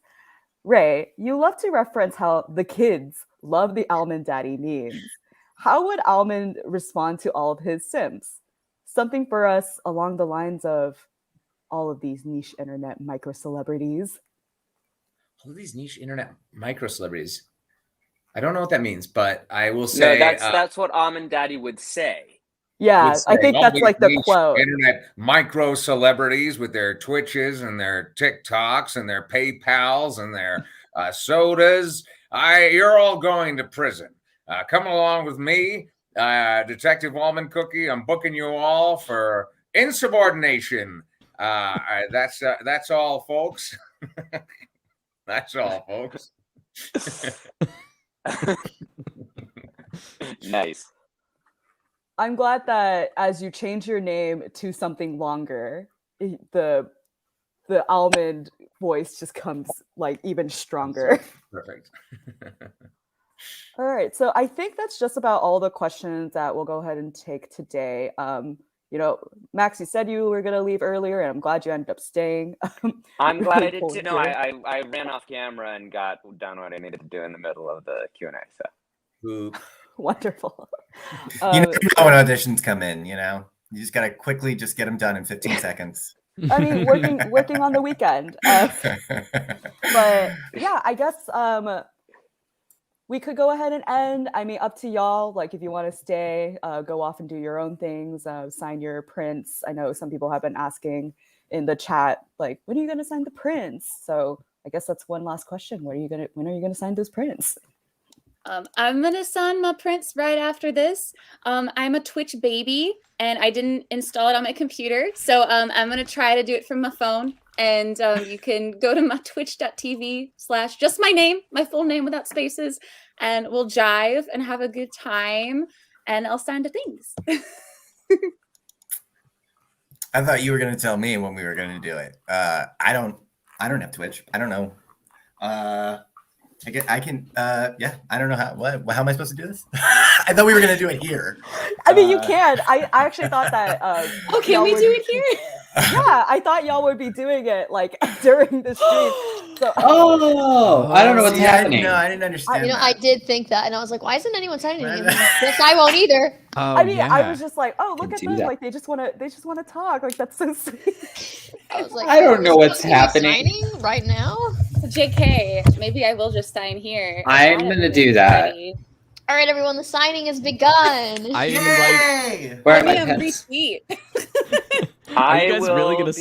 Ray, you love to reference how the kids love the Almond Daddy memes. How would Almond respond to all of his sims? Something for us along the lines of all of these niche internet micro celebrities. All of these niche internet micro celebrities. I don't know what that means, but I will say No, that's what Almond Daddy would say. Yeah, would I say, think "Oh, that's like the these quote. internet micro celebrities with their Twitches and their TikToks and their PayPals and their sodas. You're all going to prison. Come along with me, Detective Almond Cookie. I'm booking you all for insubordination. That's all, folks. That's all, folks." Nice. I'm glad that as you change your name to something longer, the almond voice just comes like even stronger. Perfect. All right, so I think that's just about all the questions that we'll go ahead and take today. Max, you said you were gonna leave earlier, and I'm glad you ended up staying. I'm glad I did cool too. to No, hear. I ran off camera and got done what I needed to do in the middle of the Q&A. So Wonderful. You never know when auditions come in. You just gotta quickly just get them done in 15 seconds. I mean, working on the weekend. But yeah, I guess we could go ahead and end. I mean, up to y'all. Like, if you want to stay, go off and do your own things, sign your prints. I know some people have been asking in the chat, like, when are you going to sign the prints? So I guess that's one last question. When are you going to sign those prints? I'm gonna sign my prints right after this. I'm a Twitch baby, and I didn't install it on my computer, so I'm gonna try to do it from my phone. And you can go to my twitch.tv/ just my name, my full name without spaces, and we'll jive and have a good time. And I'll sign the things. I thought you were gonna tell me when we were gonna do it. I don't have Twitch. I don't know. I can. Yeah, I don't know how. How am I supposed to do this? I thought we were gonna do it here. I mean, you can. I actually thought that. Oh, can we do it here? Yeah, I thought y'all would be doing it like during the stream. So, I don't know what's happening. No, I didn't understand. I did think that, and I was like, why isn't anyone signing anything? Guess I won't either. I mean, I was just like, oh, look at them! that. Like they just want to talk. Like that's so sweet. I was like, I don't know what's supposed to be happening. signing right now. JK, maybe I will just sign here. I'm gonna do that. All right, everyone, the signing has begun. I where are my pens? Retweet. Are you guys really gonna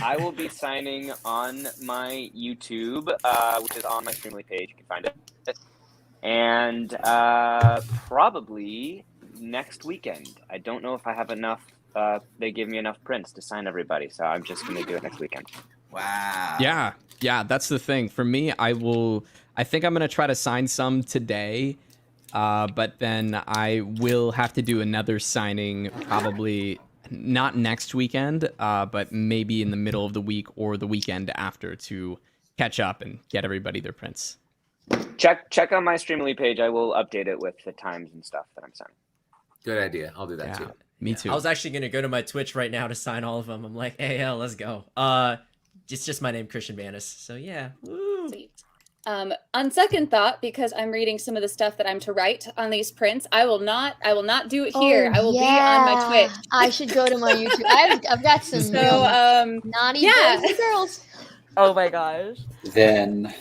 I will be signing on my YouTube, which is on my Streamily page. You can find it. And probably next weekend. I don't know if I have enough. They give me enough prints to sign everybody, so I'm just going to do it next weekend. Wow. Yeah, that's the thing. For me, I think I'm gonna try to sign some today, but then I will have to do another signing probably not next weekend, but maybe in the middle of the week or the weekend after to catch up and get everybody their prints. Check on my Streamily page. I will update it with the times and stuff that I'm signing. Good idea. I'll do that too. Me too. I was actually gonna go to my Twitch right now to sign all of them. I'm like, hey, hell, let's go. It's just my name, Christian Banas. So yeah. Woo. Sweet. On second thought, because I'm reading some of the stuff that I'm to write on these prints, I will not do it here. I will be on my Twitch. I should go to my YouTube. I've got some naughty boys and girls. Oh my gosh. Then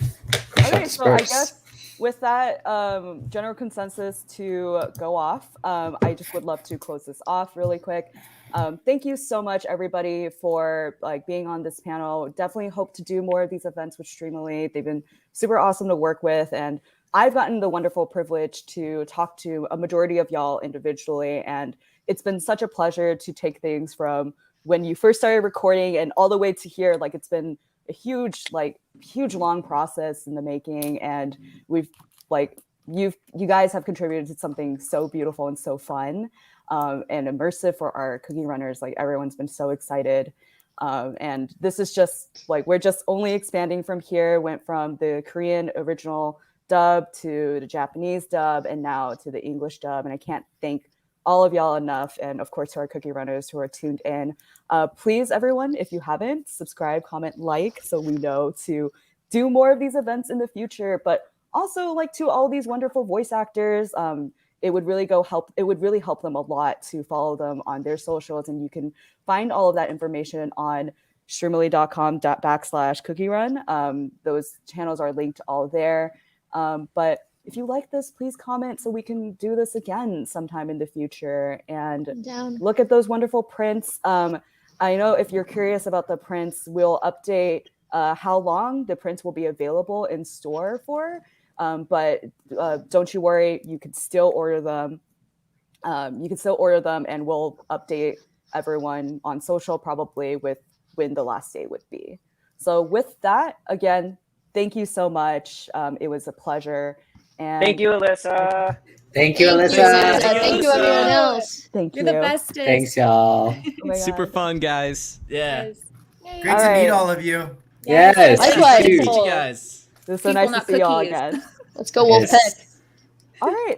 Okay, so I guess with that general consensus to go off, I just would love to close this off really quick. Thank you so much, everybody, for being on this panel. Definitely hope to do more of these events with Streamily. They've been super awesome to work with, and I've gotten the wonderful privilege to talk to a majority of y'all individually, and it's been such a pleasure to take things from when you first started recording and all the way to here. Like, it's been a huge long process in the making, and we've you guys have contributed to something so beautiful and so fun and immersive for our cookie runners. Like, everyone's been so excited, and this is just we're just only expanding from here. Went from the Korean original dub to the Japanese dub, and now to the English dub, and I can't thank all of y'all enough. And of course, to our cookie runners who are tuned in, please, everyone, if you haven't, subscribe, comment, like, so we know to do more of these events in the future. But also, to all these wonderful voice actors, it would really help them a lot to follow them on their socials, and you can find all of that information on streamily.com/cookie run. Those channels are linked all there. But if you like this, please comment so we can do this again sometime in the future. And I'm down. look at those wonderful prints. I know if you're curious about the prints, we'll update how long the prints will be available in store for. But don't you worry, you can still order them. And we'll update everyone on social probably with when the last day would be. So with that, again, thank you so much. It was a pleasure. And Thank you, Alyssa. Thank you, Thank you, Alyssa. Thank you, everyone else. Thank You're you. the bestest. Thanks, y'all. Oh my Super God. fun, guys. Yeah. Yes. Great All to meet right. all of you. Yes. Likewise. you Thank too. you guys. It was so People, nice to not see you all cookies. again. Let's go Wolfpack. Yes. All right.